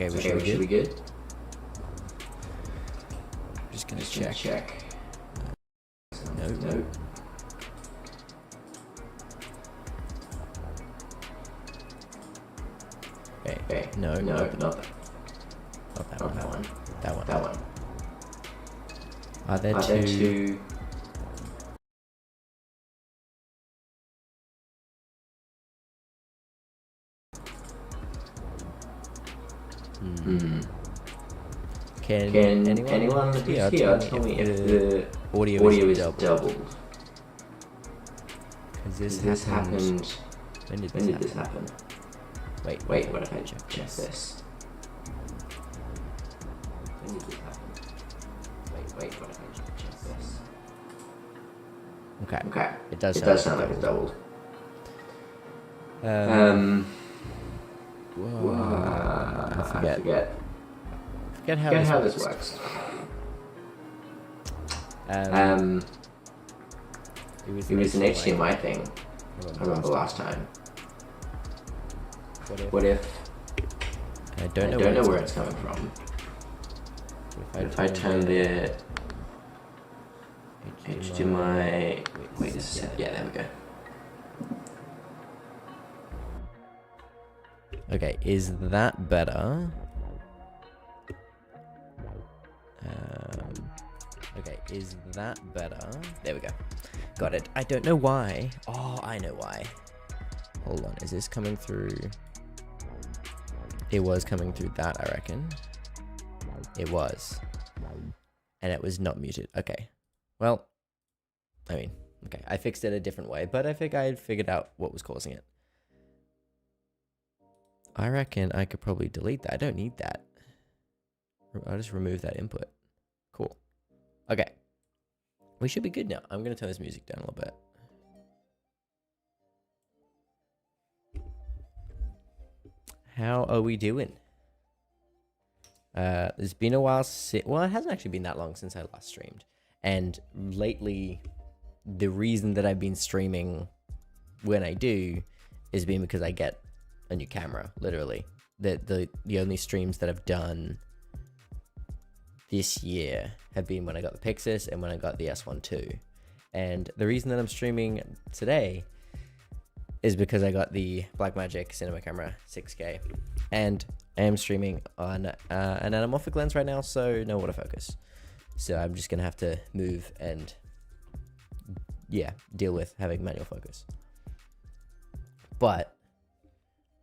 Okay, we should be good. Just gonna check. No. Okay. No, not that. Not that one. That one. Are there two? Can anyone who's here tell me if the audio is doubled? Because this happened. When did this happen? Wait, what if I check this? When did this happen? Wait, what if I check this? Okay. It does sound like it's doubled. I forget how this works. It was an HDMI thing. I remember last time. What if? I don't know where it's coming from. If I turn the HDMI. Wait a second. Yeah, there we go. Okay, is that better? Okay, is that better? There we go. Got it. I don't know why. Oh, I know why. Hold on. Is this coming through? It was coming through that, I reckon. It was. And it was not muted. Okay. Well, I mean, okay. I fixed it a different way, but I think I had figured out what was causing it. I reckon I could probably delete that. I don't need that. I'll just remove that input. Cool. Okay. We should be good now. I'm going to turn this music down a little bit. How are we doing? It's been a while since... Well, it hasn't actually been that long since I last streamed. And lately, the reason that I've been streaming when I do is being because I get a new camera, literally. The only streams that I've done this year have been when I got the Pixis and when I got the S1 II. And the reason that I'm streaming today is because I got the Blackmagic cinema camera 6K, and I am streaming on an anamorphic lens right now, so no autofocus. So I'm just gonna have to move and deal with having manual focus. But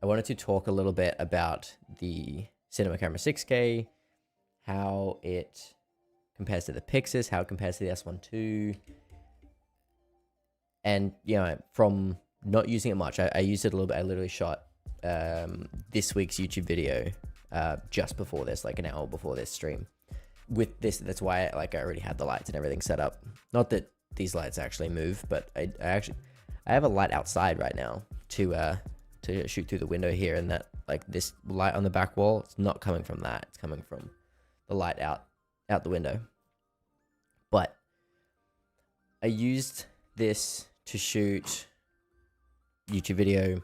I wanted to talk a little bit about the cinema camera 6K, how it compares to the Pixis, how it compares to the S1 II, and from not using it much, I used it a little bit. I literally shot this week's YouTube video just before this, like an hour before this stream. With this, that's why I already had the lights and everything set up. Not that these lights actually move, but I have a light outside right now to shoot through the window here, and that this light on the back wall, it's not coming from that. It's coming from the light out the window. But I used this to shoot YouTube video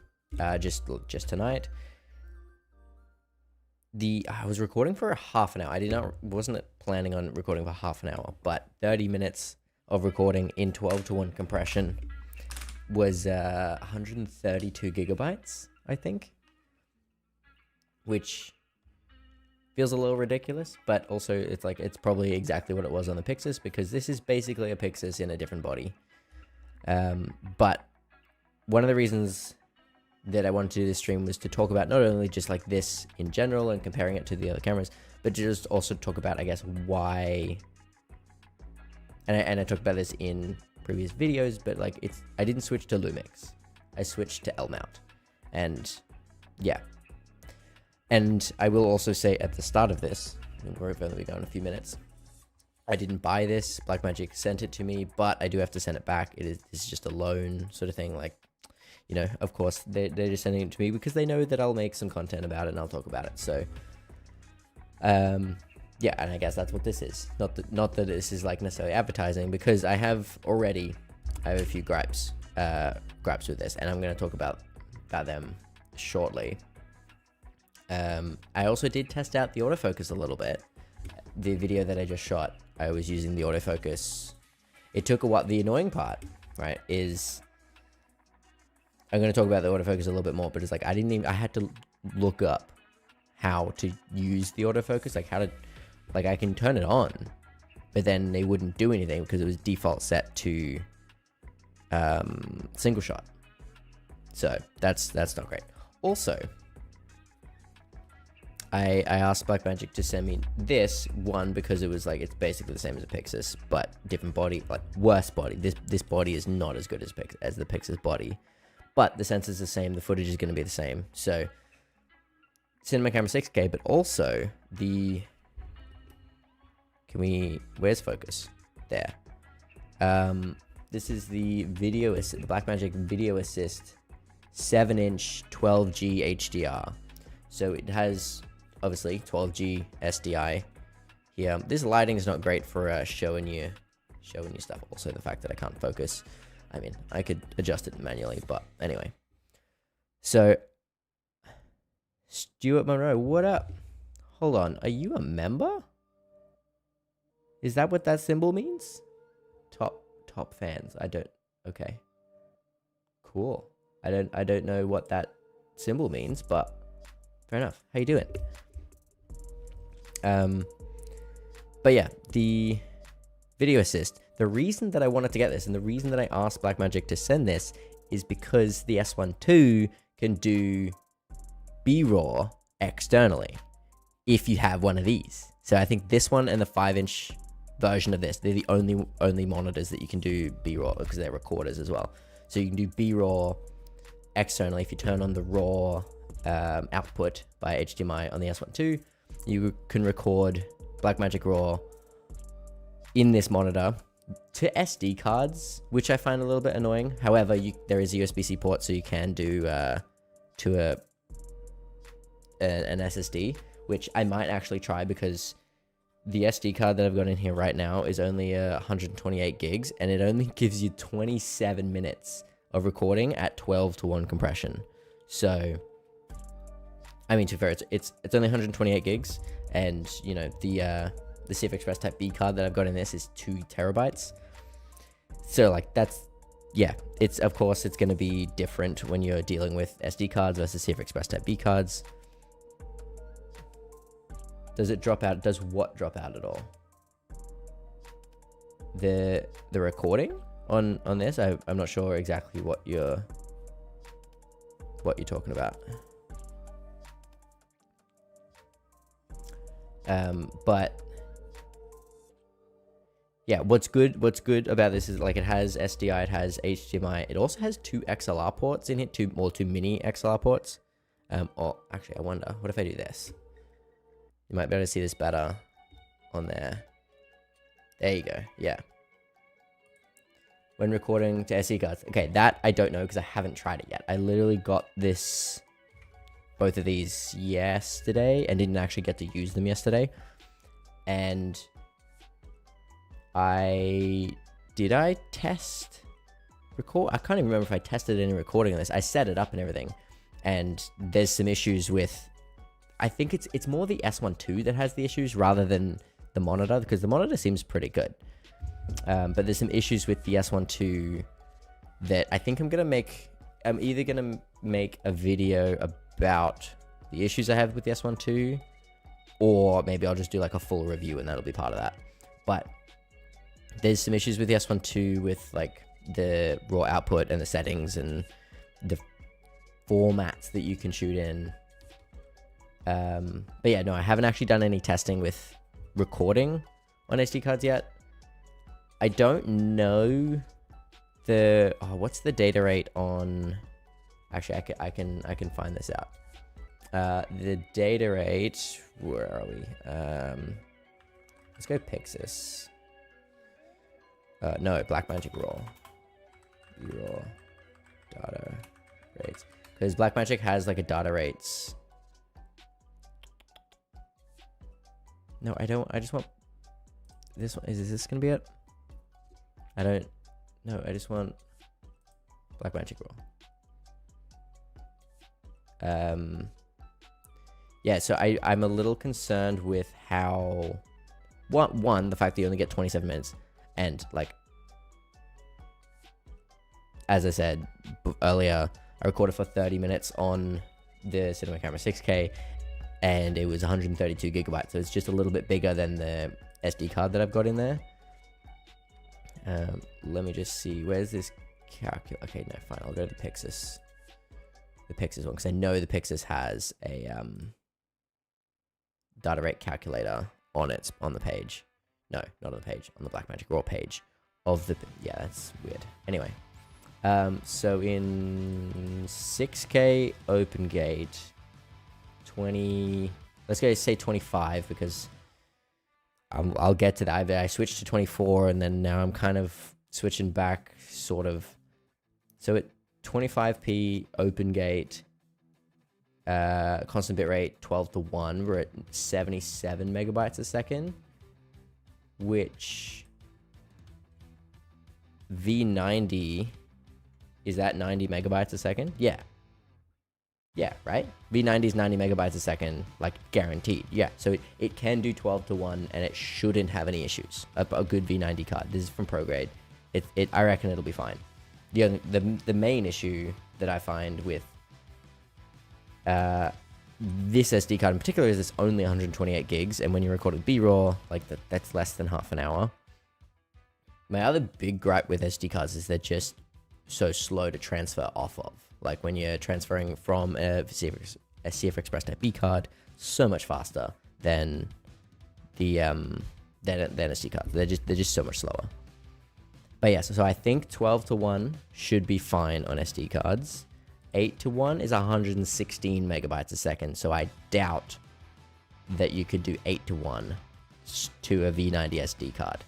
just tonight. I was recording for half an hour. Wasn't planning on recording for half an hour, but 30 minutes of recording in 12:1 compression was 132 gigabytes, I think, which feels a little ridiculous, but also it's probably exactly what it was on the Pixis, because this is basically a Pixis in a different body. But one of the reasons that I wanted to do this stream was to talk about not only just this in general and comparing it to the other cameras, but to just also talk about, I guess, why. And I talked about this in previous videos, but I didn't switch to Lumix. I switched to L-mount, and yeah. And I will also say at the start of this, we're only going a few minutes, I didn't buy this. Blackmagic sent it to me, but I do have to send it back. It's just a loan sort of thing. Of course, they're just sending it to me because they know that I'll make some content about it and I'll talk about it. So, yeah, and I guess that's what this is. Not that this is necessarily advertising, because I have a few gripes with this, and I'm going to talk about them shortly. I also did test out the autofocus a little bit. The video that I just shot, I was using the autofocus. It took a while. The annoying part, right, is I'm going to talk about the autofocus a little bit more, but it's like I had to look up how to use the autofocus, like how to, like I can turn it on, but then they wouldn't do anything because it was default set to single shot. So that's not great. Also, I asked Blackmagic to send me this one because it was like, it's basically the same as a Pixis, but different body, like worse body. This body is not as good as the Pixis body, but the sensor's the same, the footage is going to be the same. So cinema camera 6K, but also where's focus? There. This is the the Blackmagic Video Assist 7-inch 12G HDR. So it has obviously 12G SDI here. This lighting is not great for showing you stuff. Also the fact that I can't focus. I mean, I could adjust it manually, but anyway. So Stuart Monroe, what up? Hold on, are you a member? Is that what that symbol means? Top fans. I don't. Okay. Cool. I don't know what that symbol means, but fair enough. How you doing? But yeah, the Video Assist. The reason that I wanted to get this and the reason that I asked Blackmagic to send this is because the S1 II can do B-RAW externally if you have one of these. So I think this one and the 5-inch version of this, they're the only monitors that you can do B-RAW because they're recorders as well. So you can do B-RAW externally if you turn on the RAW output by HDMI on the S1 II. You can record Blackmagic RAW in this monitor to SD cards, which I find a little bit annoying. However, there is a USB-C port, so you can do to an SSD, which I might actually try because the SD card that I've got in here right now is only 128 gigs, and it only gives you 27 minutes of recording at 12:1 compression. So, I mean, to be fair, it's only 128 gigs, and you know the CF Express Type B card that I've got in this is 2 terabytes. So like of course it's going to be different when you're dealing with SD cards versus CF Express Type B cards. Does it drop out? Does what drop out at all? The recording on this? I'm not sure exactly what you're talking about. But yeah, what's good about this is like it has SDI, it has HDMI, it also has 2 XLR ports in it, 2 mini XLR ports. Or actually, I wonder, what if I do this? You might be able to see this better on there. There you go. Yeah. When recording to SD cards. Okay, that I don't know because I haven't tried it yet. I literally got both of these yesterday and didn't actually get to use them yesterday. And did I test record? I can't even remember if I tested any recording on this. I set it up and everything. And there's some issues with, I think it's more the S1 II that has the issues rather than the monitor, because the monitor seems pretty good. But there's some issues with the S1 II that I think I'm either going to make a video about the issues I have with the S1 II, or maybe I'll just do like a full review and that'll be part of that. But there's some issues with the S1 II with like the raw output and the settings and the formats that you can shoot in. But yeah, no, I haven't actually done any testing with recording on SD cards yet. I don't know what's the data rate on, actually I can find this out. The data rate, where are we? Let's go Pixis. No, Blackmagic RAW data rates, because Blackmagic has like a data rates. No, I don't. I just want this one. Is this gonna be it? I don't. No, I just want Blackmagic RAW. yeah, so I'm a little concerned with how, one, the fact that you only get 27 minutes, and like, as I said earlier, I recorded for 30 minutes on the Cinema Camera 6K, and it was 132 gigabytes, so it's just a little bit bigger than the SD card that I've got in there. Let me just see, where's this calculator? Okay, no, fine, I'll go to the Pixis one, because I know the Pixis has a data rate calculator on the page. No, not on the page, on the Blackmagic Raw page of the, yeah, that's weird. Anyway, so in 6K open gate, 20, let's go say 25, because I'll get to that. I switched to 24, and then now I'm kind of switching back, sort of. So at 25p open gate, constant bitrate 12:1, we're at 77 megabytes a second, which V90 is at 90 megabytes a second. Yeah, right? V90 is 90 megabytes a second, like guaranteed. Yeah, so it can do 12:1, and it shouldn't have any issues. A good V90 card. This is from ProGrade. I reckon it'll be fine. The main issue that I find with this SD card in particular is it's only 128 gigs, and when you're recording B-RAW, like that's less than half an hour. My other big gripe with SD cards is they're just so slow to transfer off of. Like when you're transferring from a CF Express Type B card, so much faster than the than SD cards. They're just so much slower. But yeah, so I think 12:1 should be fine on SD cards. 8:1 is 116 megabytes a second, so I doubt that you could do 8:1 to a V90 SD card.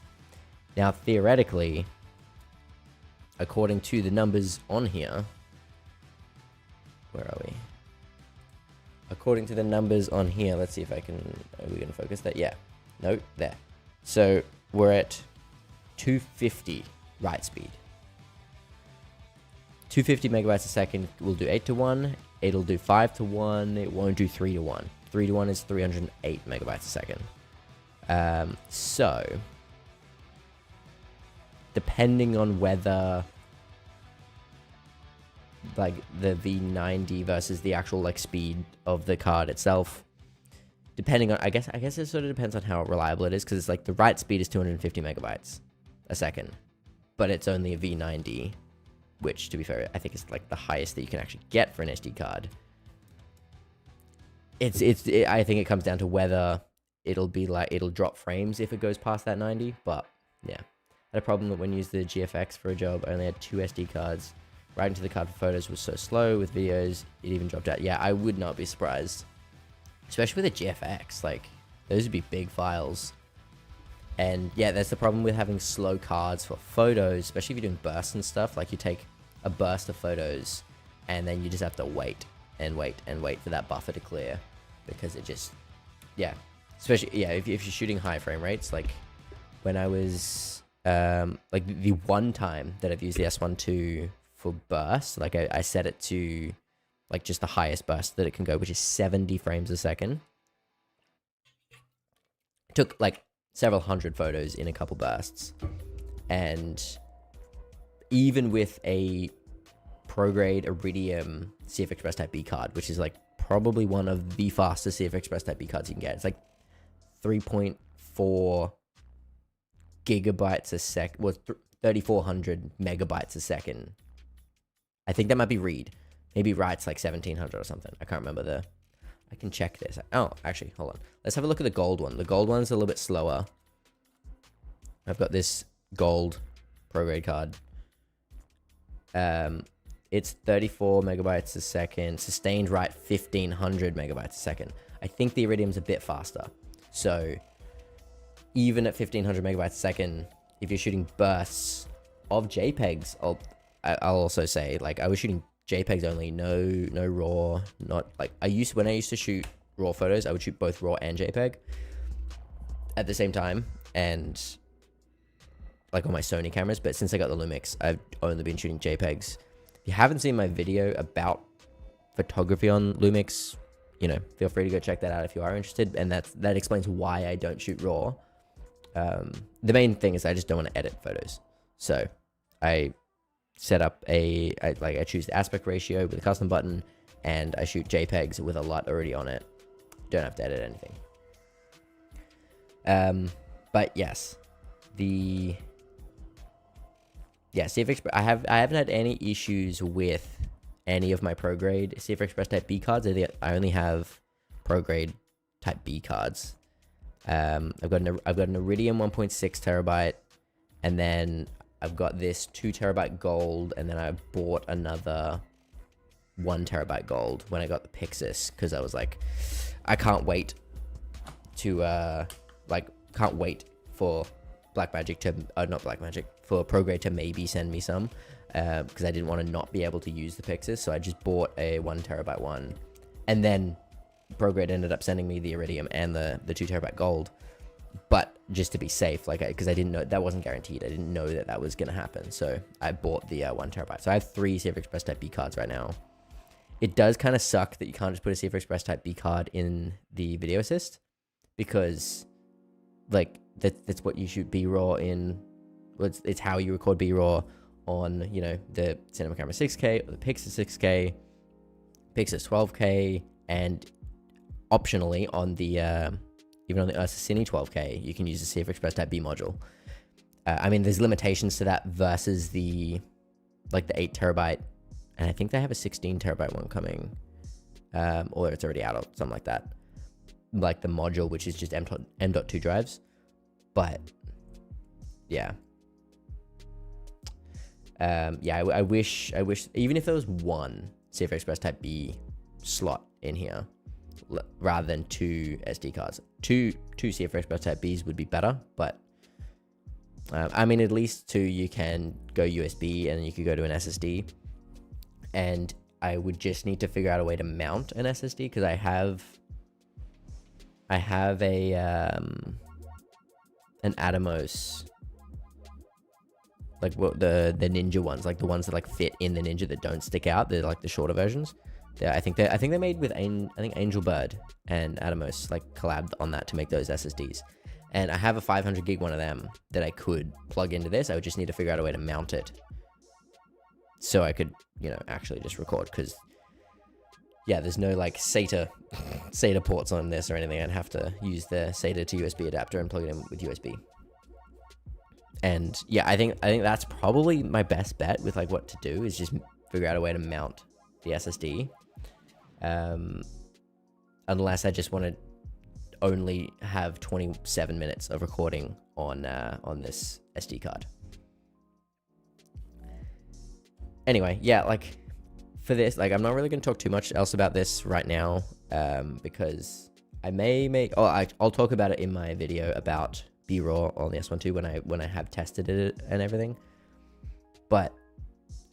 Now, theoretically, according to the numbers on here, where are we? According to the numbers on here, let's see if I can, are we going to focus that? Yeah. No, there. So we're at 250 write speed. 250 megabytes a second will do 8:1. It'll do 5:1. It won't do 3:1. 3:1 is 308 megabytes a second. So, depending on whether like the V90 versus the actual like speed of the card itself, depending on, I guess it sort of depends on how reliable it is, because it's like the write speed is 250 megabytes a second, but it's only a V90, which, to be fair, I think is like the highest that you can actually get for an SD card. I think it comes down to whether it'll drop frames if it goes past that 90. But yeah, I had a problem that when you used the GFX for a job, I only had 2 SD cards. Writing to the card for photos was so slow. With videos, it even dropped out. Yeah, I would not be surprised, especially with a GFX. Like, those would be big files. And yeah, that's the problem with having slow cards for photos, especially if you're doing bursts and stuff. Like, you take a burst of photos, and then you just have to wait and wait and wait for that buffer to clear, because it just, yeah. Especially, yeah, if you're shooting high frame rates, like when I was, like the one time that I've used the S12 for burst, like I set it to like just the highest burst that it can go, which is 70 frames a second. It took like several hundred photos in a couple bursts, and even with a ProGrade Iridium CF Express Type B card, which is like probably one of the fastest CF Express Type B cards you can get, it's like 3.4 gigabytes a sec, well, 3,400 megabytes a second. I think that might be read. Maybe write's like 1,700 or something. I can't remember I can check this. Oh, actually, hold on. Let's have a look at the gold one. The gold one's a little bit slower. I've got this gold ProGrade card. It's 34 megabytes a second. Sustained write 1,500 megabytes a second. I think the Iridium's a bit faster. So even at 1,500 megabytes a second, if you're shooting bursts of JPEGs, I'll also say, like, I was shooting JPEGs only, no RAW, not like when I used to shoot RAW photos, I would shoot both RAW and JPEG at the same time, and like on my Sony cameras. But since I got the Lumix, I've only been shooting JPEGs. If you haven't seen my video about photography on Lumix, you know, feel free to go check that out if you are interested. And that explains why I don't shoot RAW. The main thing is I just don't want to edit photos. So I set up I choose the aspect ratio with a custom button, and I shoot JPEGs with a LUT already on it. Don't have to edit anything. But yes, CF Express, I haven't had any issues with any of my pro grade CF Express Type B cards. I only have pro grade Type B cards. I've got an Iridium 1.6 terabyte, and then I've got this 2 terabyte gold, and then I bought another 1 terabyte gold when I got the Pixis, because I was like, I can't wait to can't wait for Blackmagic to not Blackmagic, for ProGrade to maybe send me some, because I didn't want to not be able to use the Pixis. So I just bought a 1 terabyte one, and then ProGrade ended up sending me the Iridium and the 2 terabyte gold, but just to be safe, like, because I didn't know that wasn't guaranteed. I didn't know that was gonna happen, so I bought the 1 terabyte. So I have 3 CF Express Type B cards right now. It does kind of suck that you can't just put a CF Express Type B card in the video assist, because like that's what you shoot B-RAW in. It's how you record B-RAW on, you know, the Cinema Camera 6K or the Pixis 6K, Pixis 12K, and optionally on the even on the Ursa Cine 12K, you can use the CF Express Type B module. I mean, there's limitations to that versus the 8 terabyte, and I think they have a 16 terabyte one coming, or it's already out or something like that. Like the module, which is just M.2 drives, but yeah. I wish even if there was one CF Express Type B slot in here, rather than 2 SD cards, two CF Express Type Bs would be better. But I mean, at least 2, you can go USB and you could go to an SSD, and I would just need to figure out a way to mount an SSD, because I have a an Atomos, like what the Ninja ones, like the ones that like fit in the Ninja that don't stick out. They're like the shorter versions. I think they're made with Angel Bird and Atomos like collabed on that to make those SSDs. And I have a 500 gig one of them that I could plug into this. I would just need to figure out a way to mount it so I could, you know, actually just record, because yeah, there's no like SATA ports on this or anything. I'd have to use the SATA to USB adapter and plug it in with USB. And yeah, I think that's probably my best bet with like what to do, is just figure out a way to mount the SSD. Unless I just want to only have 27 minutes of recording on this SD card. Anyway, yeah, like for this, like I'm not really going to talk too much else about this right now, because I may make, I'll talk about it in my video about B-RAW on the S1 II when I have tested it and everything. But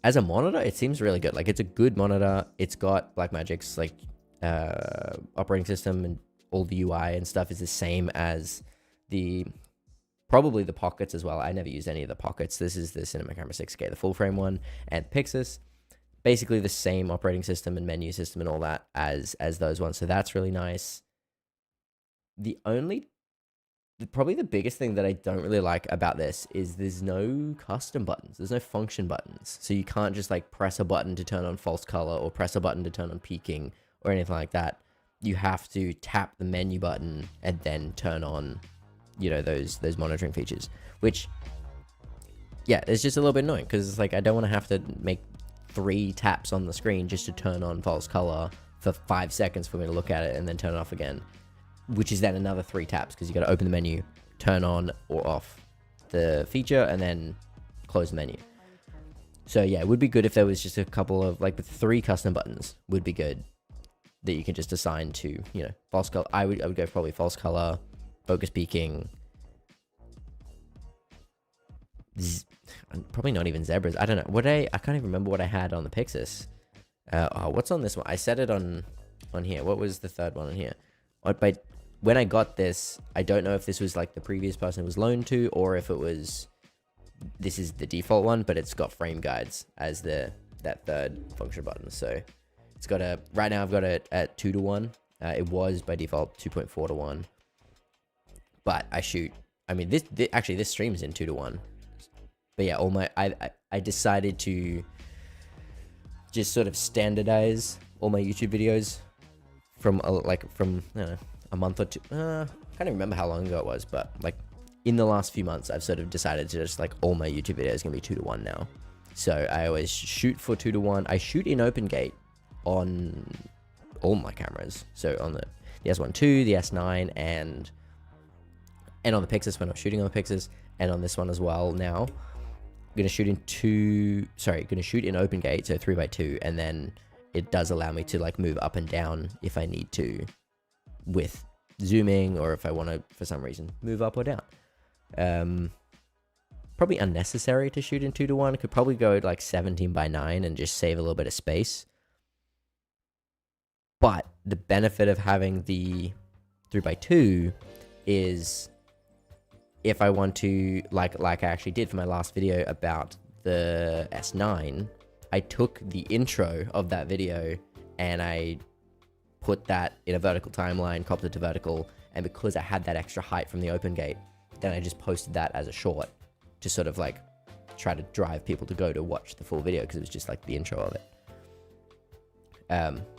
as a monitor, it seems really good. Like, it's a good monitor. It's got Blackmagic's like operating system, and all the UI and stuff is the same as probably the Pockets as well. I never used any of the Pockets. This is the Cinema Camera 6K, the full frame one, and Pixis. Basically the same operating system and menu system and all that as those ones. So that's really nice. Probably the biggest thing that I don't really like about this is there's no custom buttons. There's no function buttons. So you can't just like press a button to turn on false color or press a button to turn on peaking or anything like that. You have to tap the menu button and then turn on, you know, those monitoring features, which, yeah, it's just a little bit annoying, because it's like I don't want to have to make 3 taps on the screen just to turn on false color for 5 seconds for me to look at it and then turn it off again, which is then another 3 taps, because you got to open the menu, turn on or off the feature, and then close the menu. So yeah, it would be good if there was just a couple of, like, 3 custom buttons would be good that you can just assign to, you know, false color. I would go probably false color, focus peaking, probably not even zebras. I don't know I can't even remember what I had on the Pixis. What's on this one? I set it on here. What was the third one on here? But when I got this, I don't know if this was like the previous person was loaned to, or if this is the default one, but it's got frame guides as that third function button. So it's got right now I've got it at 2 to 1, It was by default 2.4 to 1, but I shoot. I mean, this actually this stream's in 2 to 1. But yeah, I decided to just sort of standardize all my YouTube videos from I don't know, a month or two. I can't even remember how long ago it was, but like in the last few months, I've sort of decided to just like all my YouTube videos gonna be 2 to 1 now. So I always shoot for 2 to 1. I shoot in open gate on all my cameras. So on the S1 II, the S9, and on the Pixis when I'm shooting on the Pixis, and on this one as well now. I'm gonna shoot in open gate, so 3x2, and then it does allow me to like move up and down if I need to with zooming, or if I want to for some reason move up or down. Probably unnecessary to shoot in 2 to 1. Could probably go like 17:9 and just save a little bit of space. But the benefit of having the 3x2 is if I want to, like I actually did for my last video about the S9, I took the intro of that video and I put that in a vertical timeline, cropped it to vertical, and because I had that extra height from the open gate, then I just posted that as a short to sort of like try to drive people to go to watch the full video because it was just like the intro of it.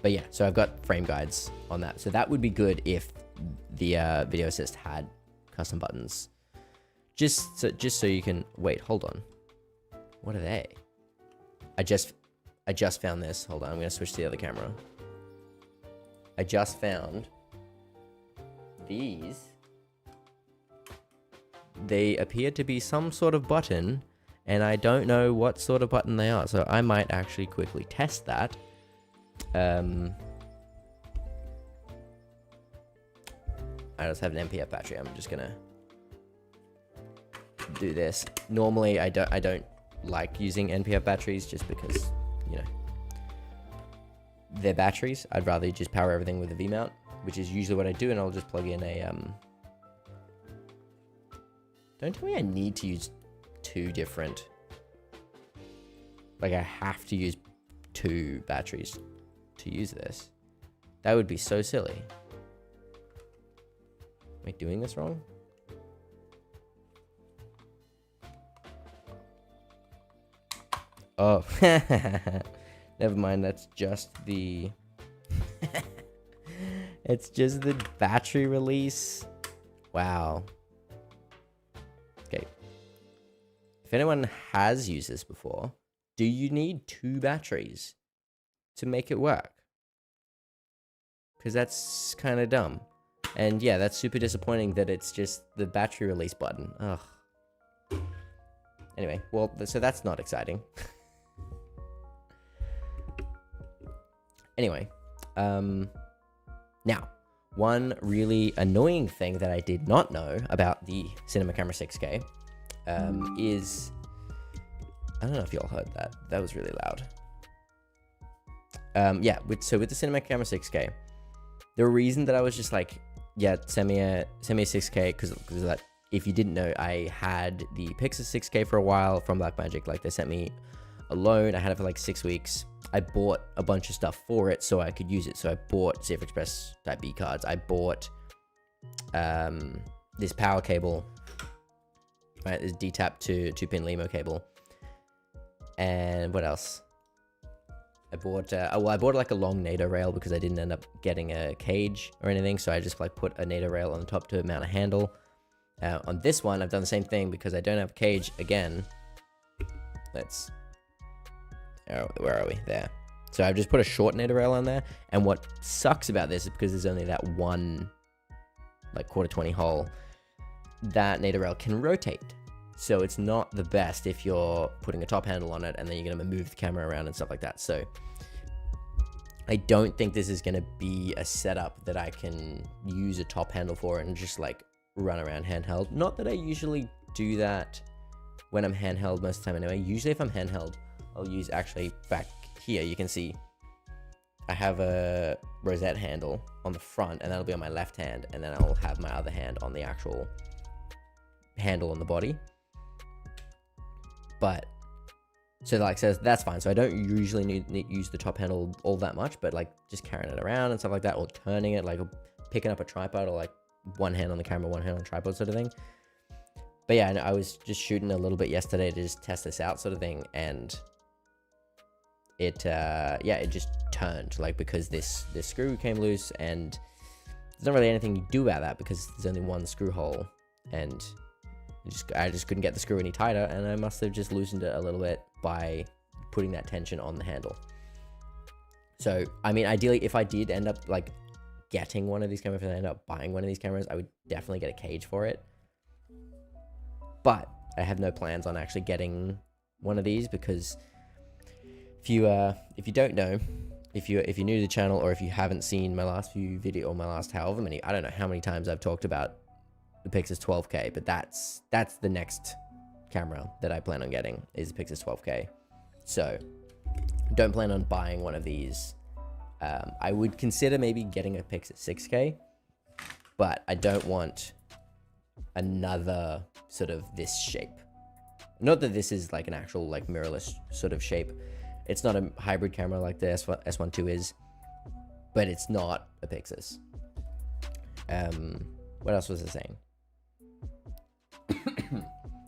But yeah, so I've got frame guides on that. So that would be good if the video assist had custom buttons. Just so you can wait. Hold on. What are they? I just found this. Hold on. I'm gonna switch to the other camera. I just found these. They appear to be some sort of button, and I don't know what sort of button they are. So I might actually quickly test that. I just have an MPF battery. I'm just gonna do this. Normally I don't like using NPF batteries just because, you know, they're batteries. I'd rather just power everything with a V-mount, which is usually what I do, and I'll just plug in a don't tell me I need to use 2 different, like I have to use 2 batteries to use this. That would be so silly. Am I doing this wrong? Oh, never mind. That's just the it's just the battery release. Wow. Okay. If anyone has used this before, do you need 2 batteries to make it work? Because that's kind of dumb. And yeah, that's super disappointing that it's just the battery release button. Ugh. Anyway, well, so that's not exciting. Anyway, now, one really annoying thing that I did not know about the Cinema Camera 6K is, I don't know if y'all heard that. That was really loud. Yeah, with the Cinema Camera 6K, the reason that I was just like, yeah, send me a 6K, because that, if you didn't know, I had the Pixis 6K for a while from Blackmagic. Like, they sent me a loan. I had it for like 6 weeks. I bought a bunch of stuff for it so I could use it. So I bought CF Express Type B cards. I bought this power cable, right? This DTAP to 2-pin LEMO cable. And what else? I bought, I bought like a long NATO rail because I didn't end up getting a cage or anything. So I just like put a NATO rail on the top to mount a handle. On this one, I've done the same thing because I don't have a cage again. Where are we? There. So I've just put a short NATO rail on there. And what sucks about this is because there's only that one, like 1/4-20 hole, that NATO rail can rotate. So it's not the best if you're putting a top handle on it and then you're going to move the camera around and stuff like that. So I don't think this is going to be a setup that I can use a top handle for and just like run around handheld. Not that I usually do that when I'm handheld most of the time anyway. Usually if I'm handheld, I'll use, actually back here, you can see I have a rosette handle on the front, and that'll be on my left hand, and then I'll have my other hand on the actual handle on the body. But So like, so that's fine. So I don't usually need use the top handle all that much, but like just carrying it around and stuff like that, or turning it, like picking up a tripod, or like one hand on the camera, one hand on the tripod sort of thing. But yeah, I was just shooting a little bit yesterday to just test this out sort of thing, and it yeah, it just turned, like, because this screw came loose, and there's not really anything you do about that because there's only one screw hole, and I just couldn't get the screw any tighter, and I must have just loosened it a little bit by putting that tension on the handle. So I mean, ideally, if I did end up like getting one of these cameras, if I end up buying one of these cameras, I would definitely get a cage for it. But I have no plans on actually getting one of these, because if you don't know, if you're new to the channel, or if you haven't seen my last few video, or my last however many, I don't know how many times I've talked about the Pixis 12K, but that's the next camera that I plan on getting, is the Pixis 12K. So don't plan on buying one of these. I would consider maybe getting a Pixis 6K, but I don't want another sort of this shape. Not that this is like an actual like mirrorless sort of shape. It's not a hybrid camera like the S1 II is, but it's not a Pixis. What else was I saying?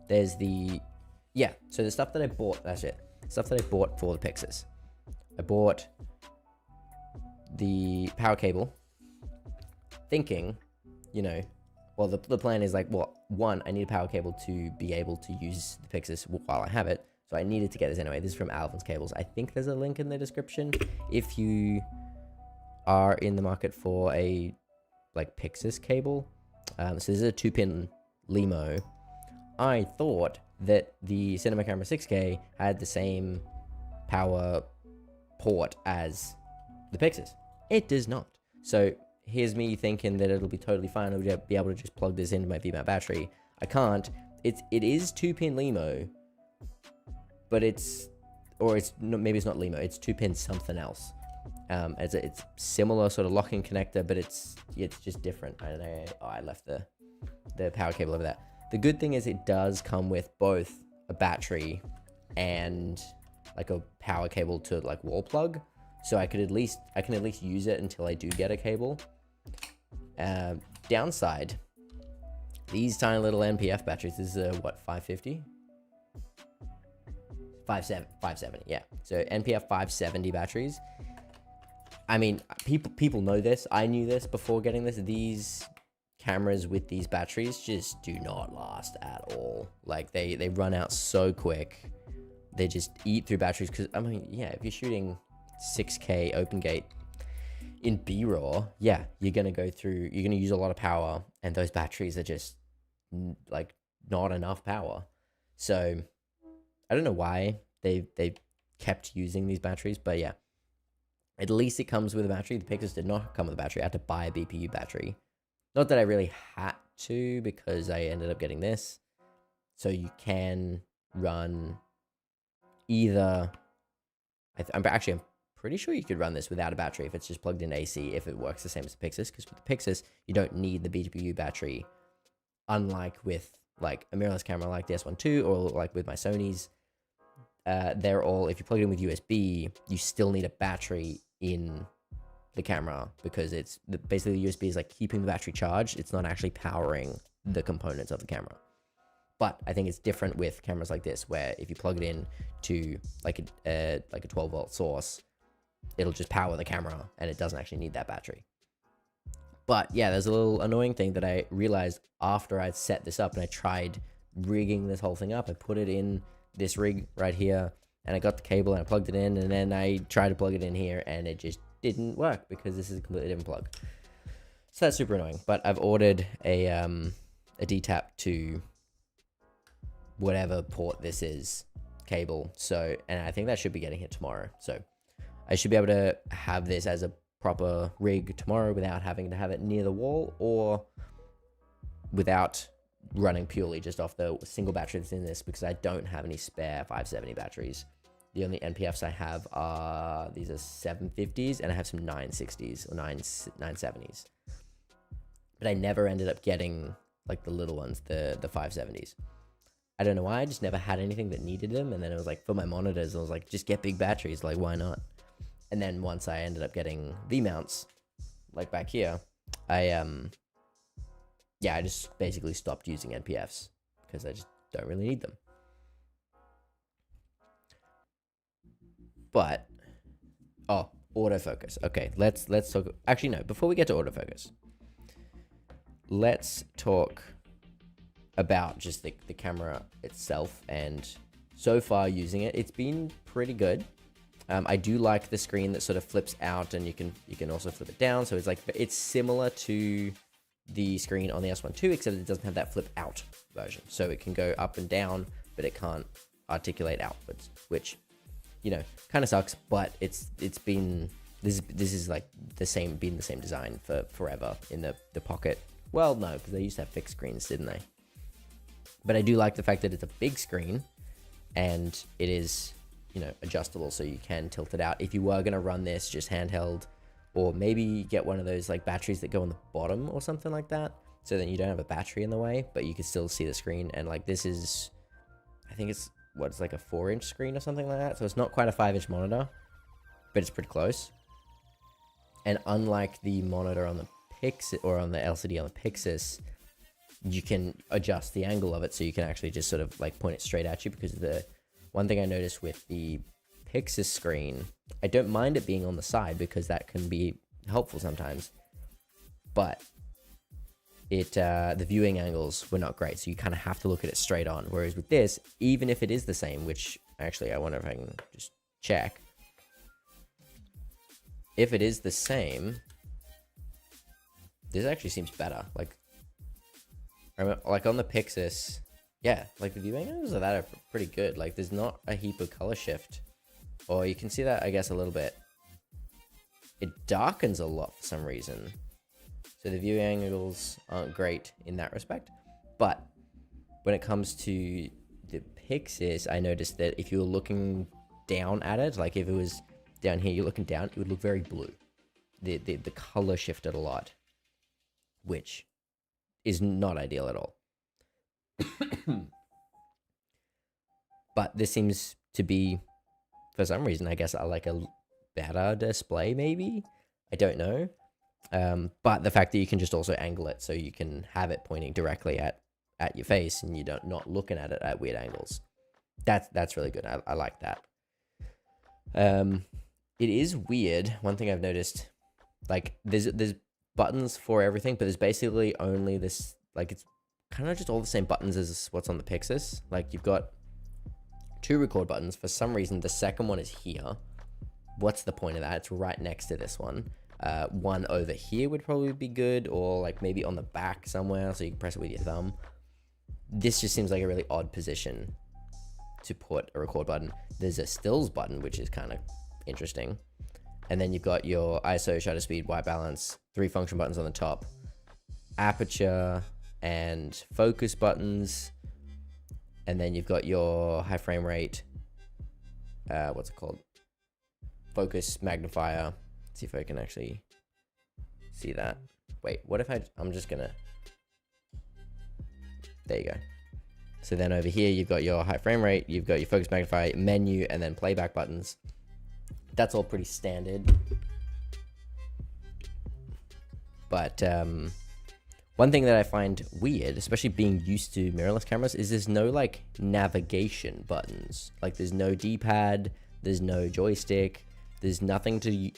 There's the, yeah, so the stuff that I bought, that's it. Stuff that I bought for the Pixis. I bought the power cable, thinking, you know, well, the plan is like, well, one, I need a power cable to be able to use the Pixis while I have it. So I needed to get this anyway. This is from Alvin's Cables. I think there's a link in the description if you are in the market for a like Pixis cable. So this is a 2-pin LEMO. I thought that the Cinema Camera 6K had the same power port as the Pixis. It does not. So here's me thinking that it'll be totally fine. I'll be able to just plug this into my VMAT battery. I can't. It is 2-pin LEMO, but maybe it's not LEMO. It's 2-pin something else. It's similar sort of locking connector, but it's just different. I don't know. Oh, I left the power cable over there. The good thing is it does come with both a battery and like a power cable to like wall plug. So I can at least use it until I do get a cable. Downside, these tiny little NPF batteries, this is what, 550? 570, yeah. So NPF 570 batteries. I mean, people know this. I knew this before getting this. These cameras with these batteries just do not last at all. Like they run out so quick. They just eat through batteries. Because I mean, yeah, if you're shooting 6K open gate in B-RAW, yeah, you're gonna use a lot of power, and those batteries are just like not enough power. So I don't know why they kept using these batteries, but yeah, at least it comes with a battery. The Pixis did not come with a battery. I had to buy a BPU battery. Not that I really had to, because I ended up getting this. So you can run either, I'm pretty sure you could run this without a battery if it's just plugged in AC, if it works the same as the Pixis, because with the Pixis, you don't need the BPU battery, unlike with like a mirrorless camera like the S1 II, or like with my Sonys. They're all, if you plug it in with USB, you still need a battery in the camera, because it's basically the USB is like keeping the battery charged. It's not actually powering the components of the camera. But I think it's different with cameras like this, where if you plug it in to like a 12-volt source, it'll just power the camera, and it doesn't actually need that battery. But yeah, there's a little annoying thing that I realized after I'd set this up, and I tried rigging this whole thing up. I put it in this rig right here, and I got the cable and I plugged it in, and then I tried to plug it in here, and it just didn't work because this is a completely different plug. So that's super annoying. But I've ordered a D-tap to whatever port this is cable. So, and I think that should be getting here tomorrow. So I should be able to have this as a proper rig tomorrow without having to have it near the wall, or without running purely just off the single battery that's in this, because I don't have any spare 570 batteries. The only NPFs I have are, these are 750s, and I have some 960s or 970s. But I never ended up getting like the little ones, the 570s. I don't know why, I just never had anything that needed them. And then it was like, for my monitors, I was like, just get big batteries, like, why not? And then once I ended up getting V-mounts, like back here, I just basically stopped using NPFs because I just don't really need them. But, oh, autofocus. Okay, let's talk. Actually, no, before we get to autofocus, let's talk about just the camera itself. And so far using it, it's been pretty good. I do like the screen that sort of flips out, and you can also flip it down. So it's like, it's similar to the screen on the S1 II, except it doesn't have that flip out version. So it can go up and down, but it can't articulate outwards, which, you know, kind of sucks. But it's been, this is like the same design for forever in the Pocket. Well, no, because they used to have fixed screens, didn't they? But I do like the fact that it's a big screen and it is, you know, adjustable, so you can tilt it out if you were going to run this just handheld, or maybe get one of those like batteries that go on the bottom or something like that, so then you don't have a battery in the way, but you can still see the screen. And like, this is, I think it's like a 4-inch screen or something like that, so it's not quite a 5-inch monitor, but it's pretty close. And unlike the monitor on the Pixis, or on the LCD on the Pixis, you can adjust the angle of it, so you can actually just sort of like point it straight at you. Because the one thing I noticed with the Pixis screen, I don't mind it being on the side because that can be helpful sometimes, but the viewing angles were not great, so you kind of have to look at it straight on. Whereas with this, even if it is the same, which actually I wonder if I can just check, if it is the same, this actually seems better. Like on the Pixis, yeah, like the viewing angles of that are pretty good. Like, there's not a heap of color shift, or you can see that, I guess, a little bit. It darkens a lot for some reason, so the viewing angles aren't great in that respect. But when it comes to the Pixis, I noticed that if you were looking down at it, like if it was down here, you're looking down, it would look very blue. The color shifted a lot, which is not ideal at all. But this seems to be, for some reason, I guess, like a better display, maybe? I don't know. But the fact that you can just also angle it, so you can have it pointing directly at your face, and you're not looking at it at weird angles. That's really good. I like that. It is weird. One thing I've noticed, like, there's buttons for everything, but there's basically only this, like, it's kind of just all the same buttons as what's on the Pixis. Like, you've got 2 record buttons. For some reason, the second one is here. What's the point of that? It's right next to this one. One over here would probably be good, or like maybe on the back somewhere, so you can press it with your thumb. This just seems like a really odd position to put a record button. There's a stills button, which is kind of interesting. And then you've got your ISO, shutter speed, white balance, 3 function buttons on the top, aperture and focus buttons. And then you've got your high frame rate, what's it called? Focus magnifier. Let's see if I can actually see that. Wait, what if I'm just gonna, there you go. So then over here, you've got your high frame rate, you've got your focus magnifier, menu, and then playback buttons. That's all pretty standard. But one thing that I find weird, especially being used to mirrorless cameras, is there's no like navigation buttons. Like, there's no D-pad, there's no joystick, there's nothing to, you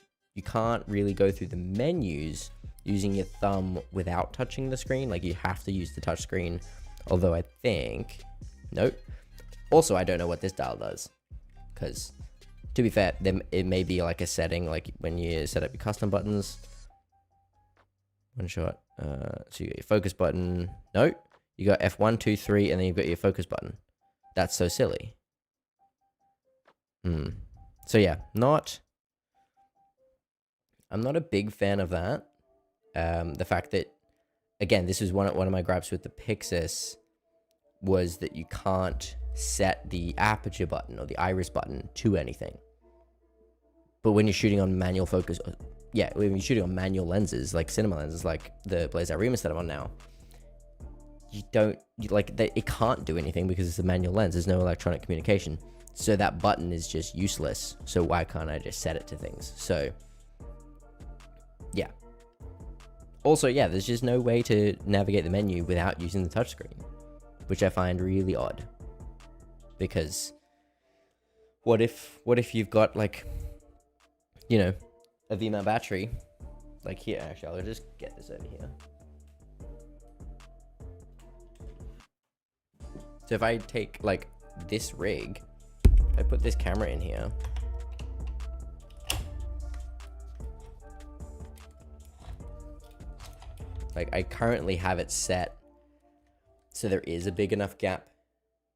can't really go through the menus using your thumb without touching the screen. Like, you have to use the touch screen. Although I think, nope. Also, I don't know what this dial does, because to be fair, then it may be like a setting, like when you set up your custom buttons. One shot. So you got your focus button. Nope. You got F1, 2, 3, and then you've got your focus button. That's so silly. So yeah, I'm not a big fan of that. The fact that, again, this is one of my gripes with the Pixis, was that you can't set the aperture button or the iris button to anything. But when you're shooting on manual focus, yeah, when you're shooting on manual lenses, like cinema lenses, like the Blaze Remus that I'm on now, it can't do anything because it's a manual lens. There's no electronic communication. So that button is just useless. So why can't I just set it to things? So yeah. Also, yeah, there's just no way to navigate the menu without using the touchscreen, which I find really odd. Because what if you've got, like, you know, a VMAT battery, like here, actually, I'll just get this over here. So if I take, like, this rig, I put this camera in here, like, I currently have it set so there is a big enough gap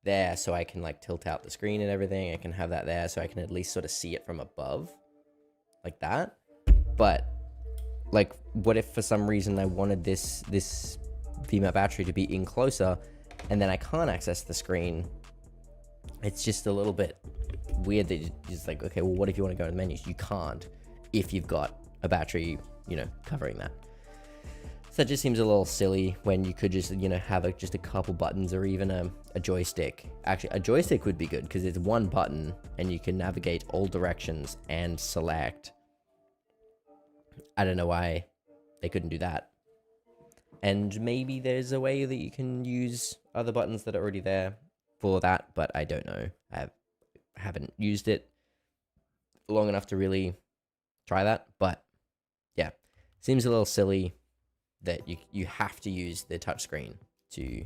there so I can, like, tilt out the screen and everything. I can have that there so I can at least sort of see it from above, like that. But, like, what if for some reason I wanted this VMAT battery to be in closer, and then I can't access the screen? It's just a little bit weird that you're just like, okay, well, what if you want to go in the menus? You can't if you've got a battery, you know, covering that. So that just seems a little silly when you could just, you know, have just a couple buttons or even a joystick. Actually, a joystick would be good because it's one button and you can navigate all directions and select. I don't know why they couldn't do that. And maybe there's a way that you can use other buttons that are already there for that, but I don't know. I haven't used it long enough to really try that, but yeah, seems a little silly that you have to use the touchscreen to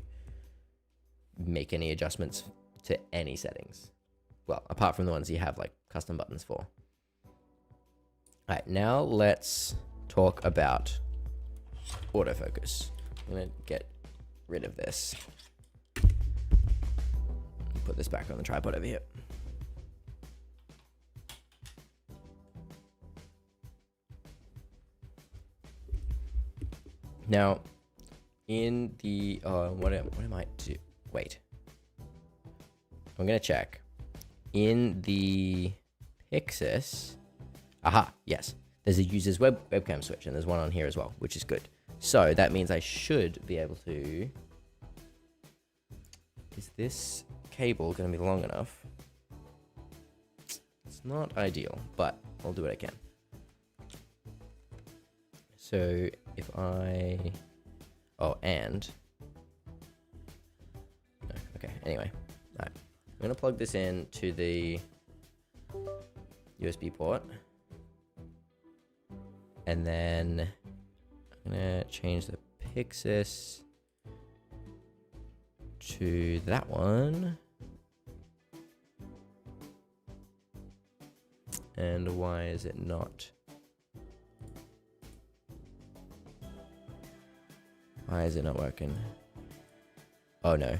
make any adjustments to any settings. Well, apart from the ones you have, like, custom buttons for. All right, now let's talk about autofocus. I'm gonna get rid of this. Put this back on the tripod over here. Now, in the what am I do? Wait, I'm gonna check. In the Pixis, aha, yes, there's a user's webcam switch, and there's one on here as well, which is good. So that means I should be able to. Is this cable gonna be long enough? It's not ideal, but I'll do what I can. So if I, and, no, okay, anyway, all right. I'm gonna plug this in to the USB port, and then I'm gonna change the Pixis to that one. And why is it not? Why is it not working? Oh no.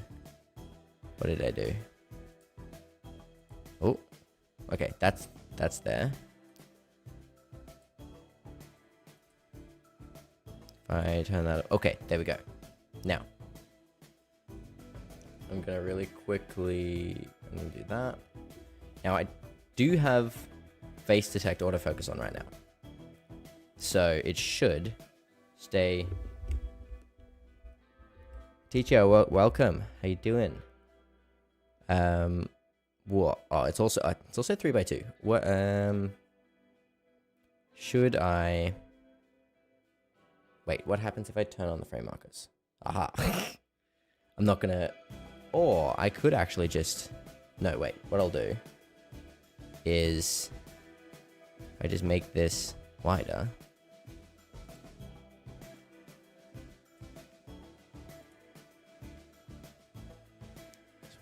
What did I do? Oh, okay, that's there. If I turn that, okay, there we go. Now, I'm gonna really quickly, I'm gonna do that. Now I do have face detect autofocus on right now. So it should stay. Teacher, welcome. How you doing? What? Oh, it's also 3x2. What? Should I? Wait. What happens if I turn on the frame markers? Aha. I'm not gonna. Or I could actually just. No, wait. What I'll do is I just make this wider.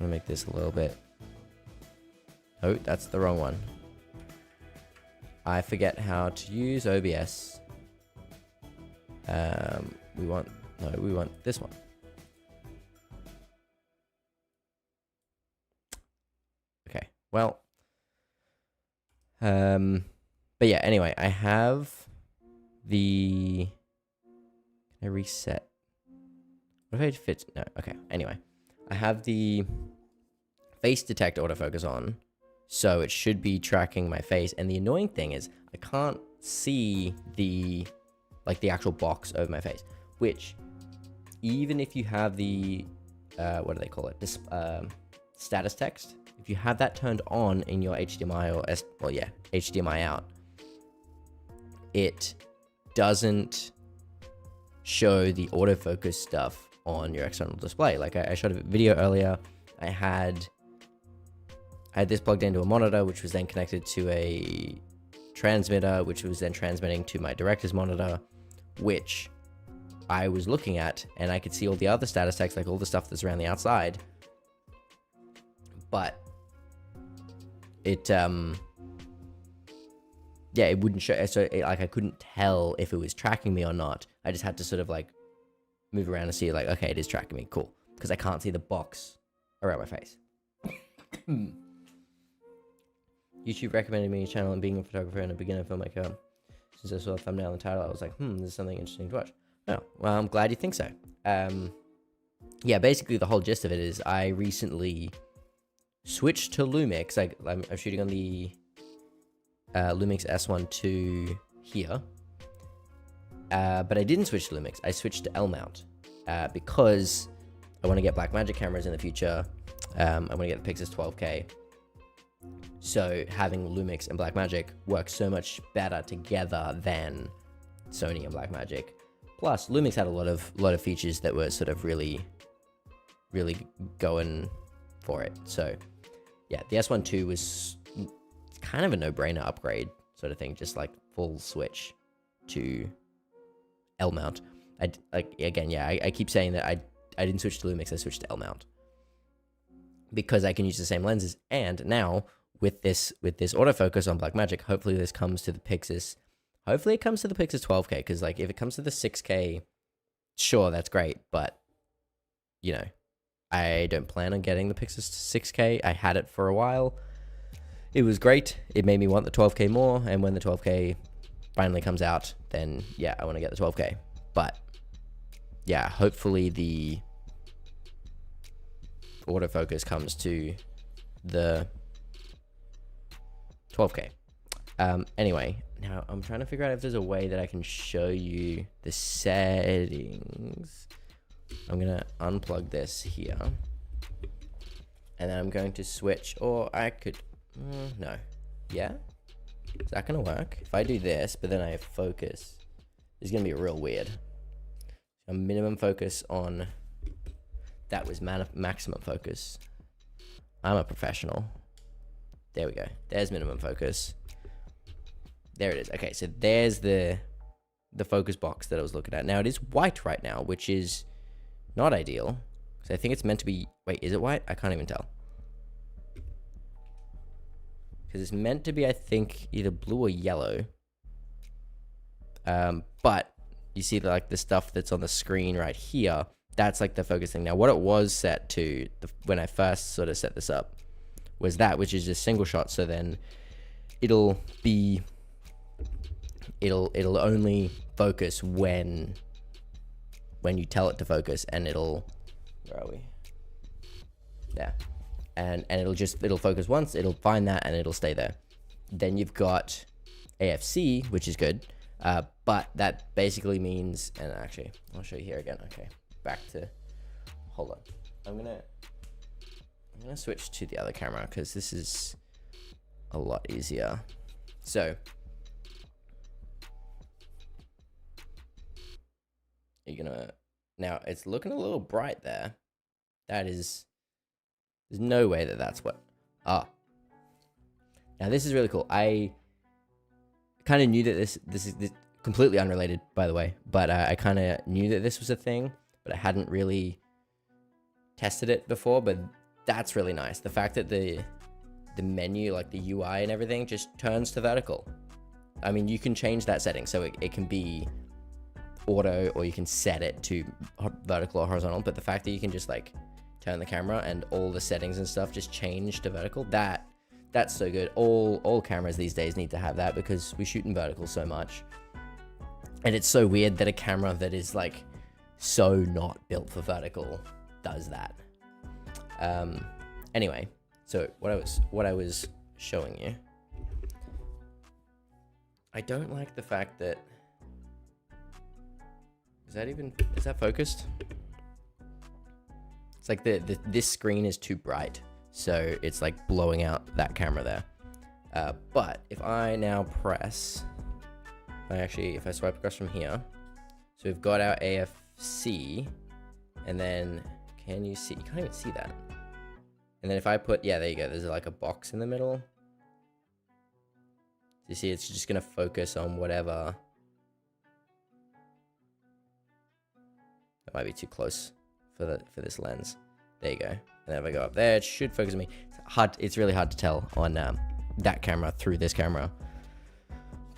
I'm gonna make this a little bit. Oh, that's the wrong one. I forget how to use OBS. We want this one. Okay, well, but yeah, anyway, I have the, can I reset? What if I fit? No, okay, anyway. I have the face detect autofocus on, so it should be tracking my face. And the annoying thing is I can't see the actual box over my face, which even if you have the, what do they call it? This status text. If you have that turned on in your HDMI or HDMI out, it doesn't show the autofocus stuff on your external display. Like I showed a video earlier, I had this plugged into a monitor, which was then connected to a transmitter, which was then transmitting to my director's monitor, which I was looking at, and I could see all the other status text, like all the stuff that's around the outside, but it it wouldn't show. So like I couldn't tell if it was tracking me or not. I just had to sort of like move around and see, like, okay, it is tracking me, cool, because I can't see the box around my face. YouTube recommended me a channel, and being a photographer and a beginner filmmaker, since I saw the thumbnail and title, I was like, this is something interesting to watch. Oh, well, I'm glad you think so. Yeah, basically the whole gist of it is I recently switched to Lumix. I'm shooting on the Lumix S1 II here, but I didn't switch to Lumix. I switched to L-mount because I want to get Blackmagic cameras in the future. I want to get the Pixis 12K. So having Lumix and Blackmagic work so much better together than Sony and Blackmagic. Plus, Lumix had a lot of features that were sort of really going for it. So yeah, the S1 II was kind of a no-brainer upgrade sort of thing, just like full switch to L-mount. I keep saying that I didn't switch to Lumix, I switched to L-mount because I can use the same lenses. And now with this autofocus on Blackmagic, hopefully this comes to the Pixis. Hopefully it comes to the Pixis 12K, because like if it comes to the 6K, sure, that's great, but you know, I don't plan on getting the Pixis 6K. I had it for a while. It was great. It made me want the 12K more, and when the 12K finally comes out, then yeah, I want to get the 12K. But yeah, hopefully the autofocus comes to the 12K. Anyway, now I'm trying to figure out if there's a way that I can show you the settings. I'm gonna unplug this here, and then I'm going to switch, or I could, no, yeah? Is that gonna work? If I do this, but then I have focus, it's gonna be real weird. A minimum focus on, that was maximum focus. I'm a professional. There we go. There's minimum focus. There it is. Okay, so there's the focus box that I was looking at. Now it is white right now, which is not ideal, because I think it's meant to be, wait, is it white? I can't even tell. Because it's meant to be, I think, either blue or yellow. But you see like the stuff that's on the screen right here, that's like the focus thing. Now what it was set to, when I first sort of set this up, was that, which is just single shot. So then it'll only focus when you tell it to focus, and it'll, where are we? There. And it'll focus once, it'll find that, and it'll stay there. Then you've got AFC, which is good, but that basically means, and actually, I'll show you here again. Okay, back to, hold on. I'm gonna switch to the other camera because this is a lot easier. So you're gonna, now it's looking a little bright there. That is, there's no way that that's what, now this is really cool. I kind of knew that this is completely unrelated, by the way, but I kind of knew that this was a thing, but I hadn't really tested it before. But that's really nice. The fact that the menu, like the UI and everything, just turns to vertical. I mean, you can change that setting, so it can be auto, or you can set it to vertical or horizontal, but the fact that you can just like turn the camera and all the settings and stuff just change to vertical, that's so good. All cameras these days need to have that, because we shoot in vertical so much, and it's so weird that a camera that is like so not built for vertical does that. Anyway, so what I was showing you, I don't like the fact that, is that focused? It's like this screen is too bright, so it's like blowing out that camera there. But if I now press, if I swipe across from here, so we've got our AFC, and then can you see? You can't even see that. And then if I put, yeah, there you go. There's like a box in the middle. You see, it's just gonna focus on whatever. That might be too close for this lens. There you go. And then if I go up there, it should focus on me. It's really hard to tell on that camera through this camera.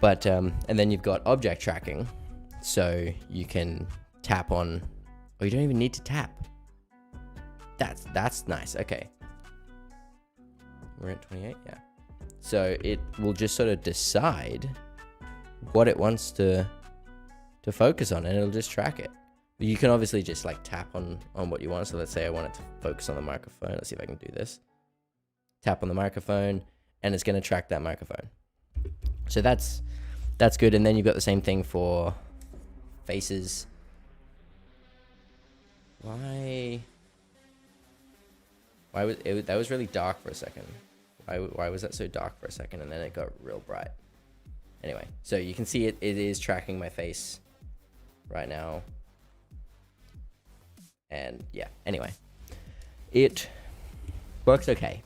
But and then you've got object tracking, so you can tap on, or you don't even need to tap. That's nice. Okay, we're at 28. Yeah. So it will just sort of decide what it wants to focus on, and it'll just track it. You can obviously just like tap on what you want. So let's say I want it to focus on the microphone. Let's see if I can do this. Tap on the microphone, and it's going to track that microphone. So that's good. And then you've got the same thing for faces. Why was it? That was really dark for a second. Why was that so dark for a second, and then it got real bright? Anyway, so you can see it is tracking my face right now. And yeah, anyway, it works okay.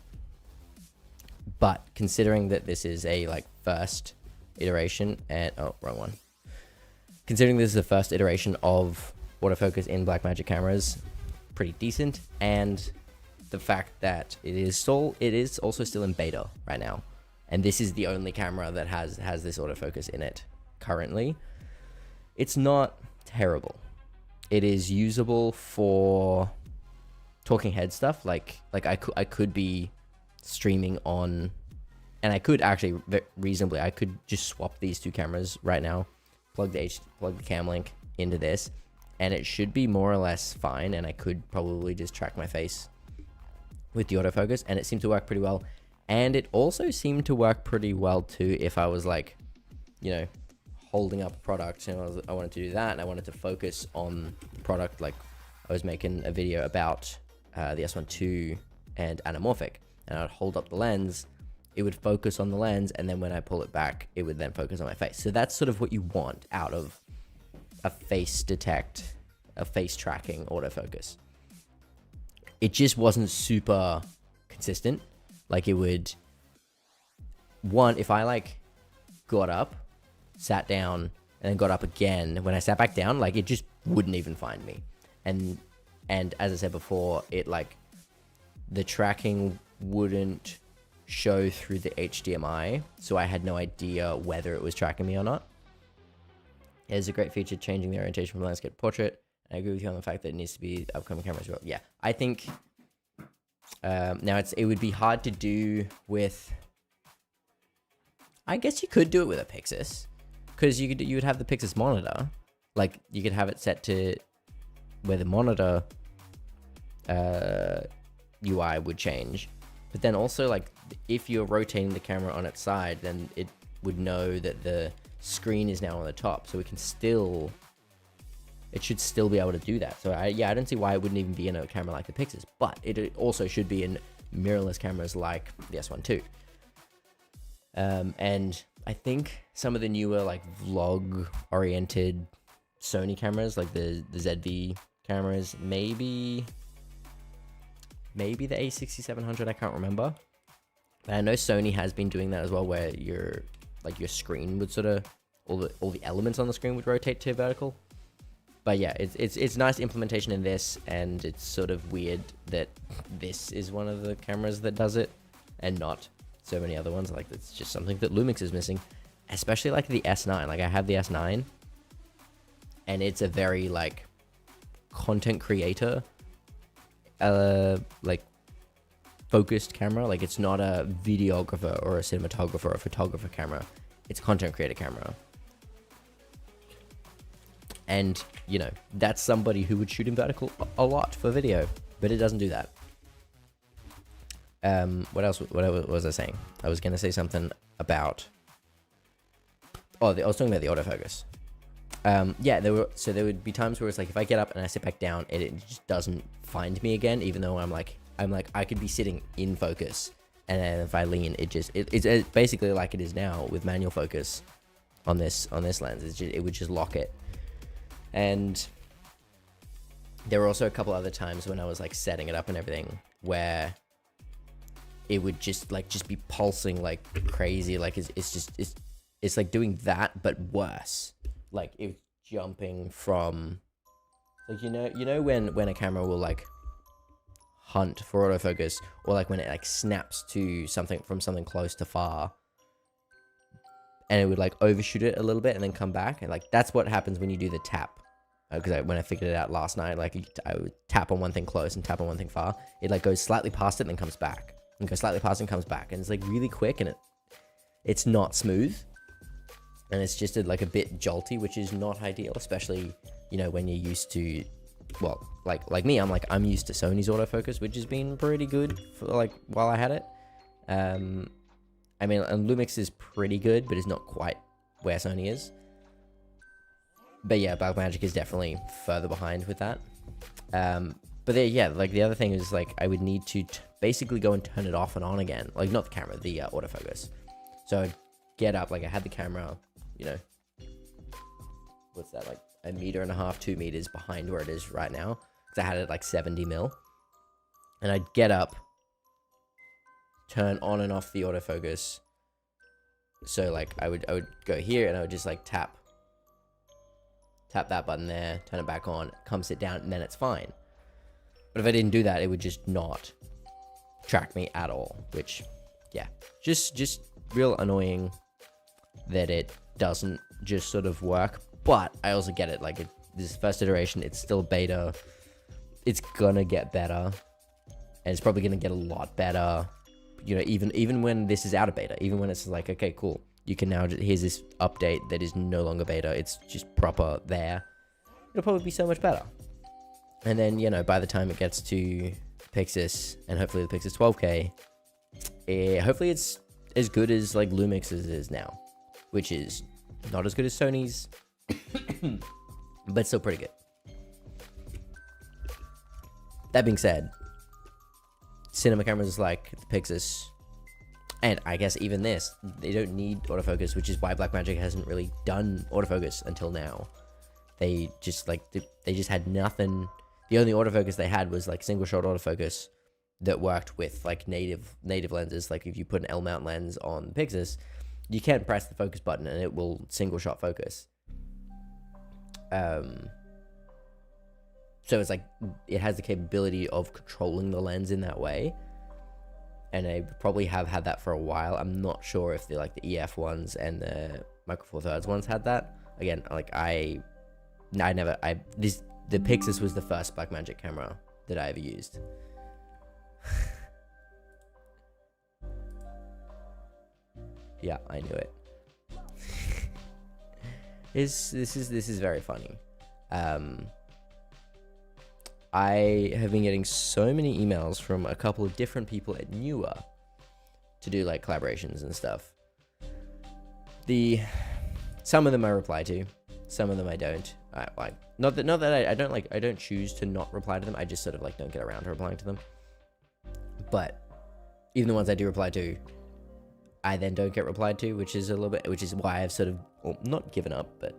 But considering that this is a like first iteration, and oh, wrong one. Considering this is the first iteration of autofocus in Blackmagic cameras, pretty decent. And the fact that it is also still in beta right now, and this is the only camera that has this autofocus in it currently. It's not terrible. It is usable for talking head stuff. Like I could be streaming on, and I could actually reasonably, I could just swap these two cameras right now, plug the cam link into this, and it should be more or less fine. And I could probably just track my face with the autofocus, and it seemed to work pretty well. And it also seemed to work pretty well too if I was like, you know, holding up a product, and I wanted to do that, and I wanted to focus on the product. Like I was making a video about the S1 II and anamorphic, and I'd hold up the lens, it would focus on the lens, and then when I pull it back, it would then focus on my face. So that's sort of what you want out of a face tracking autofocus. It just wasn't super consistent. Like it would, if I like got up, sat down, and then got up again, when I sat back down, like it just wouldn't even find me. And as I said before, it like the tracking wouldn't show through the HDMI, so I had no idea whether it was tracking me or not. It's a great feature, changing the orientation from landscape to portrait. I agree with you on the fact that it needs to be upcoming camera as well. Yeah, I think now it would be hard to do with. I guess you could do it with a Pixis, because you would have the Pixis monitor. Like you could have it set to where the monitor UI would change, but then also like if you're rotating the camera on its side, then it would know that the screen is now on the top, so it should still be able to do that. So I don't see why it wouldn't even be in a camera like the Pixis, but it also should be in mirrorless cameras like the S1 II. And I think some of the newer like vlog oriented Sony cameras, like the ZV cameras, maybe the A6700, I can't remember. But I know Sony has been doing that as well, where your screen would sort of, all the elements on the screen would rotate to vertical. But yeah, it's nice implementation in this, and it's sort of weird that this is one of the cameras that does it and not so many other ones. Like it's just something that Lumix is missing, especially like the S9. Like I have the S9, and it's a very like content creator like focused camera. Like it's not a videographer or a cinematographer or a photographer camera. It's a content creator camera. And, you know, that's somebody who would shoot in vertical a lot for video, but it doesn't do that. What else was I saying? I was going to say something about... I was talking about the autofocus. Yeah, there would be times where it's like if I get up and I sit back down, it just doesn't find me again, even though I'm like I could be sitting in focus, and then if I lean, it's basically like it is now with manual focus on this lens. It would just lock it. And there were also a couple other times when I was like setting it up and everything where it would just be pulsing like crazy. Like it's like doing that but worse. Like it's jumping from, like, you know when a camera will like hunt for autofocus, or like when it like snaps to something from something close to far, and it would like overshoot it a little bit and then come back, and like that's what happens when you do the tap. Because when I figured it out last night, like I would tap on one thing close and tap on one thing far, it like goes slightly past it and then comes back, and goes slightly past and comes back, and it's like really quick, and it's not smooth. And it's just like a bit jolty, which is not ideal, especially, you know, when you're used to, well, like me, I'm used to Sony's autofocus, which has been pretty good for like while I had it. I mean, and Lumix is pretty good, but it's not quite where Sony is. But yeah, Blackmagic is definitely further behind with that. But yeah, like the other thing is like I would need to basically go and turn it off and on again, like not the camera, the autofocus. So I'd get up, like I had the camera, you know, what's that, like 1.5 meters, 2 meters behind where it is right now, because I had it like 70 mil, and I'd get up, turn on and off the autofocus. So like I would go here and I would just like tap that button there, turn it back on, come sit down, and then it's fine. But if I didn't do that, it would just not track me at all, which, yeah, just real annoying that it doesn't just sort of work. But I also get it, like this first iteration, it's still beta, it's gonna get better, and it's probably gonna get a lot better, you know, even when this is out of beta, even when it's like, okay, cool, you can now here's this update that is no longer beta, it's just proper there, it'll probably be so much better. And then, you know, by the time it gets to Pixis, and hopefully the Pixis 12K, hopefully it's as good as like Lumix's is now, which is not as good as Sony's, but still pretty good. That being said, cinema cameras like the Pixis, and I guess even this, they don't need autofocus, which is why Blackmagic hasn't really done autofocus until now. They just had nothing. The only autofocus they had was like single shot autofocus that worked with like native lenses. Like if you put an L mount lens on Pixis, you can't press the focus button and it will single shot focus. So it's like it has the capability of controlling the lens in that way, and I probably have had that for a while. I'm not sure if the EF ones and the Micro Four Thirds ones had that. Again, like the Pixis was the first Blackmagic camera that I ever used. Yeah, I knew it. This is very funny. I have been getting so many emails from a couple of different people at Newer to do like collaborations and stuff. Some of them I reply to, some of them I don't. I don't choose to not reply to them. I just sort of like don't get around to replying to them. But even the ones I do reply to, I then don't get replied to, which is why I've sort of, well, not given up, but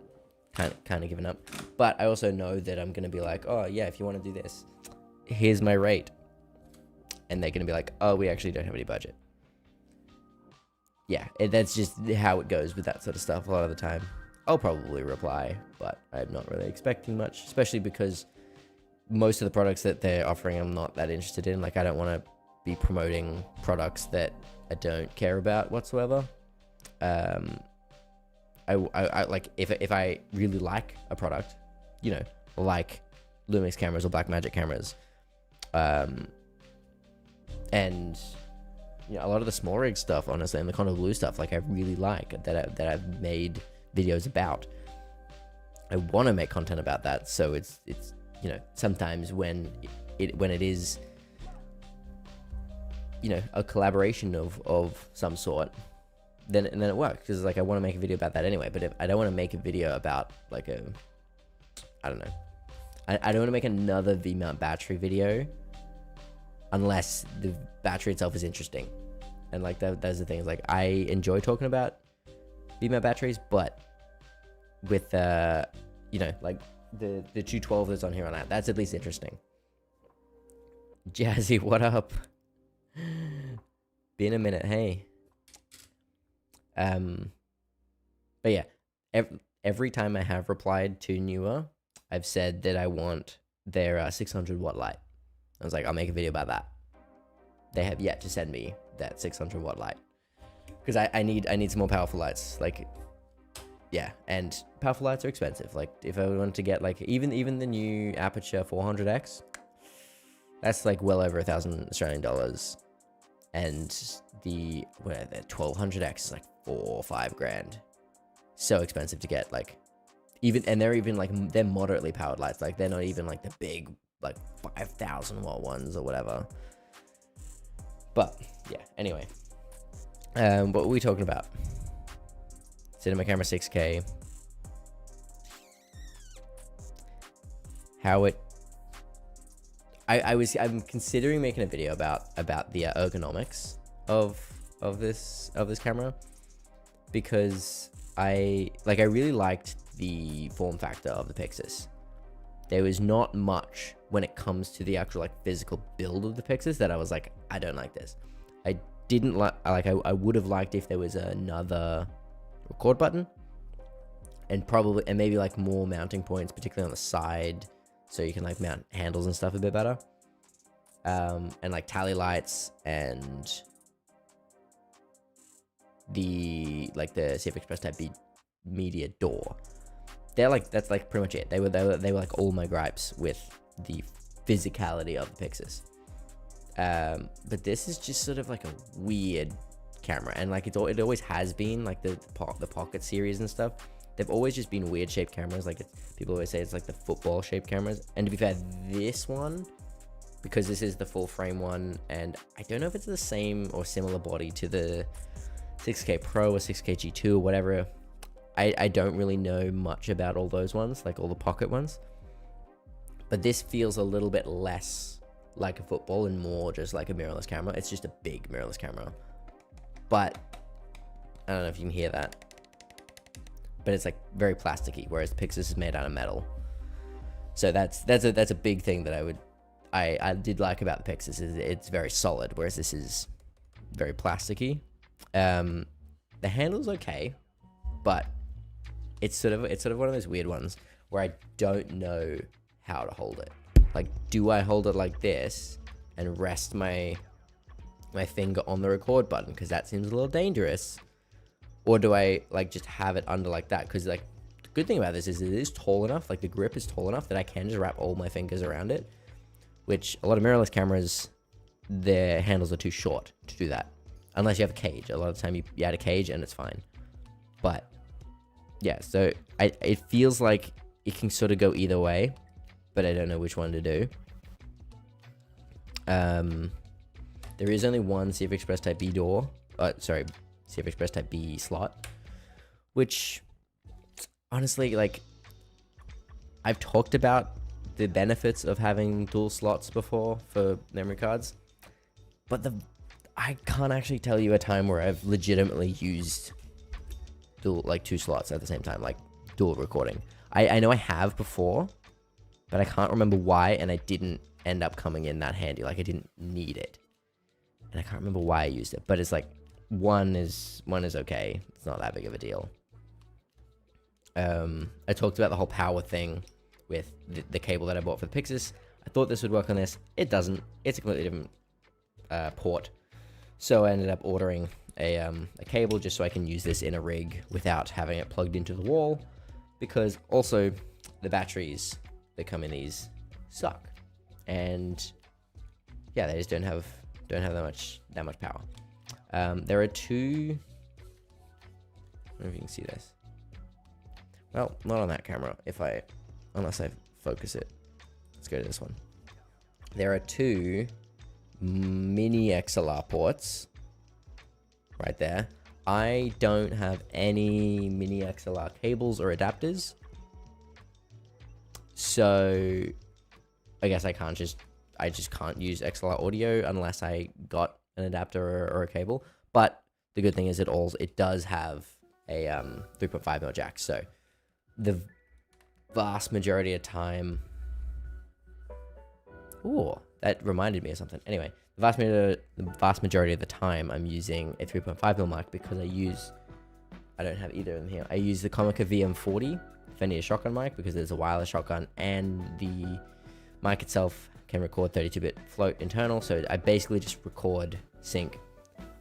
kind of given up. But I also know that I'm gonna be like, oh yeah, if you want to do this, here's my rate, and they're gonna be like, oh, we actually don't have any budget. Yeah, that's just how it goes with that sort of stuff. A lot of the time I'll probably reply, but I'm not really expecting much, especially because most of the products that they're offering I'm not that interested in. Like I don't want to be promoting products that I don't care about whatsoever. I like if I really like a product, you know, like Lumix cameras or Blackmagic cameras, and you know, a lot of the small rig stuff, honestly, and the Kono Blue stuff, like I really like that I've made videos about. I want to make content about that, so it's you know, sometimes when it is, you know, a collaboration of some sort, then it works, because like I want to make a video about that anyway. But if I don't want to make a video about like I don't know, I don't want to make another V-mount battery video unless the battery itself is interesting. And like those are the things, like I enjoy talking about V-mount batteries, but with you know, like the 212 that's on here on that, that's at least interesting. Jazzy, what up? Been a minute, hey. But yeah, every time I have replied to Newer, I've said that I want their 600 watt light. I was like, I'll make a video about that. They have yet to send me that 600 watt light, because I need some more powerful lights. Like, yeah, and powerful lights are expensive. Like, if I wanted to get like even the new Aperture 400X, that's like well over $1,000 AUD, and the 1200X is like 4 or 5 grand. So expensive to get. Like, and they're even like, they're moderately powered lights. Like, they're not even like the big like 5,000 watt ones or whatever. But yeah, anyway, what were we talking about? Cinema camera 6K. How it. I'm considering making a video about the ergonomics of this camera, because I really liked the form factor of the Pixis. There was not much when it comes to the actual like physical build of the Pixis that I was like, I don't like this. I didn't like I would have liked if there was another record button, and maybe like more mounting points, particularly on the side, so you can like mount handles and stuff a bit better. And like tally lights, and the CF Express Type B media door. That's like pretty much it. They were like all my gripes with the physicality of the Pixis. But this is just sort of like a weird camera, and like it always has been. Like the Pocket series and stuff, they've always just been weird shaped cameras. Like people always say it's like the football shaped cameras. And to be fair, this one, because this is the full frame one, and I don't know if it's the same or similar body to the 6K Pro or 6K G2 or whatever. I don't really know much about all those ones, like all the Pocket ones. But this feels a little bit less like a football and more just like a mirrorless camera. It's just a big mirrorless camera. But I don't know if you can hear that, but it's like very plasticky, whereas the Pixis is made out of metal. So that's a big thing that I did like about the Pixis, is it's very solid, whereas this is very plasticky. The handle's okay, but it's sort of one of those weird ones where I don't know how to hold it. Like, do I hold it like this and rest my finger on the record button, because that seems a little dangerous, or do I like just have it under like that? Because like the good thing about this is it is tall enough, like the grip is tall enough that I can just wrap all my fingers around it, which a lot of mirrorless cameras, their handles are too short to do that, unless you have a cage. A lot of the time you add a cage and it's fine. But yeah, so it feels like it can sort of go either way, but I don't know which one to do. There is only one CF Express Type B door. CF Express Type B slot, which honestly, like, I've talked about the benefits of having dual slots before for memory cards, but I can't actually tell you a time where I've legitimately used two slots at the same time, like dual recording. I know I have before, but I can't remember why, and I didn't end up coming in that handy. Like, I didn't need it, and I can't remember why I used it. But it's like one is okay. It's not that big of a deal. I talked about the whole power thing with the cable that I bought for the Pixis. I thought this would work on this. It doesn't. It's a completely different port. So I ended up ordering a cable just so I can use this in a rig without having it plugged into the wall, because also the batteries that come in these suck, and yeah, they just don't have that much power. There are two. I don't know if you can see this. Well, not on that camera. Unless I focus it. Let's go to this one. There are two mini XLR ports right there. I don't have any mini XLR cables or adapters, so I guess I just can't use XLR audio unless I got an adapter or a cable. But the good thing is it does have a 3.5mm jack, so the vast majority of time. Oh, that reminded me of something. Anyway, the vast majority of the time I'm using a 3.5mm mic because I don't have either of them here. I use the Comica VM40 Fender shotgun mic because there's a wireless shotgun, and the mic itself can record 32-bit float internal, so I basically just record sync.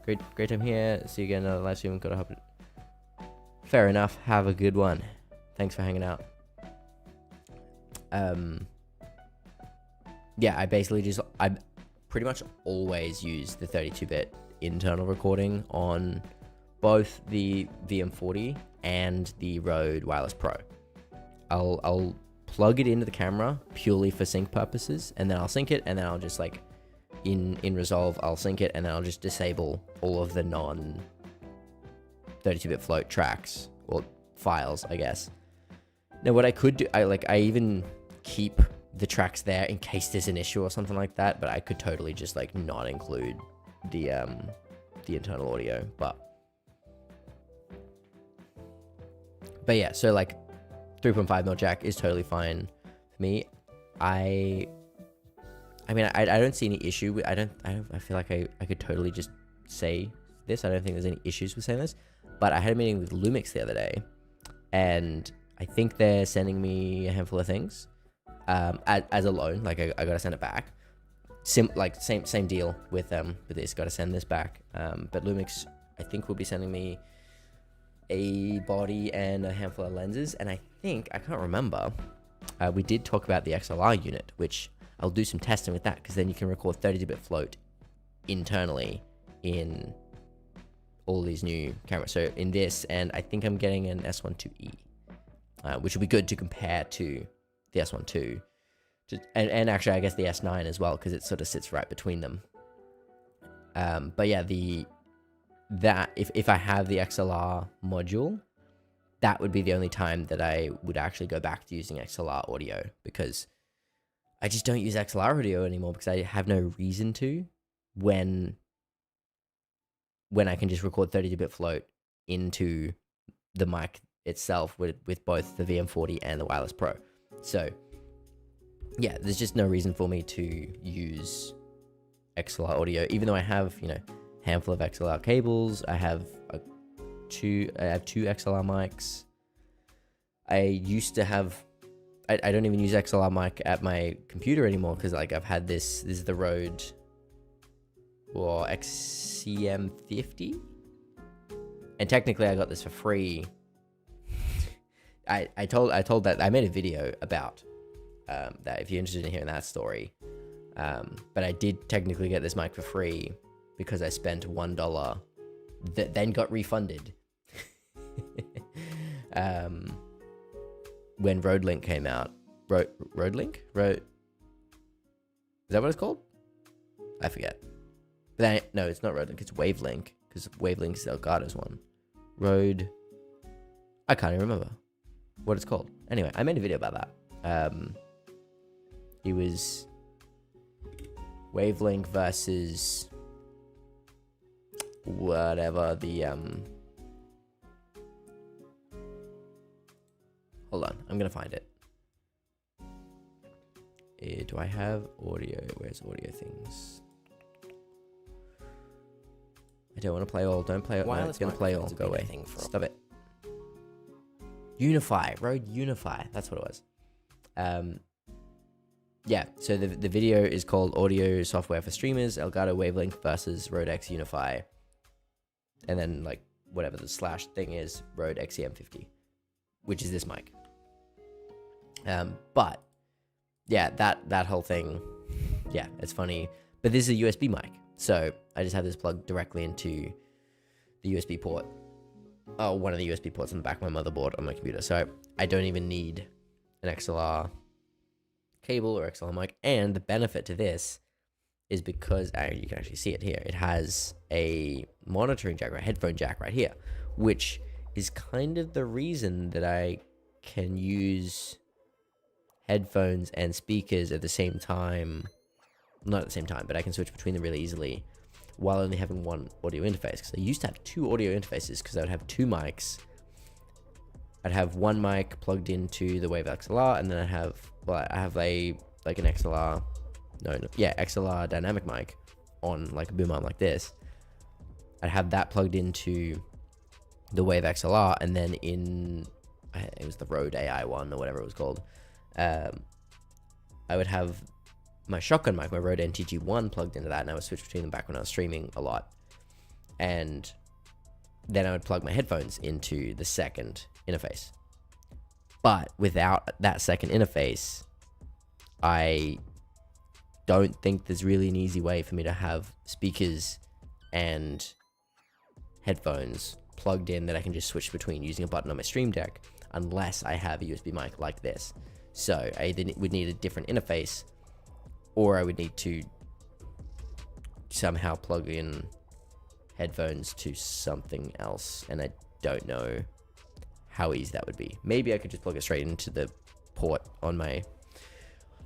Great time here. See you again on another live stream. Gotta hope it. Fair enough. Have a good one. Thanks for hanging out. Yeah, I pretty much always use the 32-bit internal recording on both the VM40 and the Rode Wireless Pro. I'll plug it into the camera purely for sync purposes, and then I'll sync it, and then I'll just like in Resolve I'll sync it, and then I'll just disable all of the non 32-bit float tracks or files, I guess. Now what I could do, I even keep the tracks there in case there's an issue or something like that, but I could totally just like not include the internal audio, but yeah, so like 3.5mm jack is totally fine for me. I mean, I don't see any issue with, I feel like I could totally just say this. I don't think there's any issues with saying this, but I had a meeting with Lumix the other day, and I think they're sending me a handful of things as a loan. Like I gotta send it back. Same deal with this. Gotta send this back. But Lumix, I think, will be sending me a body and a handful of lenses. And I can't remember. We did talk about the XLR unit, which I'll do some testing with that, because then you can record 32-bit float internally in all these new cameras. So in this, and I think I'm getting an S1 IIe, which will be good to compare to the S1 II, and actually I guess the S9 as well, because it sort of sits right between them. But yeah, if I have the XLR module, that would be the only time that I would actually go back to using XLR audio, because I just don't use XLR audio anymore, because I have no reason to when I can just record 32-bit float into the mic itself with both the VM40 and the Wireless Pro. So yeah, there's just no reason for me to use XLR audio, even though I have, handful of XLR cables. I have two XLR mics. I used to have, I don't even use XLR mic at my computer anymore, because like I've had this is the Rode XCM50, and technically I got this for free. I told that I made a video about that, if you're interested in hearing that story. But I did technically get this mic for free because I spent $1 that then got refunded when RodeLink came out. RodeLink? Is that what it's called? I forget. But then, no, it's not RodeLink. It's Wavelink, because Wavelink is Elgato's one. I can't even remember what it's called. Anyway, I made a video about that. It was Wavelink versus whatever the hold on, I'm gonna find it. Do I have audio? Where's audio things? I don't want to play all. Don't play all. No, it's gonna play all. Go away. Stop it. Unify. Rode Unify. That's what it was. Yeah, so the video is called Audio Software for Streamers, Elgato Wavelink versus Rode X Unify. And then, like, whatever the slash thing is, Rode XCM50, which is this mic. But, yeah, that whole thing, yeah, it's funny. But this is a USB mic, so I just have this plugged directly into the USB port. Oh, one of the USB ports on the back of my motherboard on my computer. So I don't even need an XLR cable or XLR mic. And the benefit to this is because you can actually see it here. It has a monitoring jack or a headphone jack right here, which is kind of the reason that I can use headphones and speakers at the same time. Not at the same time, but I can switch between them really easily while only having one audio interface. Because I used to have two audio interfaces because I would have two mics. I'd have one mic plugged into the Wave XLR, and then I have an XLR, XLR dynamic mic on like a boom arm like this. I'd have that plugged into the Wave XLR, and then it was the Rode AI one or whatever it was called. I would have my shotgun mic, my Rode NTG1, plugged into that, and I would switch between them back when I was streaming a lot. And then I would plug my headphones into the second interface. But without that second interface, I don't think there's really an easy way for me to have speakers and headphones plugged in that I can just switch between using a button on my Stream Deck, unless I have a USB mic like this. So I either would need a different interface, or I would need to somehow plug in headphones to something else, and I don't know how easy that would be. Maybe I could just plug it straight into the port on my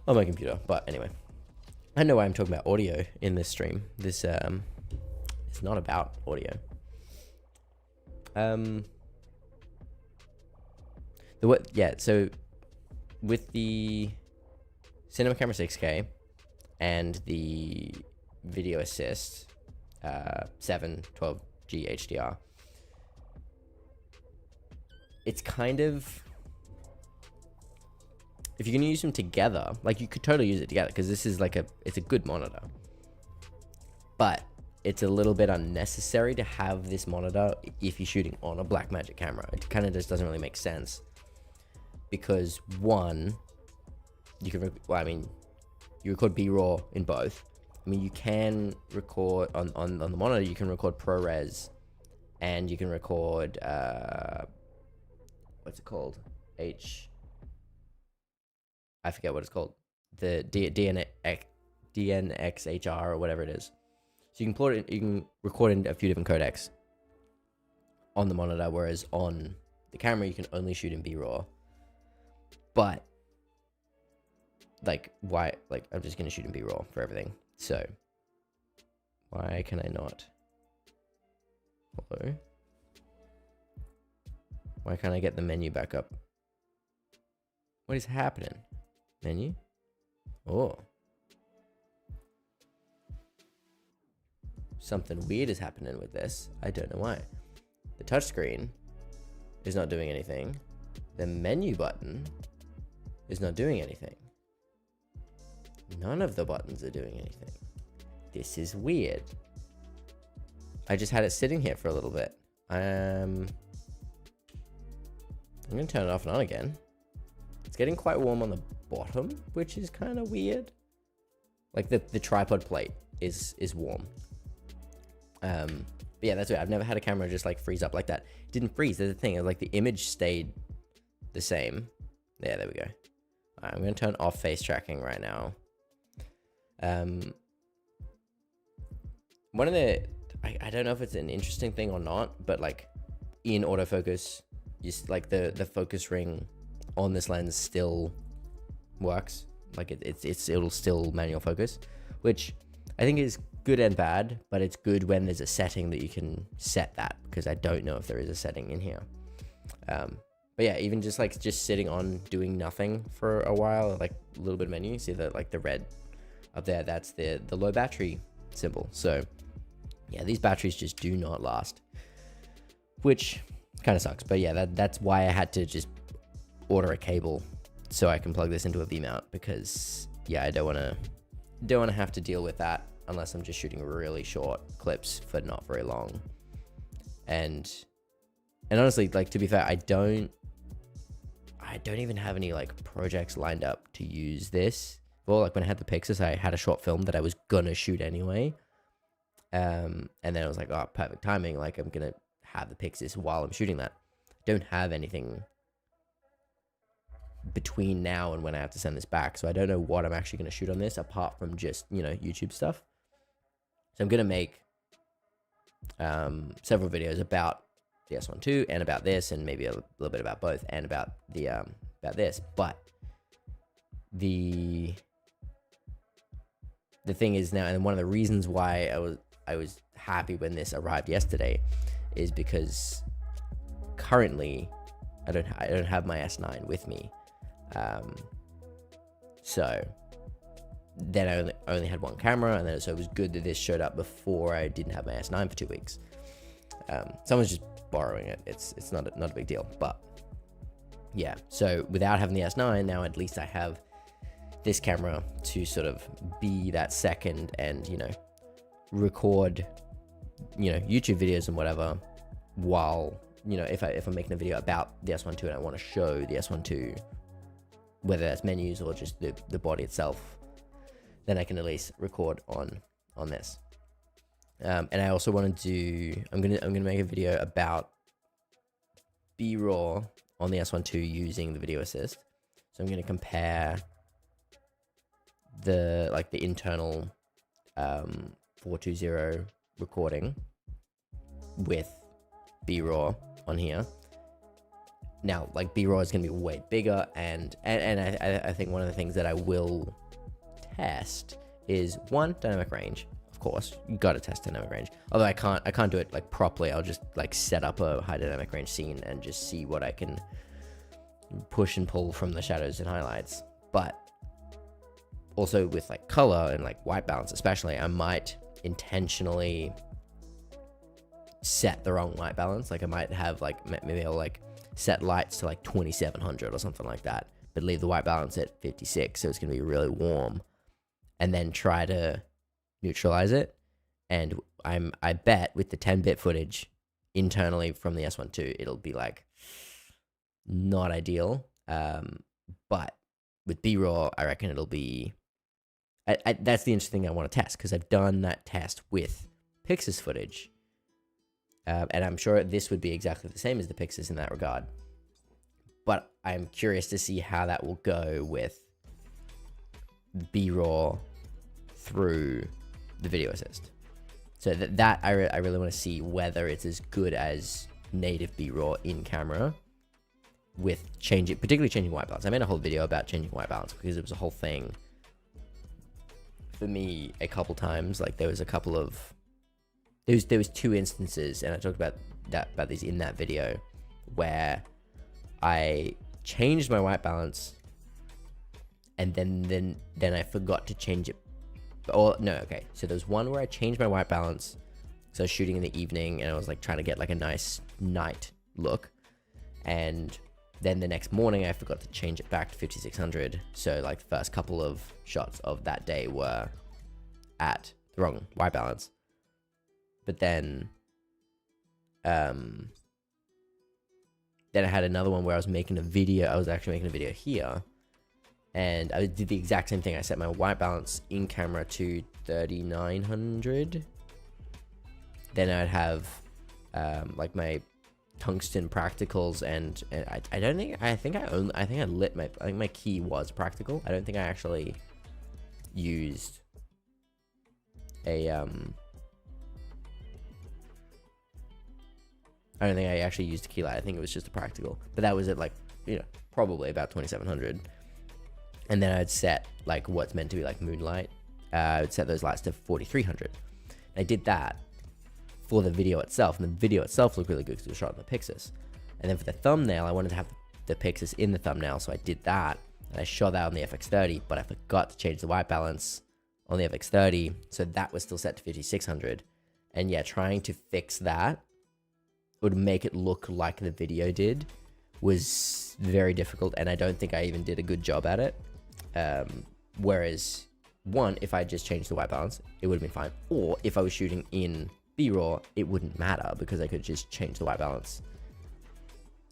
computer. But anyway, I don't know why I'm talking about audio in this stream. This is not about audio. So with the Cinema Camera 6K and the Video Assist 712G HDR, it's kind of, if you're gonna use them together, like you could totally use it together, because this is like it's a good monitor, but it's a little bit unnecessary to have this monitor if you're shooting on a Blackmagic camera. It kind of just doesn't really make sense, because one, you can you record B-raw in both. I mean, you can record on the monitor, you can record ProRes, and you can record what's it called? I forget what it's called. The DNxHR or whatever it is. So you can record in a few different codecs on the monitor, whereas on the camera you can only shoot in B-raw. But I'm just gonna shoot in B-raw for everything. So why can I not? Hello? Why can't I get the menu back up? What is happening? Menu? Oh. Something weird is happening with this. I don't know why. The touchscreen is not doing anything. The menu button is not doing anything. None of the buttons are doing anything. This is weird. I just had it sitting here for a little bit. I'm gonna turn it off and on again. It's getting quite warm on the bottom, which is kind of weird. Like the tripod plate is warm. But yeah, that's weird. I've never had a camera just like freeze up like that. It didn't freeze. There's the thing. Like the image stayed the same. Yeah, there we go. All right, I'm gonna turn off face tracking right now. One of the, I don't know if it's an interesting thing or not, but like in autofocus, like the focus ring on this lens still works. Like it'll still manual focus, which I think is good and bad, but it's good when there's a setting that you can set that, because I don't know if there is a setting in here. But yeah, even just sitting on doing nothing for a while, like a little bit of menu, you see that like the red up there, that's the low battery symbol. So yeah, these batteries just do not last, which kind of sucks. But yeah, that's why I had to just order a cable so I can plug this into a V mount, because yeah, I don't want to have to deal with that unless I'm just shooting really short clips for not very long. And honestly, like, to be fair, I don't even have any like projects lined up to use this. Well, like when I had the Pixis, I had a short film that I was gonna shoot anyway. And then I was like, oh, perfect timing. Like, I'm gonna have the Pixis while I'm shooting that. Don't have anything between now and when I have to send this back. So I don't know what I'm actually gonna shoot on this, apart from just, YouTube stuff. So I'm going to make several videos about the S1 II and about this, and maybe a little bit about both, and about the about this. But the thing is now, and one of the reasons why I was happy when this arrived yesterday is because currently I don't have my S9 with me. So then I only had one camera, and then so it was good that this showed up before I didn't have my S9 for 2 weeks. Someone's just borrowing it. It's not a big deal, but yeah. So without having the S9, now at least I have this camera to sort of be that second and, you know, record, you know, YouTube videos and whatever, while, you know, if I'm making a video about the S1 II and I want to show the S1 II, whether that's menus or just the body itself, then I can at least record on this. And I also want to do, I'm gonna make a video about B-raw on the S1 II using the video assist. So I'm gonna compare the internal 420 recording with B-raw on here. Now, like, B-raw is gonna be way bigger, and I think one of the things that I will test is, one, dynamic range. Of course, you gotta test dynamic range. Although I can't do it like properly. I'll just like set up a high dynamic range scene and just see what I can push and pull from the shadows and highlights. But also with like color and like white balance especially, I might intentionally set the wrong white balance. Like I might have like, maybe I'll like set lights to like 2700 or something like that, but leave the white balance at 56, so it's gonna be really warm, and then try to neutralize it. And I bet with the 10-bit footage internally from the S1 II, it'll be like not ideal. But with B-raw, I reckon it'll be. That's the interesting thing I want to test, because I've done that test with Pixis footage, and I'm sure this would be exactly the same as the Pixis in that regard. But I'm curious to see how that will go with B-raw through the video assist. So that I really want to see whether it's as good as native B-raw in camera, with particularly changing white balance. I made a whole video about changing white balance because it was a whole thing for me a couple times. Like there was two instances, and I talked about these in that video, where I changed my white balance and then I forgot to change it. Or no, okay. So there's one where I changed my white balance. So I was shooting in the evening and I was like trying to get like a nice night look. And then the next morning I forgot to change it back to 5600. So like the first couple of shots of that day were at the wrong white balance. But then I had another one where I was making a video. I was actually making a video here, and I did the exact same thing. I set my white balance in camera to 3900. Then I'd have like my tungsten practicals, and I think my key was practical. I don't think I actually used a I don't think I actually used a key light. I think it was just a practical, but that was at like, you know, probably about 2700. And then I'd set like what's meant to be like moonlight. I would set those lights to 4300. I did that for the video itself, and the video itself looked really good because it was shot on the Pixis. And then for the thumbnail, I wanted to have the Pixis in the thumbnail, so I did that, and I shot that on the FX30, but I forgot to change the white balance on the FX30, so that was still set to 5600. And yeah, trying to fix that would make it look like the video did was very difficult, and I don't think I even did a good job at it. Whereas, one, if I just changed the white balance, it would have been fine. Or if I was shooting in B-raw, it wouldn't matter because I could just change the white balance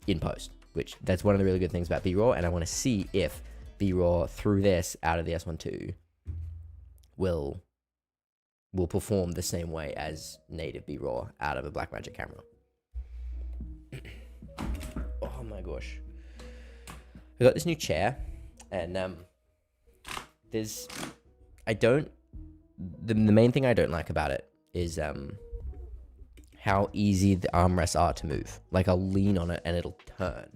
in post, which that's one of the really good things about B-raw, and I want to see if B-raw through this out of the S1 II will perform the same way as native B-raw out of a Blackmagic camera. Oh my gosh. I got this new chair, and the main thing I don't like about it is how easy the armrests are to move. Like I'll lean on it and it'll turn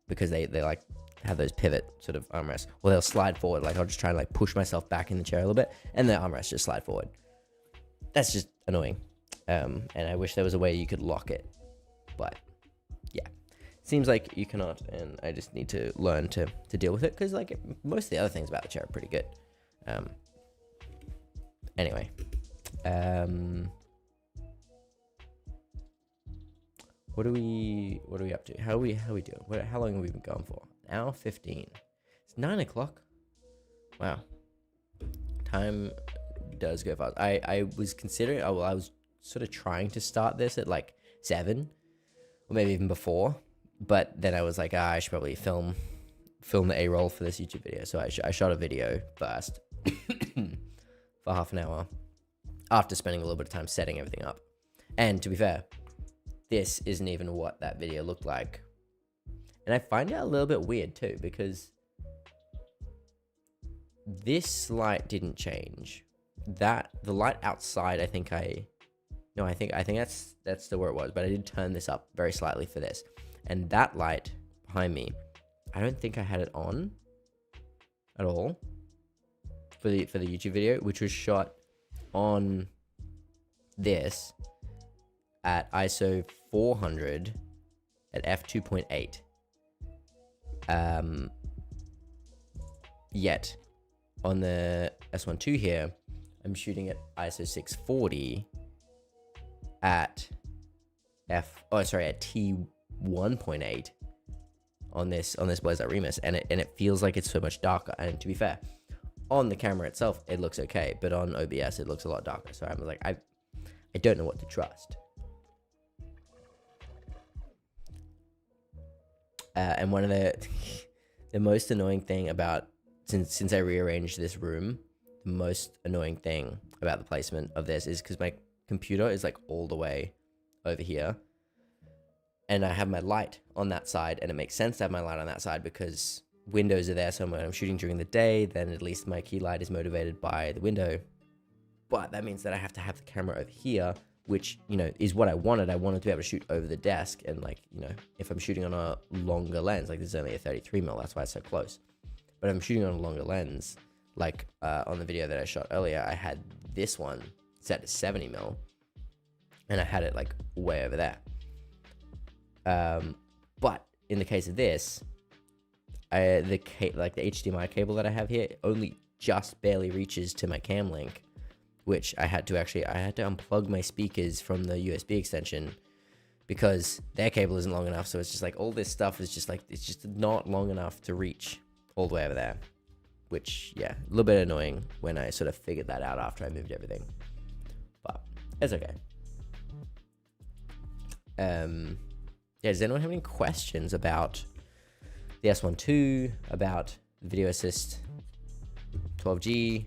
because they like have those pivot sort of armrests, or they'll slide forward. Like I'll just try to like push myself back in the chair a little bit and the armrests just slide forward. That's just annoying. And I wish there was a way you could lock it, but yeah, seems like you cannot, and I just need to learn to deal with it, because like most of the other things about the chair are pretty good. Anyway, what are we up to? How are we doing? How long have we been going for? An hour 15. It's 9 o'clock. Wow, time does go fast. I was considering, I was sort of trying to start this at like 7, or maybe even before, but then I was like, I should probably film the A-roll for this YouTube video. So I shot a video first for half an hour after spending a little bit of time setting everything up. And to be fair, this isn't even what that video looked like. And I find it a little bit weird too, because this light didn't change. The light outside, I think that's still where it was, but I did turn this up very slightly for this. And that light behind me, I don't think I had it on at all for the YouTube video, which was shot on this at ISO 400 at f2.8. Yet on the S12 here, I'm shooting at ISO 640 at T1.8 on this Blazer Remus, and it feels like it's so much darker. And to be fair, on the camera itself it looks okay, but on OBS it looks a lot darker. So I'm like, I don't know what to trust. And one of the most annoying thing about, since I rearranged this room, the most annoying thing about the placement of this is because my computer is like all the way over here, and I have my light on that side, and it makes sense to have my light on that side because windows are there. So when I'm shooting during the day, then at least my key light is motivated by the window. But that means that I have to have the camera over here, which, you know, is what I wanted. I wanted to be able to shoot over the desk, and like, you know, if I'm shooting on a longer lens, like this is only a 33mm, that's why it's so close. But if I'm shooting on a longer lens, like on the video that I shot earlier, I had this one set to 70mm, and I had it like way over there. But in the case of this, the HDMI cable that I have here only just barely reaches to my cam link, which I had to unplug my speakers from the USB extension because their cable isn't long enough. So it's just like all this stuff is just like, it's just not long enough to reach all the way over there, which, yeah, a little bit annoying when I sort of figured that out after I moved everything, but it's okay. Yeah, does anyone have any questions about the S12, about Video Assist 12G,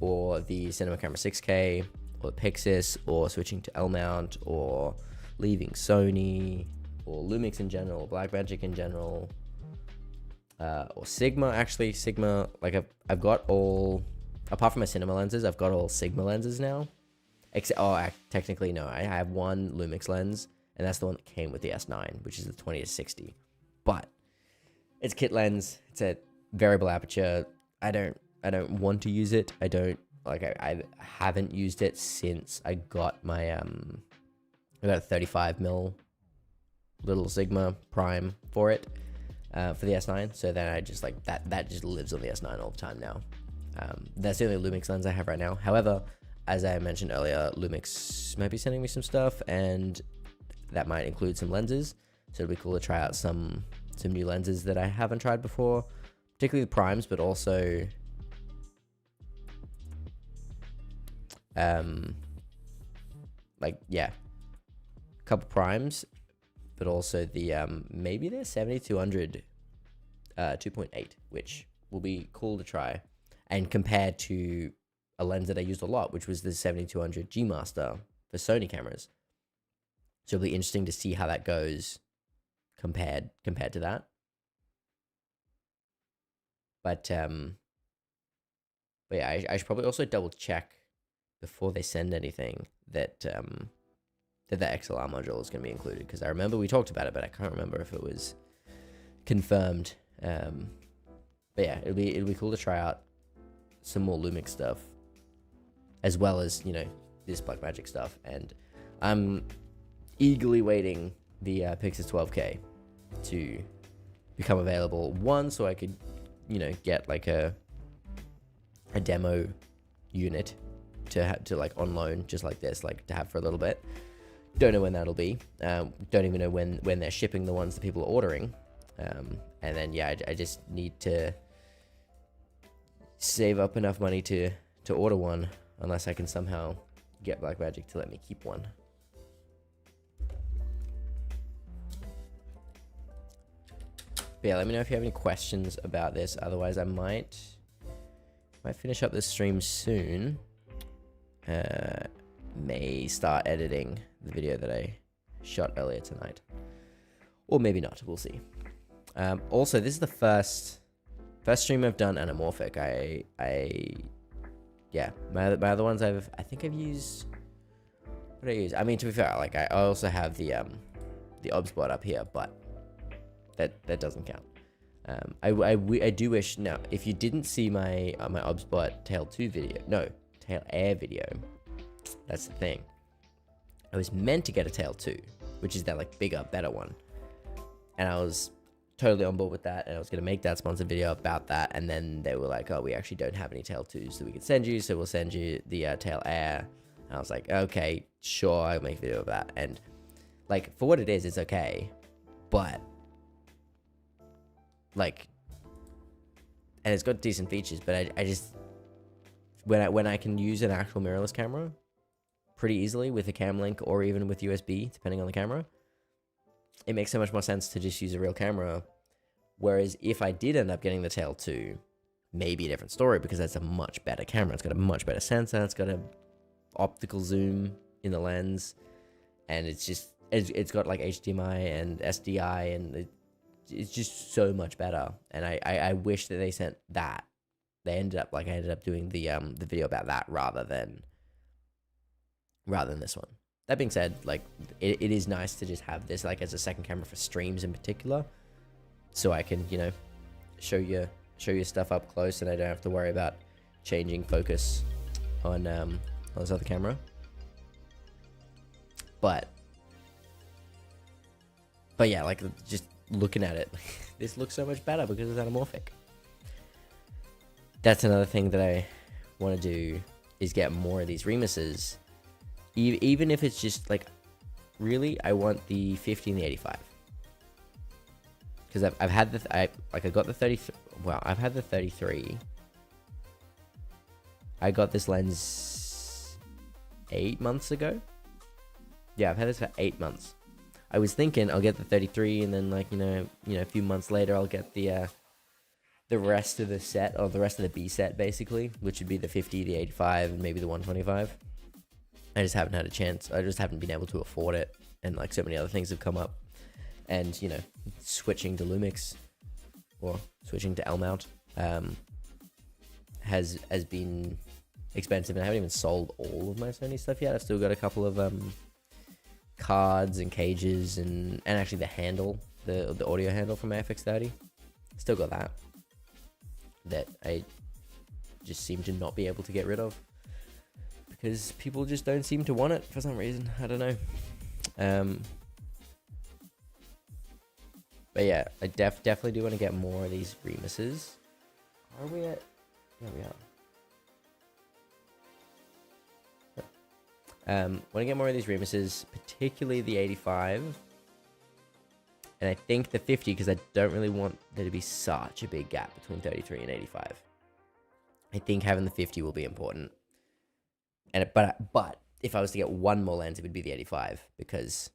or the Cinema Camera 6K, or the Pixis, or switching to L-mount, or leaving Sony, or Lumix in general, or Blackmagic in general, or Sigma? Actually, Sigma, like I've got all, apart from my cinema lenses, I've got all Sigma lenses now. Technically no, I have one Lumix lens, and that's the one that came with the S9, which is the 20-60. But it's kit lens. It's a variable aperture. I don't want to use it. I haven't used it since I got my I got a 35mm little Sigma prime for it, for the S9. So then I just like that just lives on the S9 all the time now. That's the only Lumix lens I have right now. However, as I mentioned earlier, Lumix might be sending me some stuff, and that might include some lenses. So it'll be cool to try out some new lenses that I haven't tried before, particularly the primes, but also like, yeah, a couple primes, but also the maybe the 7200 2.8, which will be cool to try, and compared to a lens that I used a lot, which was the 7200 G Master for Sony cameras. So it'll be interesting to see how that goes compared to that. But yeah, I should probably also double check before they send anything that that the XLR module is going to be included, because I remember we talked about it, but I can't remember if it was confirmed. But yeah, it'll be cool to try out some more Lumix stuff, as well as, you know, this Blackmagic stuff. And I'm eagerly waiting the Pixis 12K to become available. One, so I could, you know, get like a demo unit to like on loan, just like this, like to have for a little bit. Don't know when that'll be. Don't even know when they're shipping the ones that people are ordering. And then yeah, I just need to save up enough money to order one, unless I can somehow get Blackmagic to let me keep one. But yeah, let me know if you have any questions about this. Otherwise, I might finish up this stream soon. May start editing the video that I shot earlier tonight, or maybe not. We'll see. Also, this is the first stream I've done anamorphic. Yeah, my other ones I think I've used. What did I use? I mean, to be fair, like I also have the obs bot up here, but that doesn't count. I do wish, now if you didn't see my my obs bot tail 2 video, no, tail air video, that's the thing. I was meant to get a tail 2, which is that like bigger, better one, and I was totally on board with that, and I was going to make that sponsored video about that, and then they were like, oh, we actually don't have any tail 2s that we can send you, so we'll send you the tail air. And I was like, okay, sure, I'll make a video of that. And like, for what it is, it's okay, but like, and it's got decent features, but I just, when I can use an actual mirrorless camera pretty easily with a cam link, or even with USB, depending on the camera, it makes so much more sense to just use a real camera. Whereas if I did end up getting the Tail 2, maybe a different story, because that's a much better camera. It's got a much better sensor. It's got a optical zoom in the lens, and it's got like HDMI and SDI, and it's just so much better. And I wish that they sent that. I ended up doing the video about that rather than this one. That being said, like it is nice to just have this like as a second camera for streams in particular, so I can, you know, show you stuff up close, and I don't have to worry about changing focus on this other camera. But yeah, like just looking at it, this looks so much better because it's anamorphic. That's another thing that I want to do, is get more of these remises. Even if it's just like, really, I want the 50 and the 85, because I've had I got the 30. Well, I've had the 33. I got this lens 8 months ago. Yeah, I've had this for 8 months. I was thinking I'll get the 33, and then like you know a few months later I'll get the rest of the set, or the rest of the B set basically, which would be the 50, the 85, and maybe the 125. I just haven't had a chance. I just haven't been able to afford it, and like so many other things have come up, and you know, switching to Lumix or switching to L mount has been expensive, and I haven't even sold all of my Sony stuff yet. I've still got a couple of cards and cages, and actually the handle, the audio handle from my FX30. Still got that I just seem to not be able to get rid of, because people just don't seem to want it for some reason. I don't know. But yeah, I definitely do want to get more of these remises. Are we at? Yeah, we are. Want to get more of these remises, particularly the 85. And I think the 50, because I don't really want there to be such a big gap between 33 and 85. I think having the 50 will be important. But if I was to get one more lens, it would be the 85, because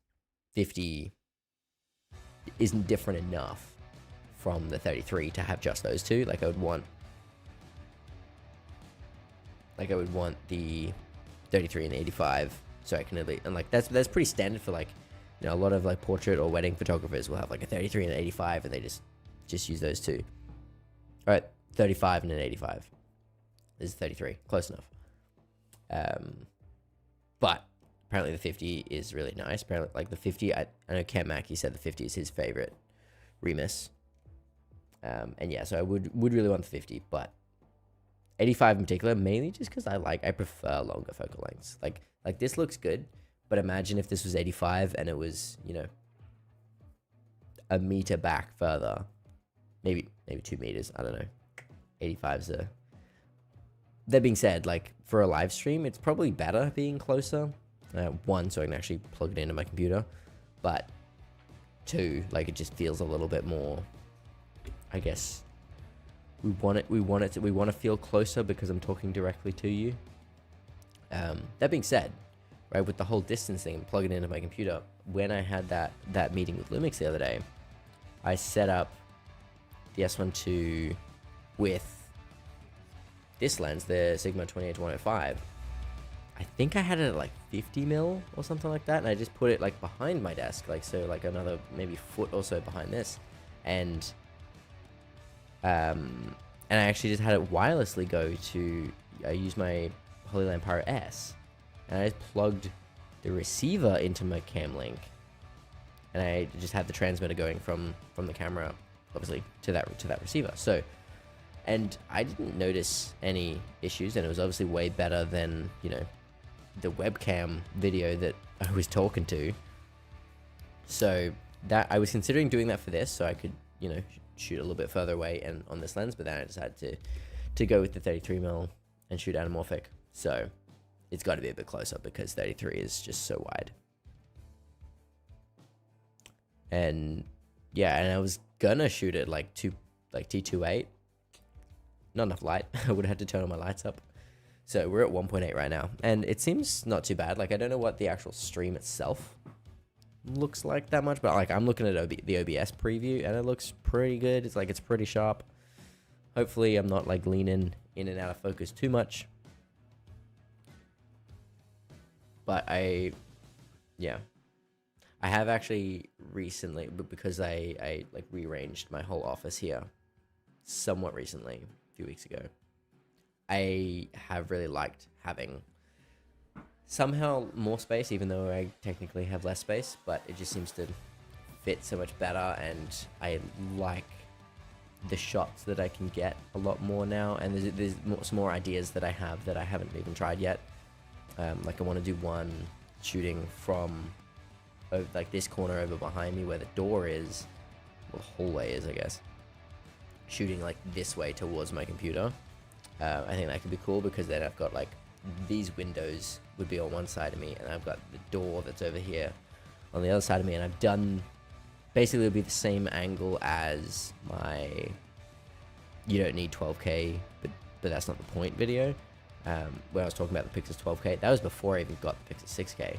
50 isn't different enough from the 33 to have just those two. Like I would want the 33 and 85, so I can at least, and like that's pretty standard for like, you know, a lot of like portrait or wedding photographers will have like a 33 and an 85, and they just use those two. All right, 35 and an 85. This is 33, close enough. But apparently the 50 is really nice. Apparently, like the 50, I know Cam Mackey said the 50 is his favorite Remus. And yeah, so I would really want the 50, but 85 in particular, mainly just because I prefer longer focal lengths. Like this looks good, but imagine if this was 85 and it was, you know, a meter back further, maybe 2 meters. I don't know. 85's a. That being said, like for a live stream, it's probably better being closer. One, so I can actually plug it into my computer, but two, like it just feels a little bit more. I guess we want to feel closer because I'm talking directly to you. That being said, right, with the whole distance thing and plugging it into my computer, when I had that meeting with Lumix the other day, I set up the S1 II with this lens, the Sigma 28-105. I think I had it at like 50 mil or something like that, and I just put it like behind my desk, like so, like another maybe foot or so behind this, and I actually just had it wirelessly go to. I used my Holyland Pyro S, and I just plugged the receiver into my cam link, and I just had the transmitter going from the camera, obviously, to that receiver. So, and I didn't notice any issues, and it was obviously way better than, you know, the webcam video that I was talking to. So that I was considering doing that for this, so I could, you know, shoot a little bit further away and on this lens, but then I decided to go with the 33mm and shoot anamorphic. So it's got to be a bit closer because 33 is just so wide. And yeah, and I was gonna shoot it like T28. Not enough light. I would have had to turn all my lights up. So we're at 1.8 right now, and it seems not too bad. Like I don't know what the actual stream itself looks like that much, but like I'm looking at the OBS preview, and it looks pretty good. It's like it's pretty sharp. Hopefully I'm not like leaning in and out of focus too much. But I have actually recently, but because I like rearranged my whole office here somewhat recently, a few weeks ago, I have really liked having somehow more space, even though I technically have less space, but it just seems to fit so much better, and I like the shots that I can get a lot more now, and there's some more ideas that I have that I haven't even tried yet. Like I want to do one shooting from like this corner over behind me where the door is, well, the hallway is, I guess, shooting like this way towards my computer. I think that could be cool because then I've got like these windows would be on one side of me, and I've got the door that's over here on the other side of me, and I've done basically it'll be the same angle as my you don't need 12K, but that's not the point video. When I was talking about the Pixel 12K, that was before I even got the Pixel 6K.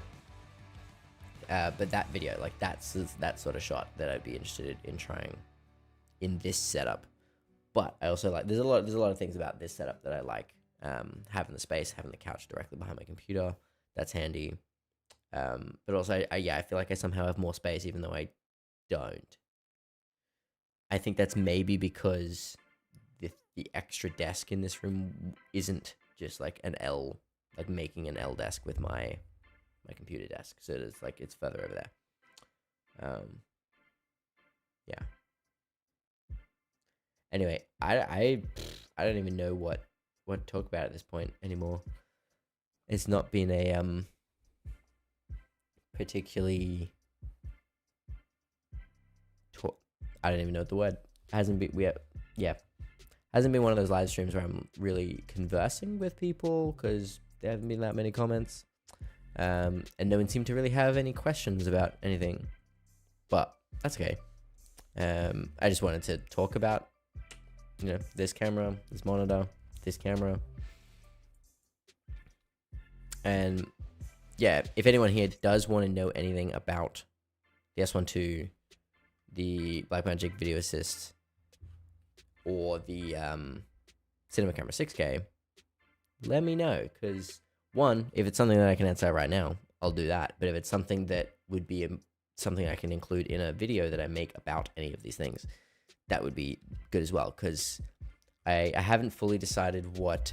But that video, like that's that sort of shot that I'd be interested in trying in this setup. But I also like there's a lot of things about this setup that I like. Having the space, having the couch directly behind my computer, that's handy. But also, I feel like I somehow have more space even though I don't. I think that's maybe because the extra desk in this room isn't just like an L, like making an L desk with my computer desk. So it's like it's further over there. Yeah. Anyway, I don't even know what to talk about at this point anymore. It's not been a particularly I don't even know what the word hasn't been. Hasn't been one of those live streams where I'm really conversing with people because there haven't been that many comments, and no one seemed to really have any questions about anything. But that's okay. I just wanted to talk about, you know, this camera, this monitor, this camera. And yeah, if anyone here does want to know anything about the S1 II, the Blackmagic Video Assist, or the Cinema Camera 6K, let me know. Because one, if it's something that I can answer right now, I'll do that. But if it's something that would be something I can include in a video that I make about any of these things, that would be good as well. Because I haven't fully decided what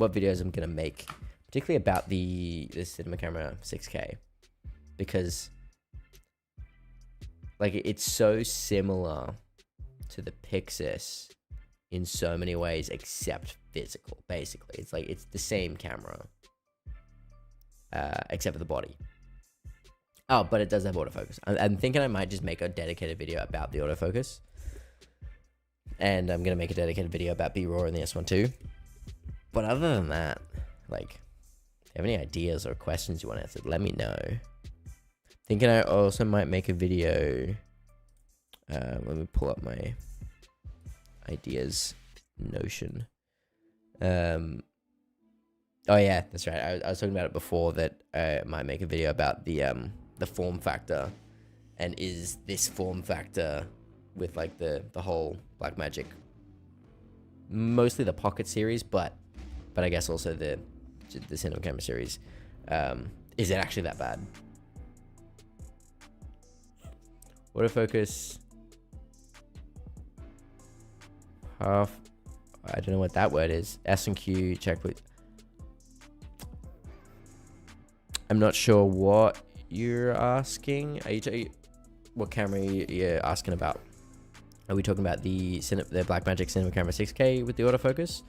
videos I'm gonna make. I'm particularly about the cinema camera 6K, because like it's so similar to the Pixis in so many ways, except physical. Basically, it's like it's the same camera, except for the body. Oh, but it does have autofocus. I'm thinking I might just make a dedicated video about the autofocus, and I'm gonna make a dedicated video about B-RAW in the S1 too. But other than that, like, if you have any ideas or questions you want answered, let me know. Thinking I also might make a video. Let me pull up my ideas Notion. Oh yeah, that's right. I was talking about it before, that I might make a video about the form factor, and is this form factor with like the whole Blackmagic, mostly the Pocket series, but I guess also the cinema camera series, is it actually that bad? Autofocus half, I don't know what that word is. S&Q check with, I'm not sure what you're asking. What camera you're asking about? Are we talking about the Blackmagic Cinema Camera 6K with the autofocus,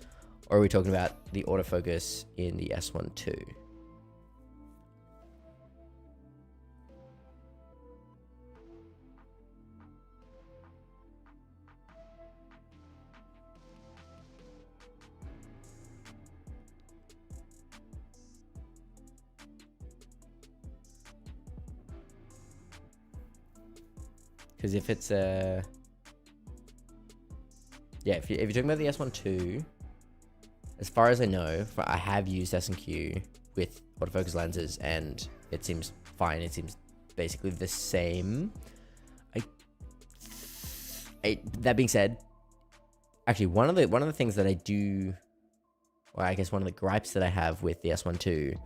or are we talking about the autofocus in the S1 II? Because if it's if you're talking about the S1 II, as far as I know, I have used S&Q with autofocus lenses, and it seems fine. It seems basically the same. That being said, actually one of the things that I do, or I guess one of the gripes that I have with the S1 II,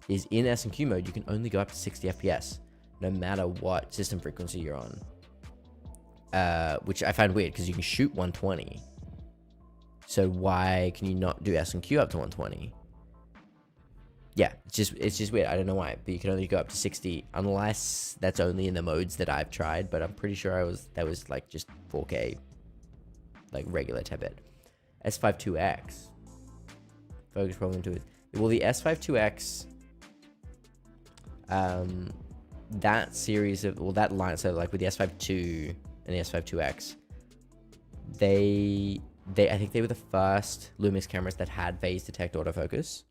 is in S&Q mode you can only go up to 60 FPS, no matter what system frequency you're on. Which I find weird, because you can shoot 120. So why can you not do S&Q up to 120? Yeah, it's just weird. I don't know why, but you can only go up to 60, unless that's only in the modes that I've tried. But I'm pretty sure that was like just 4K, like regular 10-bit. S5 IIX. Focus problem to it. Well, the S5 IIX, that series of, well, that line, so like with the S5 II and the S5 IIX, I think they were the first Lumix cameras that had phase detect autofocus.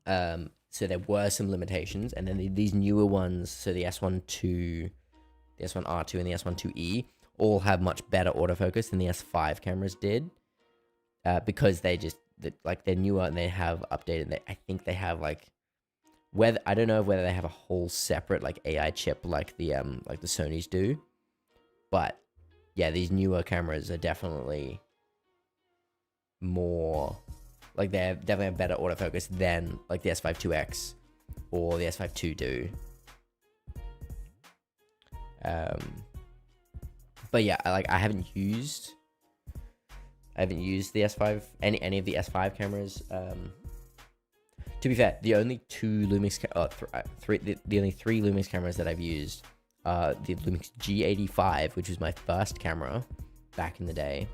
So there were some limitations, and then these newer ones, so the S1 II, the S1R2, and the S1 IIe, all have much better autofocus than the S5 cameras did, because they're newer and they have updated. I think they have like, whether, I don't know whether they have a whole separate like AI chip like the Sonys do, but yeah, these newer cameras are definitely more, like, they definitely have better autofocus than like the S5 IIX or the S5 II do. But yeah, I haven't used the S5, any of the S5 cameras. To be fair, the only two Lumix, the only three Lumix cameras that I've used are the Lumix G85, which was my first camera back in the day,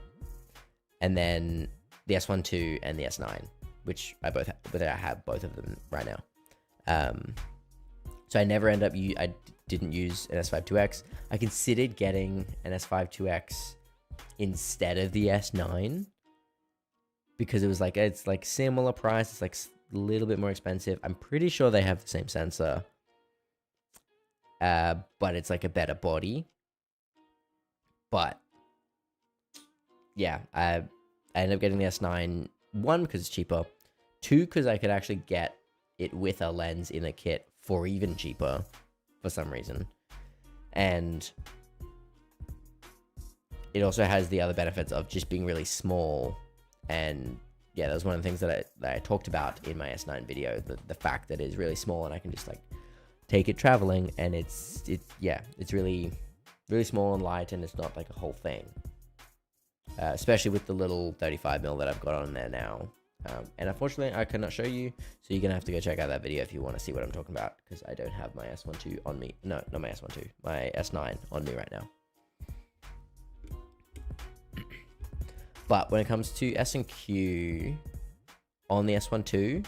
and then the S1 II and the S9, which I have both of them right now. So I never I didn't use an S5 IIX. I considered getting an S5 IIX instead of the S9, because it was like, it's like similar price, it's like a little bit more expensive. I'm pretty sure they have the same sensor, but it's like a better body. But yeah, I ended up getting the S9, one, because it's cheaper, two, because I could actually get it with a lens in a kit for even cheaper for some reason, and it also has the other benefits of just being really small. And yeah, that was one of the things that I talked about in my S9 video, the fact that it's really small and I can just like take it traveling, and it's really, really small and light, and it's not like a whole thing. Especially with the little 35mm that I've got on there now. And unfortunately I cannot show you, so you're gonna have to go check out that video if you want to see what I'm talking about, because I don't have my S12 on me. No, not my S12, my S9 on me right now. But when it comes to S&Q on the S12,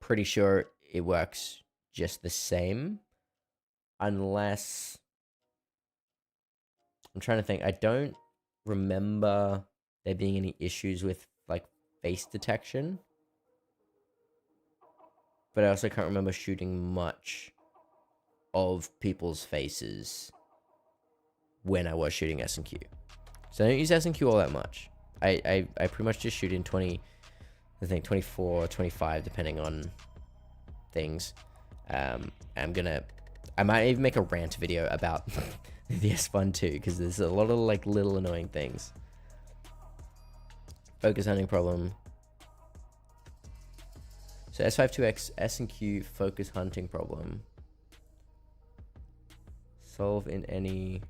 pretty sure it works just the same, unless I'm trying to think. I don't remember there being any issues with like face detection, but I also can't remember shooting much of people's faces when I was shooting S&Q. So I don't use S&Q all that much. I pretty much just shoot in 20, I think 24, 25, depending on things. I might even make a rant video about the S12, because there's a lot of like little annoying things. Focus hunting problem. So S52X S&Q focus hunting problem. Solve in any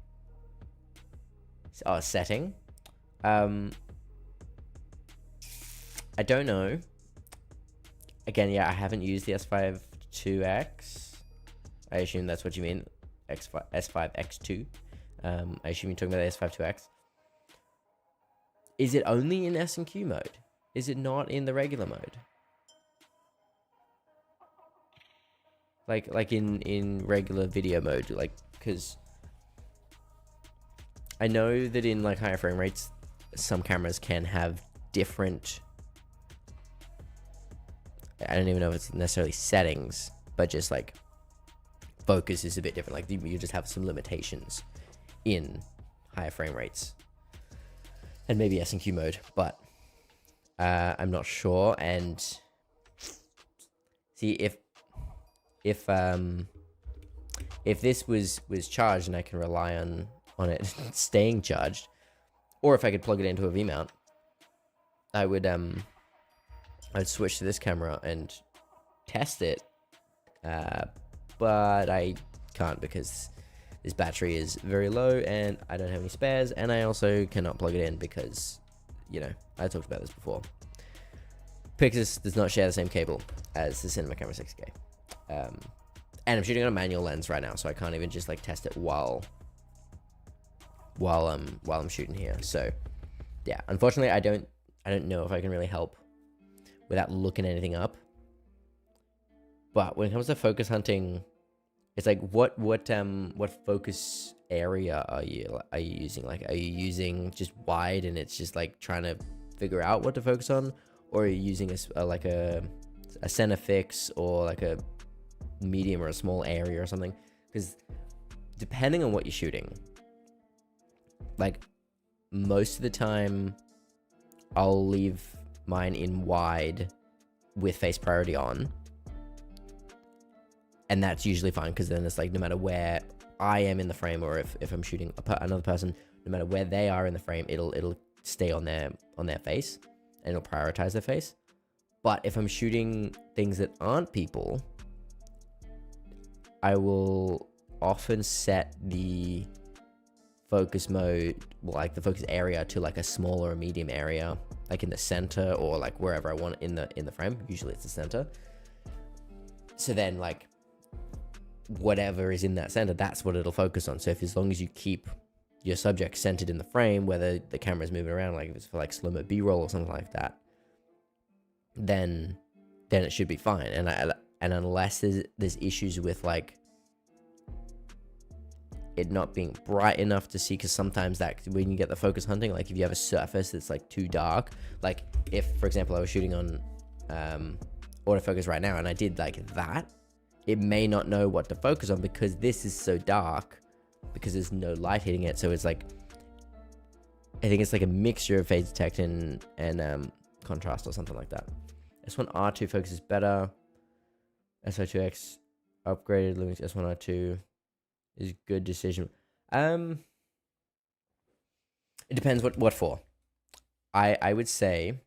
setting. I don't know. Again, yeah, I haven't used the S52X. I assume that's what you mean. S5X2. I assume you're talking about the S52X. Is it only in S&Q mode? Is it not in the regular mode? Like in regular video mode, like, because I know that in like higher frame rates, some cameras can have different, I don't even know if it's necessarily settings, but just like focus is a bit different. Like you just have some limitations in higher frame rates and maybe S&Q mode, but I'm not sure. And see if this was charged and I can rely on it staying charged, or if I could plug it into a V mount, I'd switch to this camera and test it, but I can't because this battery is very low and I don't have any spares, and I also cannot plug it in because, you know, I talked about this before. Pixis does not share the same cable as the Cinema Camera 6K, and I'm shooting on a manual lens right now, so I can't even just like test it while I'm shooting here. So yeah, unfortunately I don't know if I can really help without looking anything up. But when it comes to focus hunting, it's like what focus area are you using? Like, are you using just wide and it's just like trying to figure out what to focus on, or are you using a center fix, or like a medium or a small area or something? Because depending on what you're shooting, like most of the time I'll leave mine in wide with face priority on, and that's usually fine, because then it's like no matter where I am in the frame, or if I'm shooting another person, no matter where they are in the frame, it'll stay on their face and it'll prioritize their face. But if I'm shooting things that aren't people, I will often set the focus mode, like the focus area, to like a small or a medium area, like in the center or like wherever I want in the frame. Usually it's the center. So then like whatever is in that center, that's what it'll focus on. So if, as long as you keep your subject centered in the frame, whether the camera's moving around, like if it's for like slow-mo B-roll or something like that, then it should be fine. And unless there's issues with like it not being bright enough to see, because sometimes that when you get the focus hunting, like if you have a surface that's like too dark, like if for example I was shooting on autofocus right now and I did like that, it may not know what to focus on because this is so dark, because there's no light hitting it. So it's like, I think it's like a mixture of phase detection and contrast or something like that. S1R2 focus is better. SO2X upgraded. Lumix S1R2 is good decision. It depends what for. I would say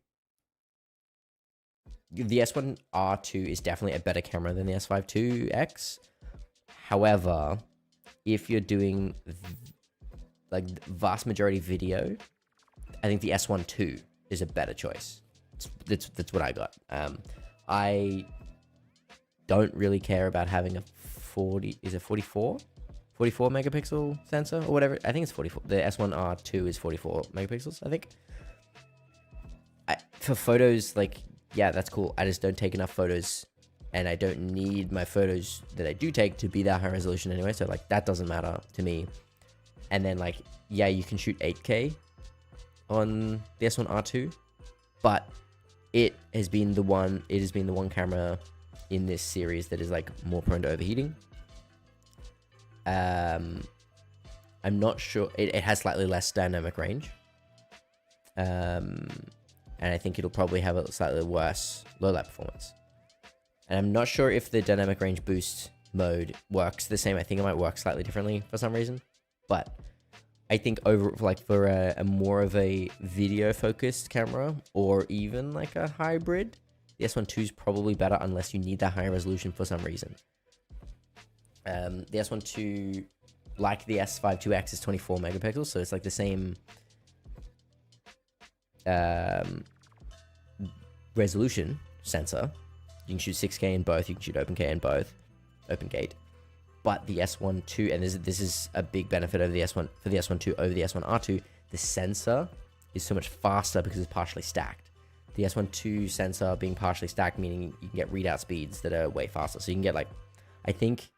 the S1R2 is definitely a better camera than the S52X. However, if you're doing like vast majority video, I think the S12 is a better choice. That's what I got. I don't really care about having a 44 megapixel sensor or whatever. I think it's 44. The S1R2 is 44 megapixels, I think. For photos, like, yeah, that's cool. I just don't take enough photos, and I don't need my photos that I do take to be that high resolution anyway. So like that doesn't matter to me. And then like, yeah, you can shoot 8K on the S1R2, but it has been the one camera in this series that is like more prone to overheating. I'm not sure. It has slightly less dynamic range. And I think it'll probably have a slightly worse low light performance. And I'm not sure if the dynamic range boost mode works the same. I think it might work slightly differently for some reason. But I think for a more of a video focused camera, or even like a hybrid, the S1 II is probably better unless you need that high resolution for some reason. The S1 II, like the S5 IIX, is 24 megapixels, so it's like the same resolution sensor. You can shoot 6K in both, you can shoot OpenK in both, OpenGate. But the S1 II, and this is a big benefit over the S1 for the S1 II over the S1R2, the sensor is so much faster because it's partially stacked. The S1 II sensor being partially stacked, meaning you can get readout speeds that are way faster. So you can get like, I think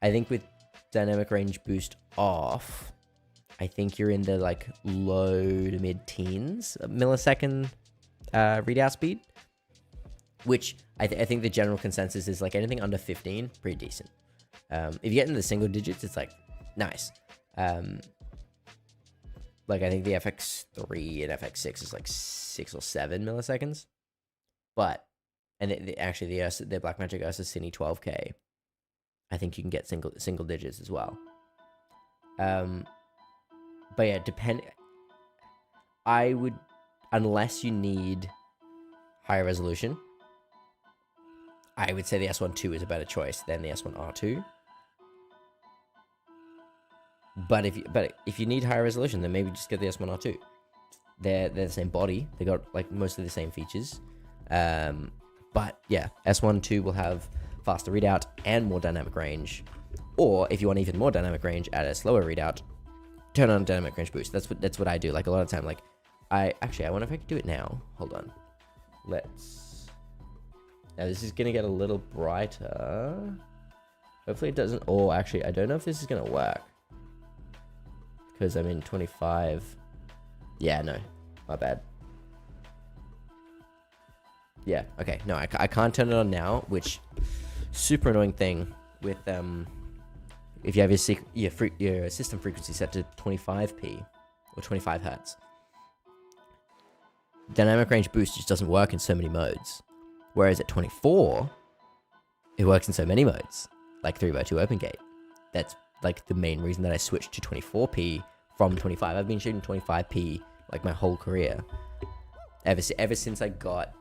with dynamic range boost off, I think you're in the like low to mid teens millisecond readout speed, which I think the general consensus is like anything under 15, pretty decent. If you get into the single digits, it's like nice. Like I think the FX3 and FX6 is like 6 or 7 milliseconds, but actually the Blackmagic Ursa Cine 12K, I think you can get single digits as well. But yeah, I would, unless you need higher resolution, I would say the S1 II is a better choice than the S1R2. But if you need higher resolution, then maybe just get the S1R2. They're the same body. They got like mostly the same features. But yeah, S1 II will have faster readout and more dynamic range. Or if you want even more dynamic range at a slower readout, turn on dynamic range boost. That's what I do. Like a lot of time, like I wonder if I could do it now. Hold on. Now this is gonna get a little brighter. Hopefully it doesn't. Or actually, I don't know if this is gonna work because I'm in 25. Yeah, no, my bad. Yeah, okay. No, I can't turn it on now, which super annoying thing with if you have your system frequency set to 25p or 25 hertz. Dynamic range boost just doesn't work in so many modes. Whereas at 24, it works in so many modes, like 3x2 OpenGate. That's like the main reason that I switched to 24p from 25. I've been shooting 25p like my whole career. Ever since I got...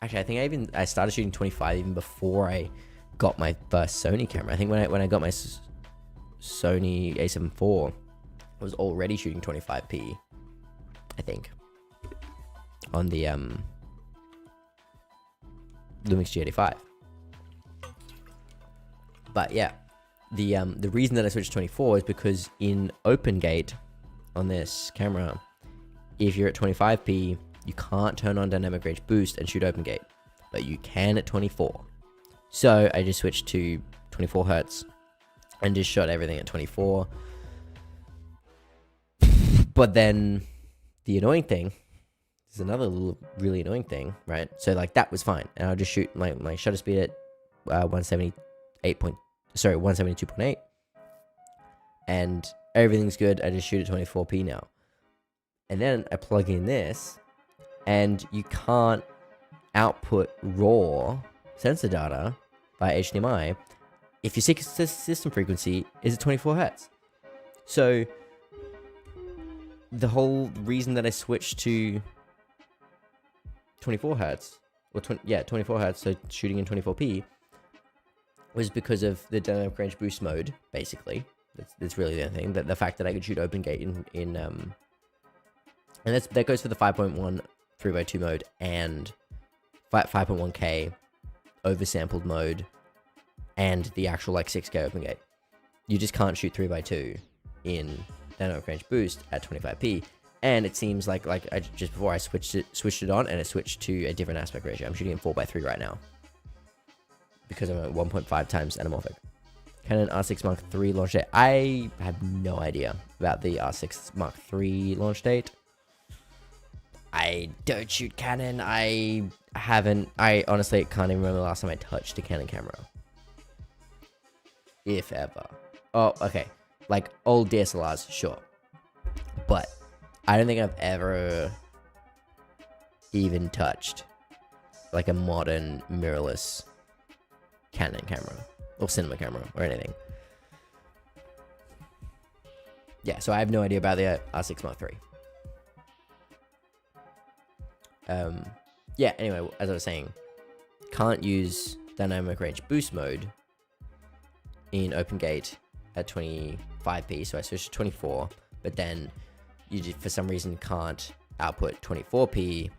Actually, I think I started shooting 25 even before I got my first Sony camera. I think when I got my Sony a7 IV, I was already shooting 25p, I think, on the Lumix G85. But yeah, the reason that I switched to 24 is because in OpenGate on this camera, if you're at 25p, you can't turn on dynamic range boost and shoot OpenGate, but you can at 24. So I just switched to 24 hertz and just shot everything at 24. But then the annoying thing is another really annoying thing, right? So like that was fine, and I'll just shoot my shutter speed at 172.8, and everything's good. I just shoot at 24p now, and then I plug in this, and you can't output raw sensor data by HDMI if your system frequency is at 24 hertz. So the whole reason that I switched to 24 hertz, or 24 hertz, so shooting in 24p, was because of the dynamic range boost mode, basically. That's really the thing. The fact that I could shoot OpenGate And that goes for the 5.1 3x2 mode and 5.1K oversampled mode and the actual like 6K open gate. You just can't shoot 3x2 in dynamic range boost at 25p. And it seems like just before I switched it on, and it switched to a different aspect ratio. I'm shooting in 4x3 right now because I'm at 1.5 times anamorphic. Canon R6 Mark III launch date. I have no idea about the R6 Mark III launch date. I don't shoot Canon. I honestly can't even remember the last time I touched a Canon camera. If ever. Oh, okay. Like old DSLRs, sure. But I don't think I've ever even touched like a modern mirrorless Canon camera or cinema camera or anything. Yeah, so I have no idea about the R6 Mark III. Yeah, anyway, as I was saying, can't use dynamic range boost mode in open gate at 25p, so I switched to 24, but then you just, for some reason, can't output 24p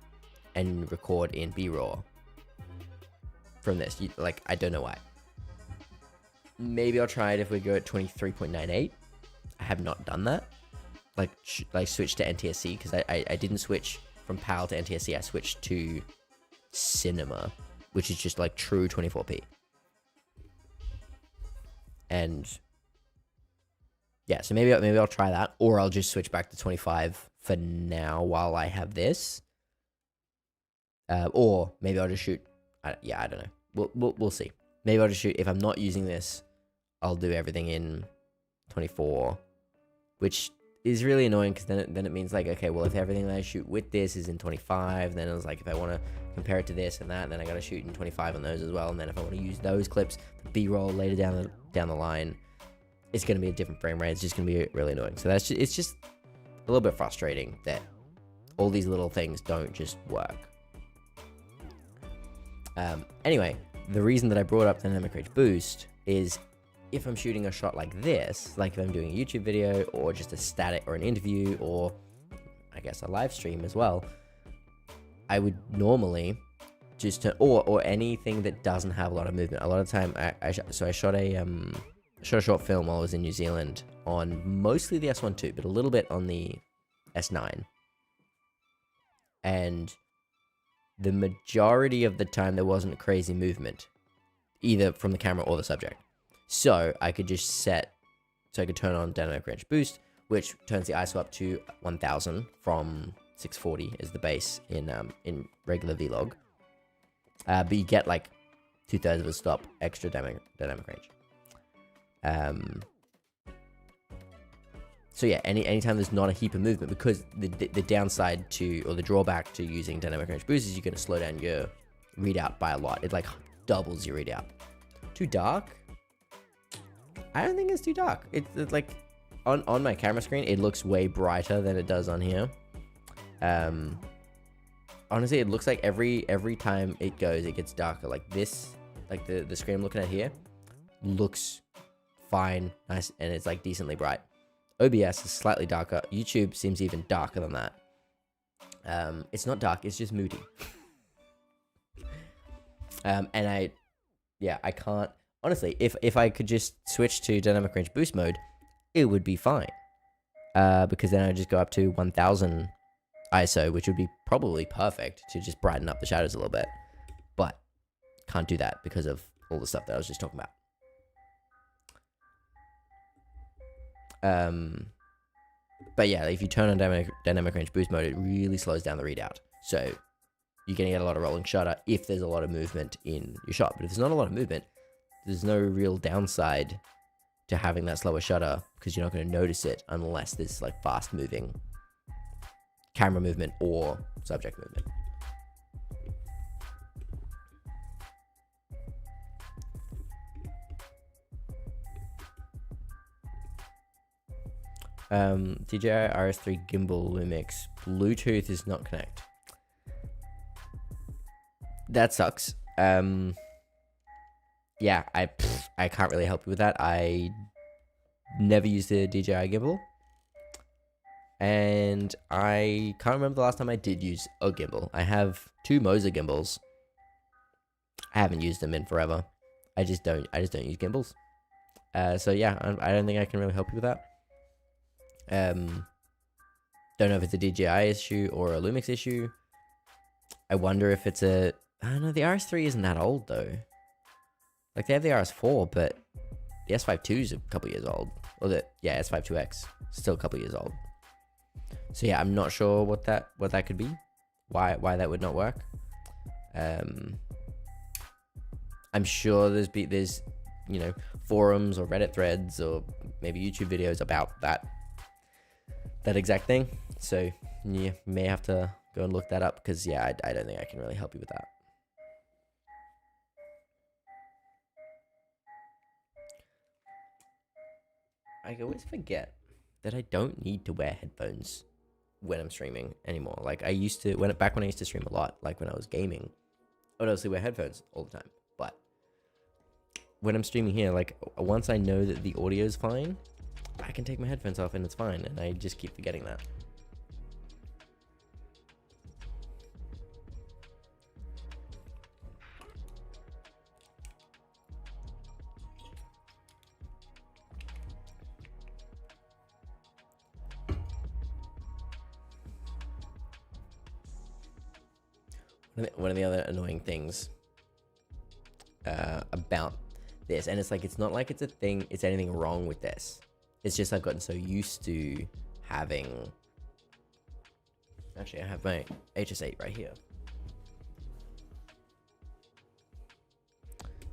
and record in B-RAW from this. I don't know why. Maybe I'll try it if we go at 23.98. I have not done that. Like switch to NTSC, because I didn't switch from PAL to NTSC. I switched to cinema, which is just like true 24p. And yeah, so maybe I'll try that, or I'll just switch back to 25 for now while I have this. Or maybe I'll just shoot. I don't know. We'll see. Maybe I'll just shoot. If I'm not using this, I'll do everything in 24, which is really annoying because then it means like, okay, well, if everything that I shoot with this is in 25, then it's like if I want to compare it to this and that, then I got to shoot in 25 on those as well. And then if I want to use those clips for B-roll later down the line, it's going to be a different frame rate. It's just going to be really annoying. So it's just a little bit frustrating that all these little things don't just work. Anyway, the reason that I brought up dynamic range boost is if I'm shooting a shot like this, like if I'm doing a YouTube video or just a static or an interview or I guess a live stream as well, I would normally just turn, or anything that doesn't have a lot of movement. A lot of the time, I shot a short film while I was in New Zealand on mostly the S1 II, but a little bit on the S9. And the majority of the time there wasn't crazy movement, either from the camera or the subject. So I could just I could turn on dynamic range boost, which turns the ISO up to 1000 from 640 is the base in regular vlog. But you get like 2/3 of a stop extra dynamic range. So yeah, anytime there's not a heap of movement, because the downside to, or the drawback to using dynamic range boost is you're going to slow down your readout by a lot. It like doubles your readout. Too dark? I don't think it's too dark. It's like on my camera screen, it looks way brighter than it does on here. Honestly, it looks like every time it goes, it gets darker. Like this, like the screen I'm looking at here, looks fine, nice, and it's like decently bright. OBS is slightly darker. YouTube seems even darker than that. It's not dark, it's just moody. And I can't, honestly, if I could just switch to dynamic range boost mode, it would be fine. Because then I'd just go up to 1000 ISO, which would be probably perfect to just brighten up the shadows a little bit. But can't do that because of all the stuff that I was just talking about. But yeah, if you turn on dynamic range boost mode, it really slows down the readout. So you're going to get a lot of rolling shutter if there's a lot of movement in your shot. But if there's not a lot of movement, there's no real downside to having that slower shutter, because you're not going to notice it unless there's like fast moving camera movement or subject movement. DJI RS3 gimbal Lumix Bluetooth is not connect. That sucks. Yeah, I can't really help you with that. I never used the DJI gimbal. And I can't remember the last time I did use a gimbal. I have 2 Moser gimbals. I haven't used them in forever. I just don't use gimbals. So yeah, I don't think I can really help you with that. Don't know if it's a DJI issue or a Lumix issue. I wonder if it's I don't know, the RS3 isn't that old though. Like they have the RS4, but the S5 II is a couple years old. Or S5 IIX, still a couple years old. So yeah, I'm not sure what that could be. Why that would not work. I'm sure there's forums or Reddit threads or maybe YouTube videos about that exact thing. So you may have to go and look that up, because yeah, I don't think I can really help you with that. I always forget that I don't need to wear headphones when I'm streaming anymore. Like I used to, back when I used to stream a lot, like when I was gaming, I would obviously wear headphones all the time. But when I'm streaming here, like once I know that the audio is fine, I can take my headphones off and it's fine, and I just keep forgetting that. One of the other annoying things about this, and it's not like it's anything wrong with this. It's just I've gotten so used to having. Actually, I have my HS8 right here.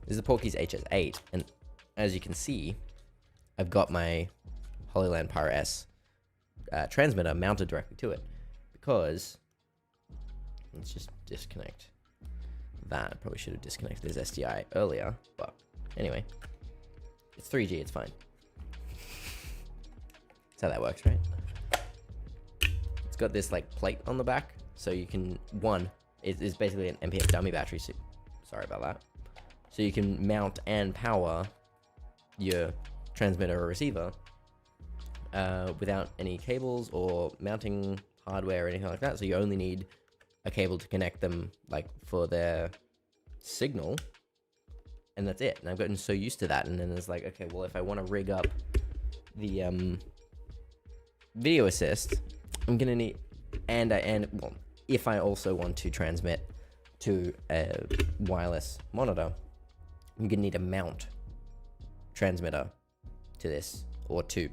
This is the Porky's HS8, and as you can see, I've got my Holyland Pyro S transmitter mounted directly to it, because let's just disconnect that. I probably should have disconnected this SDI earlier, but anyway, it's 3G, it's fine. That's how that works, right? It's got this like plate on the back, so you can, it's basically an MPF dummy battery, so sorry about that. So you can mount and power your transmitter or receiver without any cables or mounting hardware or anything like that. So you only need a cable to connect them, like for their signal, and that's it. And I've gotten so used to that, and then it's like, okay, well, if I want to rig up the video assist, I'm gonna need, well, if I also want to transmit to a wireless monitor, I'm gonna need a mount transmitter to this, or to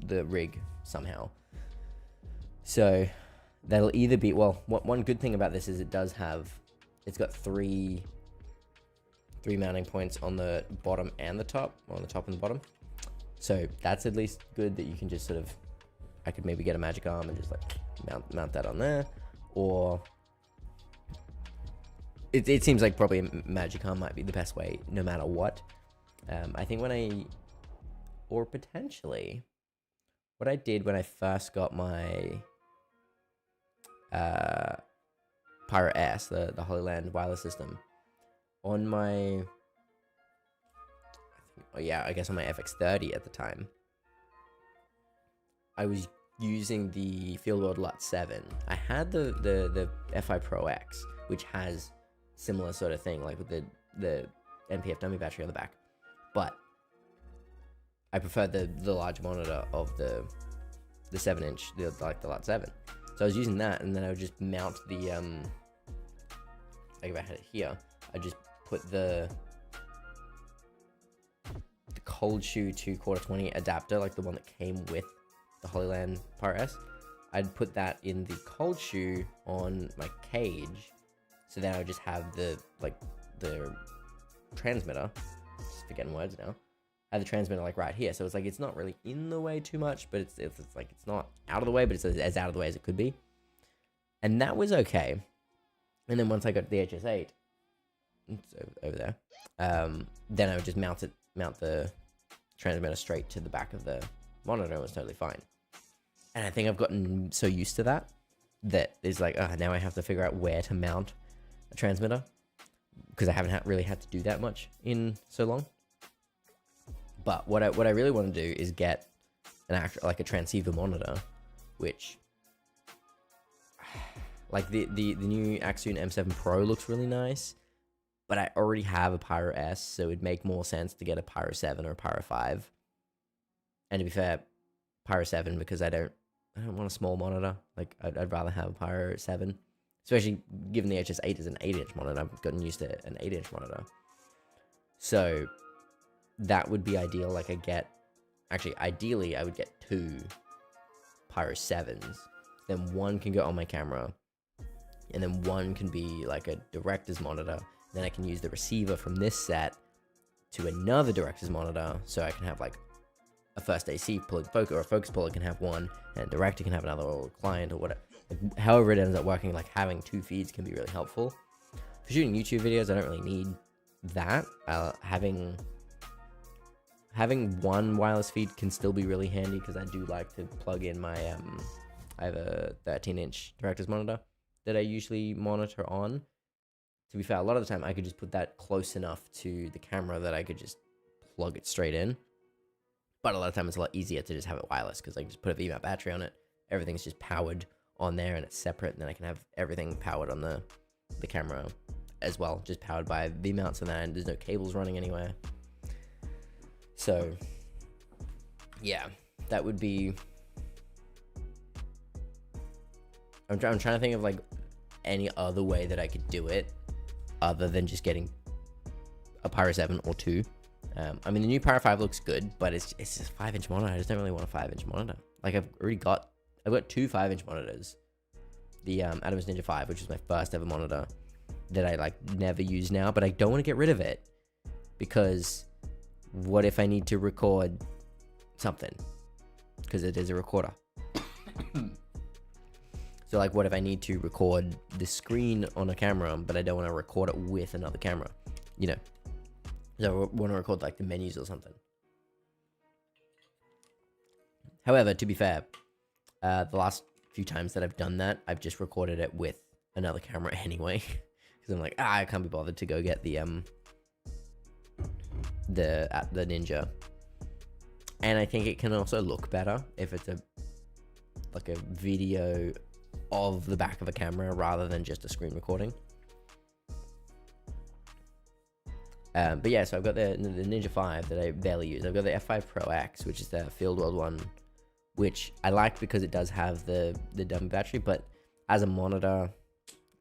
the rig somehow. So that'll either be, well, one good thing about this is it's got three mounting points on the bottom and the top, or on the top and the bottom. So that's at least good, that you can just sort of, I could maybe get a magic arm and just like mount that on there, or it seems like probably a magic arm might be the best way no matter what. I think potentially what I did when I first got my Pyro S, the Holyland wireless system, on my, I guess on my FX30 at the time, I was using the Fieldworld LUT 7. I had the FI Pro X, which has similar sort of thing, like with the NPF dummy battery on the back, but I preferred the large monitor of the 7-inch, like the LUT 7. So I was using that, and then I would just mount the like if I had it here, I just put the cold shoe to quarter 20 adapter, like the one that came with the Holyland Pyro S. I'd put that in the cold shoe on my cage, so then I would just have the transmitter, just forgetting words now, I have the transmitter like right here, so it's like it's not really in the way too much, but it's like it's not out of the way, but it's as out of the way as it could be, and that was okay. And then once I got the HS8, it's over there, then I would just mount the transmitter straight to the back of the monitor, and it was totally fine. And I think I've gotten so used to that it's like, now I have to figure out where to mount a transmitter, because I haven't really had to do that much in so long. But what I really want to do is get a transceiver monitor which like the new Axion M7 Pro looks really nice, but I already have a Pyro S, so it'd make more sense to get a Pyro 7 or a Pyro 5. And to be fair, Pyro 7, because I don't want a small monitor. Like I'd rather have a Pyro 7, especially given the HS8 is an 8-inch monitor. I've gotten used to an 8-inch monitor, so that would be ideal. Like ideally I would get 2 Pyro 7s, then one can go on my camera, and then one can be like a director's monitor. Then I can use the receiver from this set to another director's monitor, so I can have like a first AC plug, or a focus puller can have one, and a director can have another, or a client, or whatever. Like, however it ends up working, like having 2 feeds can be really helpful. For shooting YouTube videos, I don't really need that. Having one wireless feed can still be really handy, because I do like to plug in my I have a 13-inch director's monitor that I usually monitor on. To be fair, a lot of the time I could just put that close enough to the camera that I could just plug it straight in. But a lot of time it's a lot easier to just have it wireless, because I can just put a VMAT battery on it. Everything's just powered on there and it's separate, and then I can have everything powered on the camera as well, just powered by VMounts, and then there's no cables running anywhere. So yeah, that would be... I'm trying to think of like any other way that I could do it other than just getting a Pyro 7 or 2. I mean, the new Pyro 5 looks good, but it's just a 5-inch monitor. I just don't really want a 5-inch monitor. Like I've got 2 5-inch monitors. The Atomos Ninja 5, which is my first ever monitor that I like never use now, but I don't want to get rid of it, because what if I need to record something? Because it is a recorder. So like, what if I need to record the screen on a camera, but I don't want to record it with another camera, you know? So I want to record like the menus or something. However, to be fair, the last few times that I've done that, I've just recorded it with another camera anyway, because I'm like, I can't be bothered to go get the Ninja. And I think it can also look better if it's like a video of the back of a camera rather than just a screen recording. But yeah, so I've got the Ninja 5 that I barely use. I've got the F5 Pro X, which is the Fieldworld one, which I like because it does have the dummy battery, but as a monitor,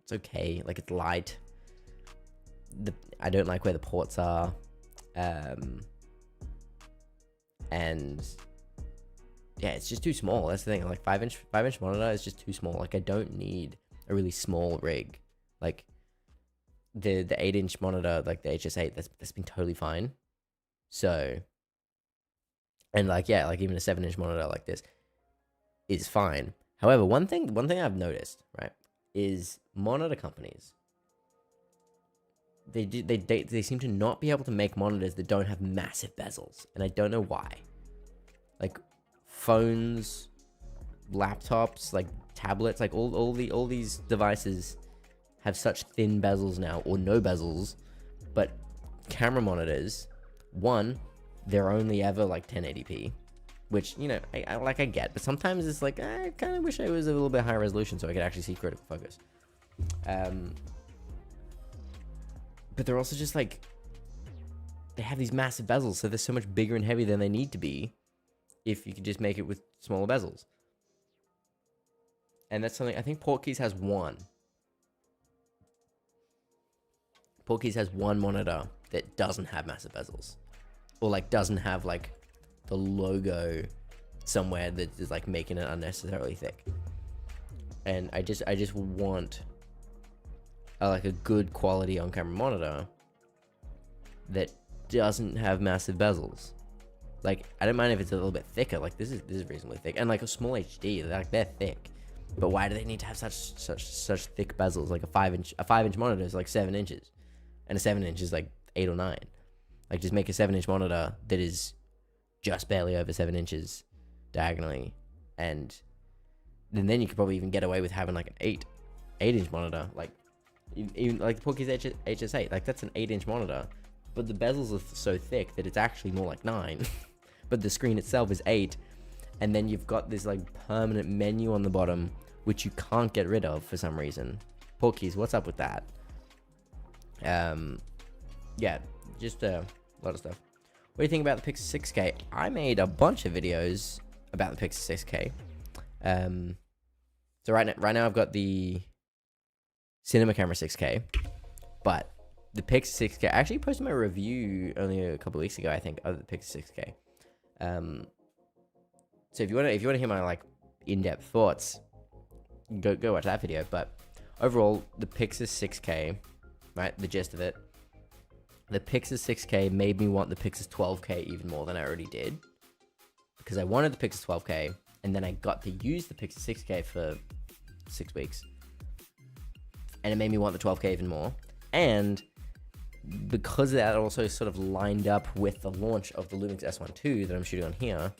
it's okay. Like, it's light. I don't like where the ports are. And yeah, it's just too small. That's the thing. Like, 5-inch monitor is just too small. Like, I don't need a really small rig. Like, the 8-inch monitor, like the HS8, that's been totally fine. So, and like, yeah, like even a 7-inch monitor like this is fine. However, one thing I've noticed, right, is monitor companies, they seem to not be able to make monitors that don't have massive bezels, and I don't know why. Like phones, laptops, like tablets, like all these devices have such thin bezels now, or no bezels. But camera monitors, one, they're only ever like 1080p, which, you know, I get, but sometimes it's like, I kind of wish I was a little bit higher resolution so I could actually see critical focus. But they're also just like, they have these massive bezels, so they're so much bigger and heavier than they need to be if you could just make it with smaller bezels. And that's something, I think Portkeys has one. Portkeys has one monitor that doesn't have massive bezels, or like doesn't have like the logo somewhere that is like making it unnecessarily thick. And I just want like a good quality on camera monitor that doesn't have massive bezels. Like, I don't mind if it's a little bit thicker. Like, this is reasonably thick, and like a small HD, they're thick. But why do they need to have such thick bezels? Like a 5-inch monitor is like 7 inches, and a 7-inch is like 8 or 9. Like, just make a 7-inch monitor that is just barely over 7 inches diagonally, and then you could probably even get away with having like an 8-inch monitor. Like, even like the Portkeys HS8, like that's an 8-inch monitor, but the bezels are so thick that it's actually more like 9. But the screen itself is 8, and then you've got this like permanent menu on the bottom, which you can't get rid of for some reason. Porkies, what's up with that? Yeah, just a lot of stuff. What do you think about the Pixel 6K? I made a bunch of videos about the Pixel 6K. So right now I've got the cinema camera 6K, but the Pixel 6K, I actually posted my review only a couple of weeks ago, I think, of the Pixel 6K. So if you want to hear my like in-depth thoughts, go watch that video. But overall, the Pixel 6K, right, the gist of it, the Pixel 6K made me want the Pixel 12K even more than I already did, because I wanted the Pixel 12K, and then I got to use the Pixel 6K for 6 weeks, and it made me want the 12K even more. And because that also sort of lined up with the launch of the Lumix S1 II that I'm shooting on here,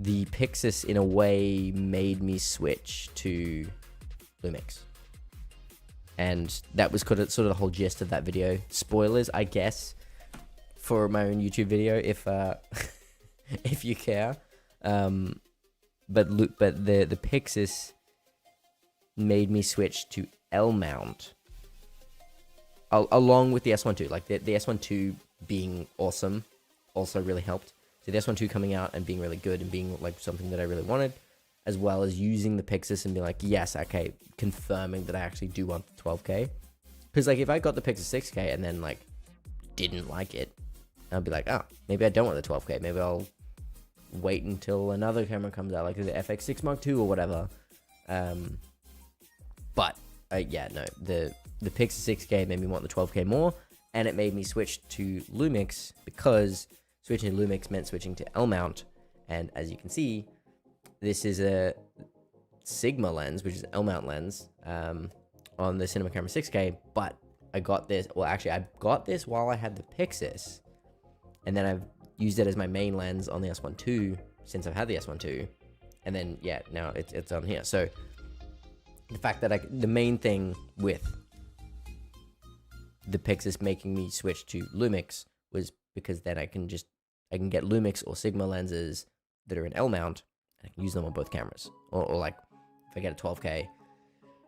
the Pixis in a way made me switch to Lumix. And that was sort of the whole gist of that video. Spoilers, I guess, for my own YouTube video, if if you care. But the Pixis made me switch to L mount, along with the S1 II. Like the S1 II being awesome also really helped. So the S1 II coming out and being really good and being like something that I really wanted, as well as using the Pixis and being like, yes, okay, confirming that I actually do want the 12K. Because like if I got the Pixis 6K and then like didn't like it, I'll be like, oh, maybe I don't want the 12K. Maybe I'll wait until another camera comes out, like the FX6 Mark II or whatever. But yeah, no, the Pixel 6K made me want the 12K more, and it made me switch to Lumix, because switching to Lumix meant switching to L mount. And as you can see, this is a Sigma lens, which is L mount lens, on the cinema camera 6K. But I got this, well, actually, I got this while I had the Pixis, and then I've used it as my main lens on the S1 II since I've had the S1 II, and then yeah, now it's on here. So the fact that the main thing with the Pixis making me switch to Lumix was because then I can get Lumix or Sigma lenses that are in L mount, and I can use them on both cameras. Or like if I get a 12K,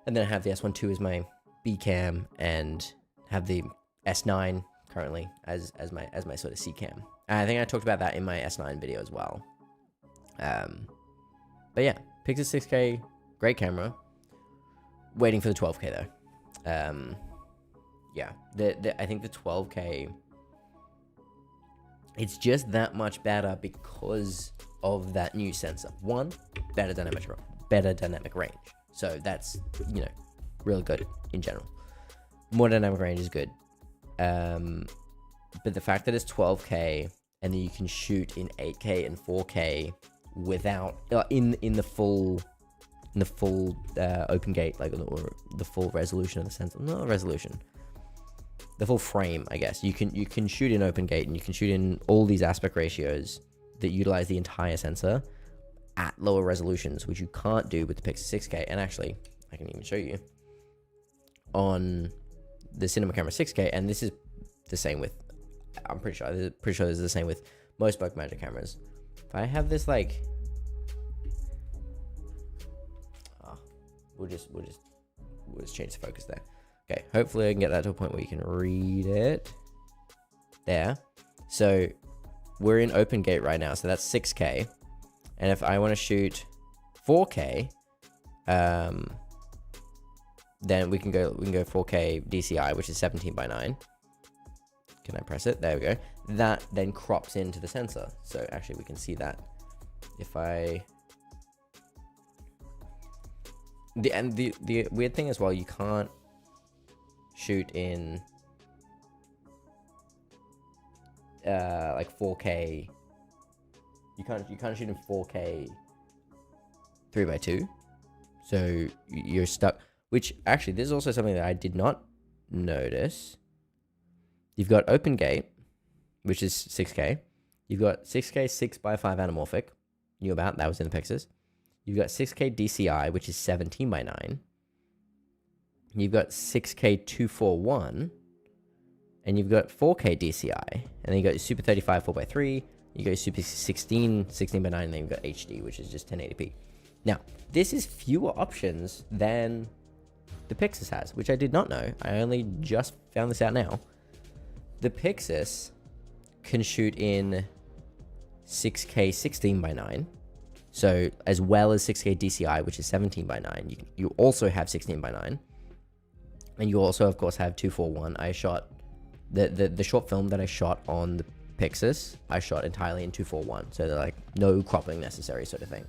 and then I have the S1 II as my B cam, and have the S9 currently as my sort of C cam. And I think I talked about that in my S9 video as well. But yeah, Pixel 6K, great camera. Waiting for the 12K though. Yeah, I think the 12K, it's just that much better because of that new sensor. One, better dynamic range. So that's, you know, really good in general. More dynamic range is good. But the fact that it's 12K and then you can shoot in 8K and 4K without in the full open gate, like, or the full resolution of the sensor, not resolution, the full frame, I guess. You can shoot in open gate, and you can shoot in all these aspect ratios that utilize the entire sensor at lower resolutions, which you can't do with the Pixel 6K. And actually, I can even show you on the cinema camera 6K, and this is the same with, I'm pretty sure this is the same with most Blackmagic cameras. If I have this, like, we'll just change the focus there. Okay, hopefully I can get that to a point where you can read it. There. So we're in open gate right now, so that's 6K. And if I want to shoot 4K, then we can go 4K DCI, which is 17:9. Can I press it? There we go. That then crops into the sensor. So actually we can see that if I... The weird thing as well, you can't shoot in like 4K. You can't shoot in 4K 3x2. So you're stuck. Which actually, this is also something that I did not notice. You've got open gate, which is 6K. You've got 6K 6x5 anamorphic. Knew about that, was in the Pixis. You've got 6K DCI, which is 17:9. You've got 6K 241, and you've got 4K DCI, and then you got Super 35 4x3, You go Super 16, 16 by 9, and then you've got HD, which is just 1080p. Now, this is fewer options than the Pixis has, which I did not know. I only just found this out now. The Pixis can shoot in 6K 16 by 9. So as well as 6K DCI, which is 17 by 9, you also have 16 by 9. And you also, of course, have 241. I shot the short film that I shot on the Pixis, I shot entirely in 241. So they're like no cropping necessary sort of thing.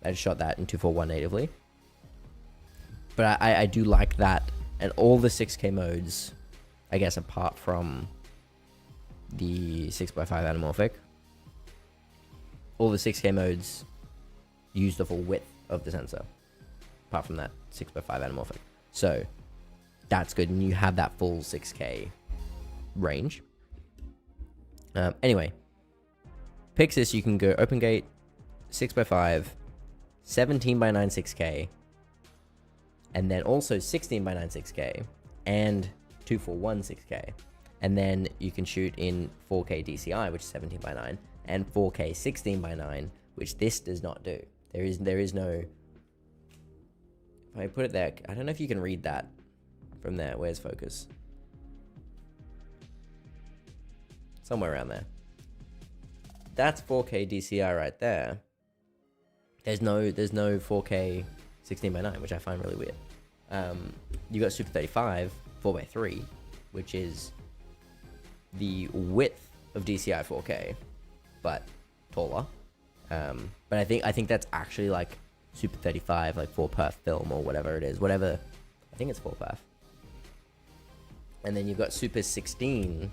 I just shot that in 241 natively. But I do like that. And all the 6K modes, I guess, apart from the 6x5 anamorphic, all the 6K modes use the full width of the sensor, apart from that 6x5 anamorphic. So that's good, and you have that full 6K range. Anyway, Pixis, you can go open gate, 6x5, 17 by 9 6K, and then also 16 by 9 6K, and 241 6K. And then you can shoot in 4K DCI, which is 17 by 9, and 4K 16 by 9, which this does not do. There is no... If I put it there, I don't know if you can read that from there. Where's focus? Somewhere around there. That's 4K DCI right there. There's no 4K 16 by 9, which I find really weird. You got Super 35 4x3, which is the width of DCI 4K, but taller. But I think that's actually like Super 35, like 4x film or whatever it is. Whatever, I think it's 4x. And then you've got Super 16,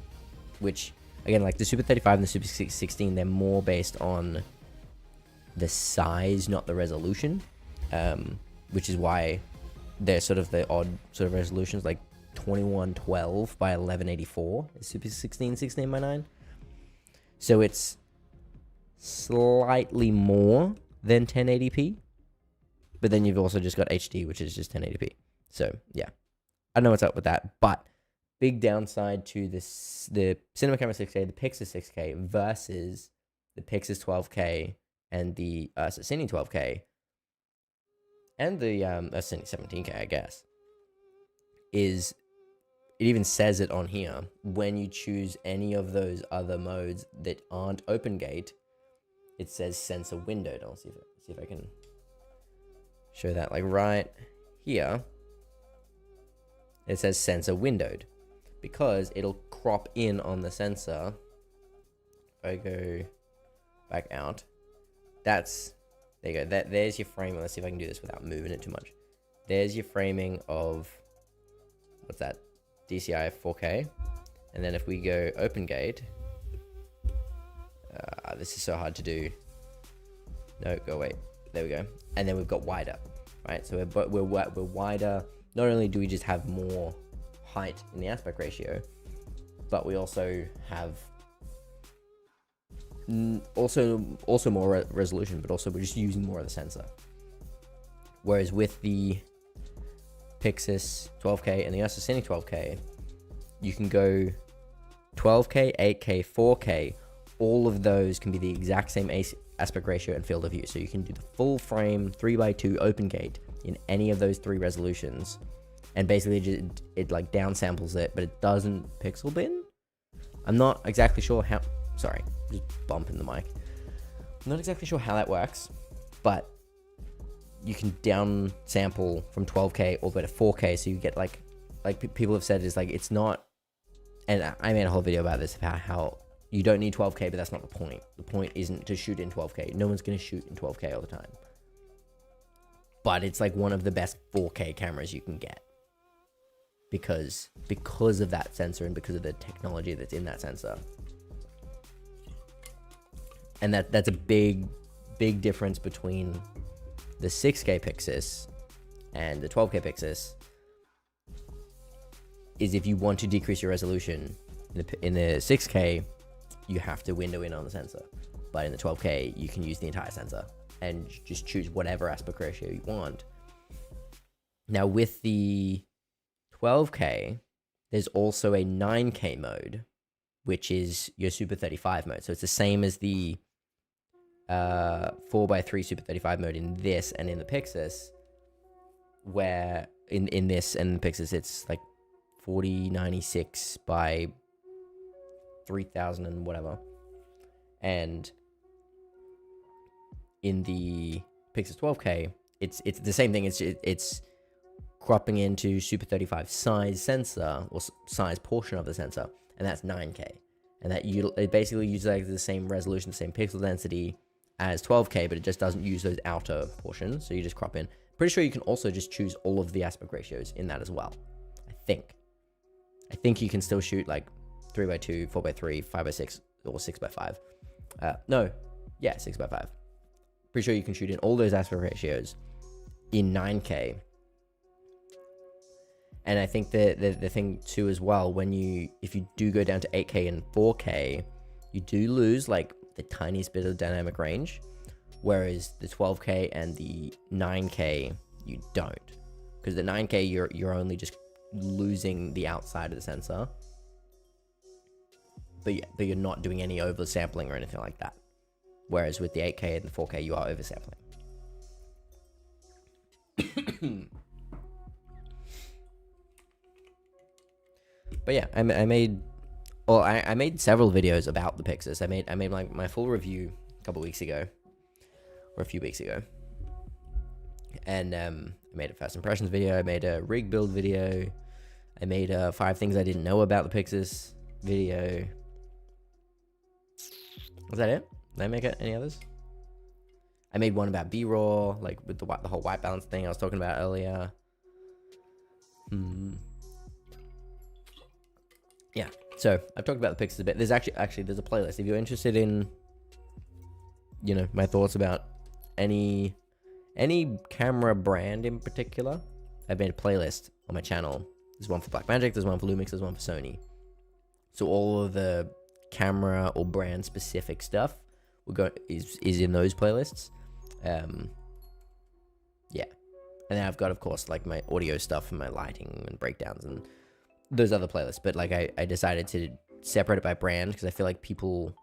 which again, like the Super 35 and the Super 16, they're more based on the size, not the resolution, which is why they're sort of the odd sort of resolutions, like 2112 by 1184 is Super 16 16 by 9. So it's slightly more than 1080p, but then you've also just got HD, which is just 1080p. So yeah, I don't know what's up with that, but big downside to this, the Cinema Camera 6K, the Pixis 6K versus the Pixis 12K and the Cine 12K and the Cine 17K, I guess, is it even says it on here. When you choose any of those other modes that aren't open gate, it says sensor windowed. I'll see if I can show that. Like right here, it says sensor windowed because it'll crop in on the sensor. If I go back out, there you go. There's your framing. Let's see if I can do this without moving it too much. There's your framing of, what's that? DCI 4K. And then if we go open gate, this is so hard to do. No, go away. There we go. And then we've got wider, right? So we're wider. Not only do we just have more height in the aspect ratio, but we also have also more resolution, but also we're just using more of the sensor. Whereas with the Pixis 12K and the Cine 12K, you can go 12K, 8K, 4K. All of those can be the exact same aspect ratio and field of view. So you can do the full frame 3x2 open gate in any of those three resolutions, and basically it like downsamples it, but it doesn't pixel bin. I'm not exactly sure how. Sorry, just bumping the mic. I'm not exactly sure how that works, but you can downsample from 12K all the way to 4K, so you get like people have said is like it's not. And I made a whole video about this about how you don't need 12K, but that's not the point. The point isn't to shoot in 12K. No one's going to shoot in 12K all the time. But it's like one of the best 4K cameras you can get. Because of that sensor and because of the technology that's in that sensor. And that's a big difference between the 6K Pixis and the 12K Pixis. Is if you want to decrease your resolution in the 6K, you have to window in on the sensor. But in the 12K, you can use the entire sensor and just choose whatever aspect ratio you want. Now with the 12K, there's also a 9K mode, which is your Super 35 mode. So it's the same as the 4x3 Super 35 mode in this and in the Pixis, where in this and the Pixis it's like 4096 by 3000 and whatever, and in the Pixis 12K it's the same thing. It's cropping into Super 35 size sensor, or size portion of the sensor, and that's 9K, and that it basically uses like the same resolution, the same pixel density as 12K, but it just doesn't use those outer portions, so you just crop in. Pretty sure you can also just choose all of the aspect ratios in that as well. I think you can still shoot like 3x2, 4x3, 5x6, or 6x5. No, yeah, 6x5. Pretty sure you can shoot in all those aspect ratios in 9K. And I think the thing too as well, if you do go down to 8K and 4K, you do lose like the tiniest bit of dynamic range, whereas the 12K and the 9K you don't, because the 9K you're only just losing the outside of the sensor, but you're not doing any oversampling or anything like that, whereas with the 8K and the 4K you are oversampling. But yeah, I made several videos about the Pixis. I made like my full review a couple weeks ago, or a few weeks ago, and I made a first impressions video. I made a rig build video. I made a 5 things I didn't know about the Pixis video. Was that it? Did I make any others? I made one about B-raw, like with the whole white balance thing I was talking about earlier. Yeah, so I've talked about the Pixis a bit. There's actually there's a playlist if you're interested in, you know, my thoughts about any camera brand in particular. I've made a playlist on my channel. There's one for Blackmagic, there's one for Lumix, there's one for Sony. So all of the camera or brand specific stuff is in those playlists. Yeah, and then I've got, of course, like my audio stuff and my lighting and breakdowns and those other playlists. But like I decided to separate it by brand, because I feel like people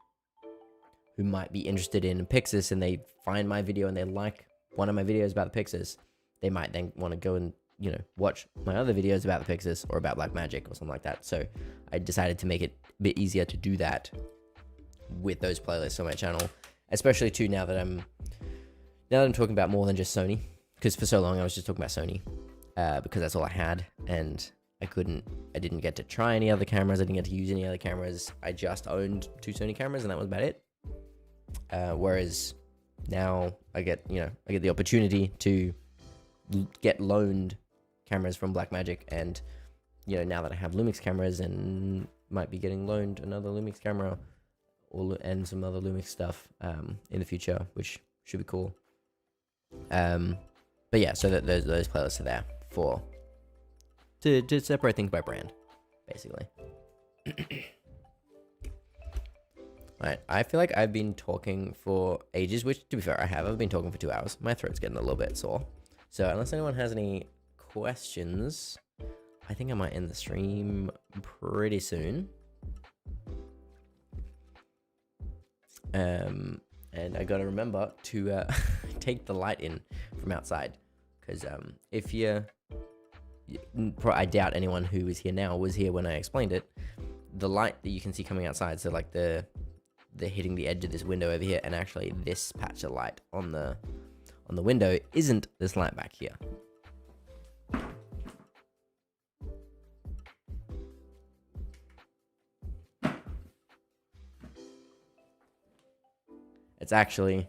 who might be interested in Pixis and they find my video and they like one of my videos about the Pixis, they might then want to go and, you know, watch my other videos about the Pixis or about Blackmagic or something like that. So I decided to make it a bit easier to do that with those playlists on my channel, especially too now that I'm talking about more than just Sony, because for so long I was just talking about Sony, because that's all I had, and I didn't get to try any other cameras. I didn't get to use any other cameras. I just owned 2 Sony cameras, and that was about it. Whereas now I get the opportunity to get loaned cameras from Blackmagic, and you know, now that I have Lumix cameras and might be getting loaned another Lumix camera and some other Lumix stuff in the future, which should be cool. But yeah, so that those playlists are there for to separate things by brand, basically. Alright, I feel like I've been talking for ages, which, to be fair, I have. I've been talking for 2 hours. My throat's getting a little bit sore. So unless anyone has any questions, I think I might end the stream pretty soon. And I gotta remember to take the light in from outside, because I doubt anyone who is here now was here when I explained it. The light that you can see coming outside, so like the hitting the edge of this window over here, and actually this patch of light on the window isn't this light back here. It's actually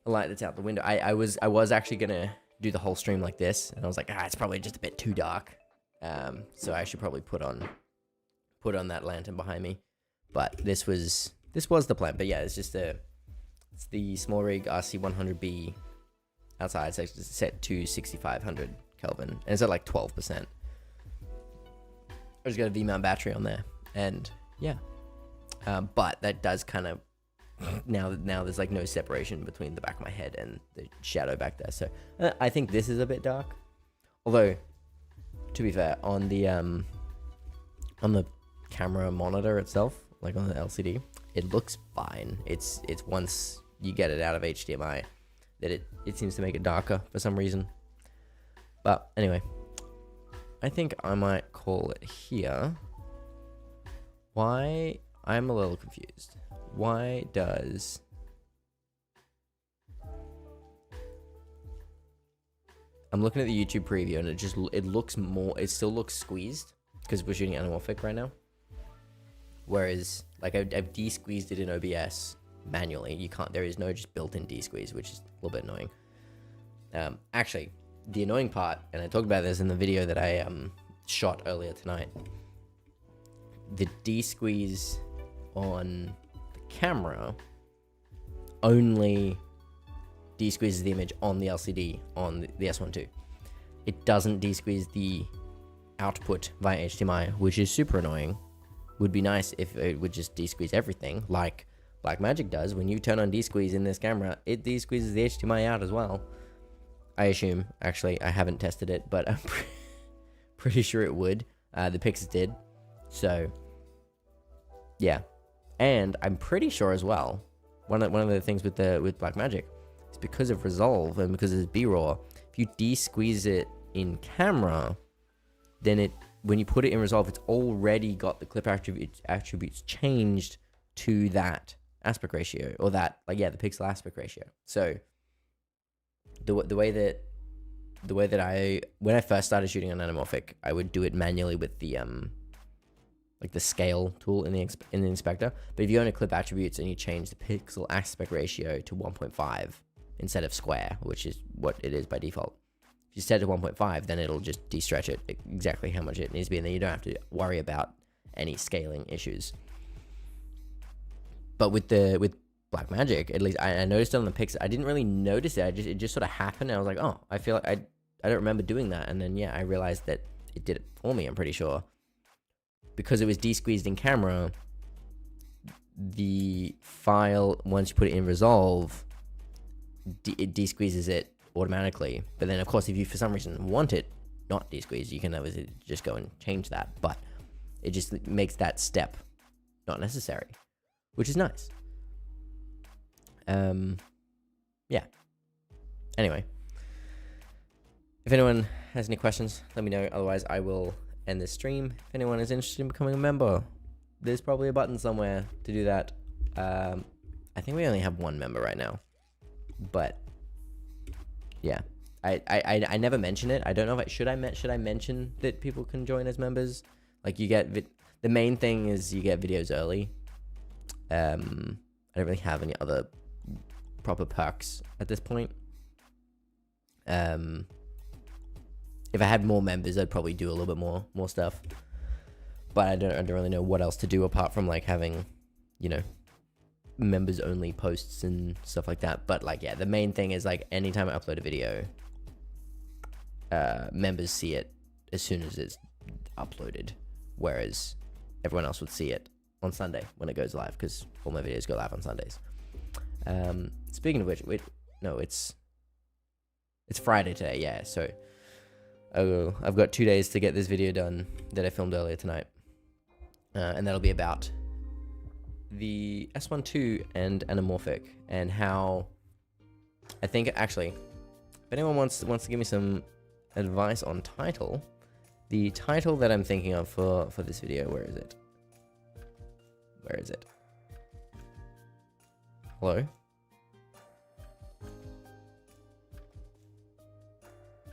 a light that's out the window. I was actually gonna do the whole stream like this, and I was like, it's probably just a bit too dark. So I should probably put on that lantern behind me. But this was the plan. But yeah, it's the small rig RC100B outside. So it's set to 6500 Kelvin, and it's at like 12%. I just got a V-mount battery on there, and yeah. But that does kind of now there's like no separation between the back of my head and the shadow back there. So I think this is a bit dark. Although, to be fair, on the camera monitor itself, like on the LCD, it looks fine. It's once you get it out of HDMI that it seems to make it darker for some reason. But anyway, I think I might call it here. Why? I'm a little confused. Why does... I'm looking at the YouTube preview and it looks more, it still looks squeezed because we're shooting anamorphic right now. Whereas, like, I've de-squeezed it in OBS manually. You can't, there is no just built-in de-squeeze, which is a little bit annoying. Actually, the annoying part, and I talked about this in the video that I shot earlier tonight, the de-squeeze on the camera only de-squeezes the image on the LCD on the S1 II. It doesn't de-squeeze the output via HDMI, which is super annoying. Would be nice if it would just de-squeeze everything like Blackmagic does. When you turn on de-squeeze in this camera, it de-squeezes the HDMI out as well. I assume. Actually, I haven't tested it, but I'm pretty sure it would. The Pixels did. So, yeah. And I'm pretty sure as well, one of the things with Blackmagic, because of Resolve and because it's B-RAW, if you de-squeeze it in camera, then when you put it in Resolve, it's already got the clip attributes changed to that aspect ratio, or that, like, yeah, the pixel aspect ratio. So the way that I, when I first started shooting on anamorphic, I would do it manually with the like the scale tool in the inspector. But if you own a clip attributes and you change the pixel aspect ratio to 1.5 instead of square, which is what it is by default, if you set it to 1.5, then it'll just de-stretch it exactly how much it needs to be, and then you don't have to worry about any scaling issues. But with Blackmagic, at least I noticed it on the Pixel. I didn't really notice it. It just sort of happened, and I was like, oh, I feel like I don't remember doing that. And then, yeah, I realized that it did it for me, I'm pretty sure. Because it was de-squeezed in camera, the file, once you put it in Resolve, it de-squeezes it automatically. But then, of course, if you for some reason want it not de-squeezed, you can obviously just go and change that. But it just makes that step not necessary, which is nice. Yeah. Anyway, if anyone has any questions, let me know. Otherwise, I will end this stream. If anyone is interested in becoming a member, there's probably a button somewhere to do that. I think we only have one member right now, but yeah, I never mention it. I don't know if should I mention that people can join as members? Like, you get the main thing is you get videos early. I don't really have any other proper perks at this point. If I had more members, I'd probably do a little bit more stuff. But I don't really know what else to do apart from, like, having, you know, members only posts and stuff like that. But, like, yeah, the main thing is, like, anytime I upload a video, members see it as soon as it's uploaded, whereas everyone else would see it on Sunday when it goes live, because all my videos go live on Sundays. Speaking of which, no, it's Friday today, yeah, so I've got 2 days to get this video done that I filmed earlier tonight, and that'll be about the S1 II and anamorphic, and how I think, actually, if anyone wants to give me some advice on title, the title that I'm thinking of for this video, where is it? Hello?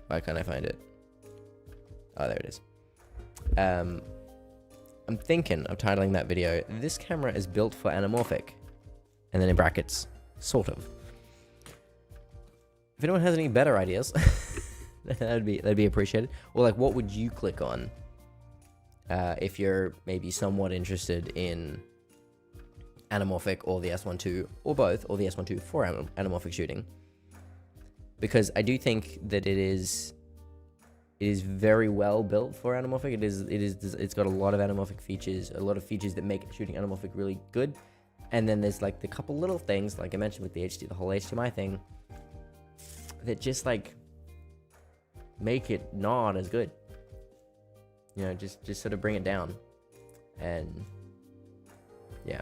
Why can't I find it? Oh, there it is. I'm thinking of titling that video, "This camera is built for anamorphic," and then in brackets, sort of. If anyone has any better ideas, that'd be appreciated. Or, like, what would you click on if you're maybe somewhat interested in anamorphic or the S1 II, or both, or the S1 II for anamorphic shooting? Because I do think that it is very well built for anamorphic. It's got a lot of anamorphic features, a lot of features that make shooting anamorphic really good. And then there's, like, the couple little things, like I mentioned with the whole HDMI thing, that just, like, make it not as good. You know, just sort of bring it down. And yeah.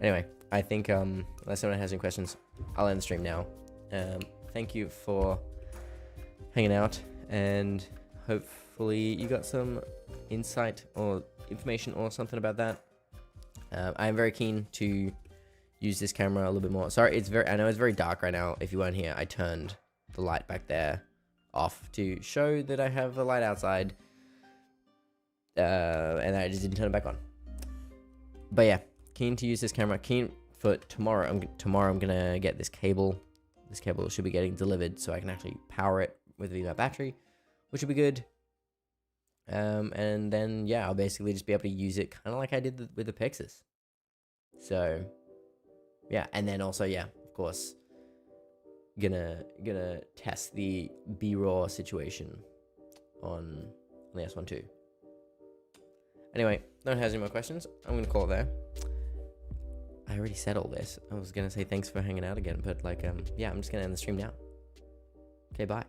Anyway, I think unless anyone has any questions, I'll end the stream now. Thank you for hanging out, and hopefully you got some insight or information or something about that. I'm very keen to use this camera a little bit more. Sorry, I know it's very dark right now. If you weren't here, I turned the light back there off to show that I have a light outside, and I just didn't turn it back on. But yeah, keen to use this camera. Keen for tomorrow. Tomorrow I'm gonna get this cable. This cable should be getting delivered, so I can actually power it with my battery, which will be good. And then yeah, I'll basically just be able to use it kind of like I did with the Pixis. So yeah, and then also yeah, of course, gonna test the B-raw situation on the S1 too. Anyway, no one has any more questions. I'm gonna call it there. I already said all this. I was gonna say thanks for hanging out again, but like yeah, I'm just gonna end the stream now. Okay, bye.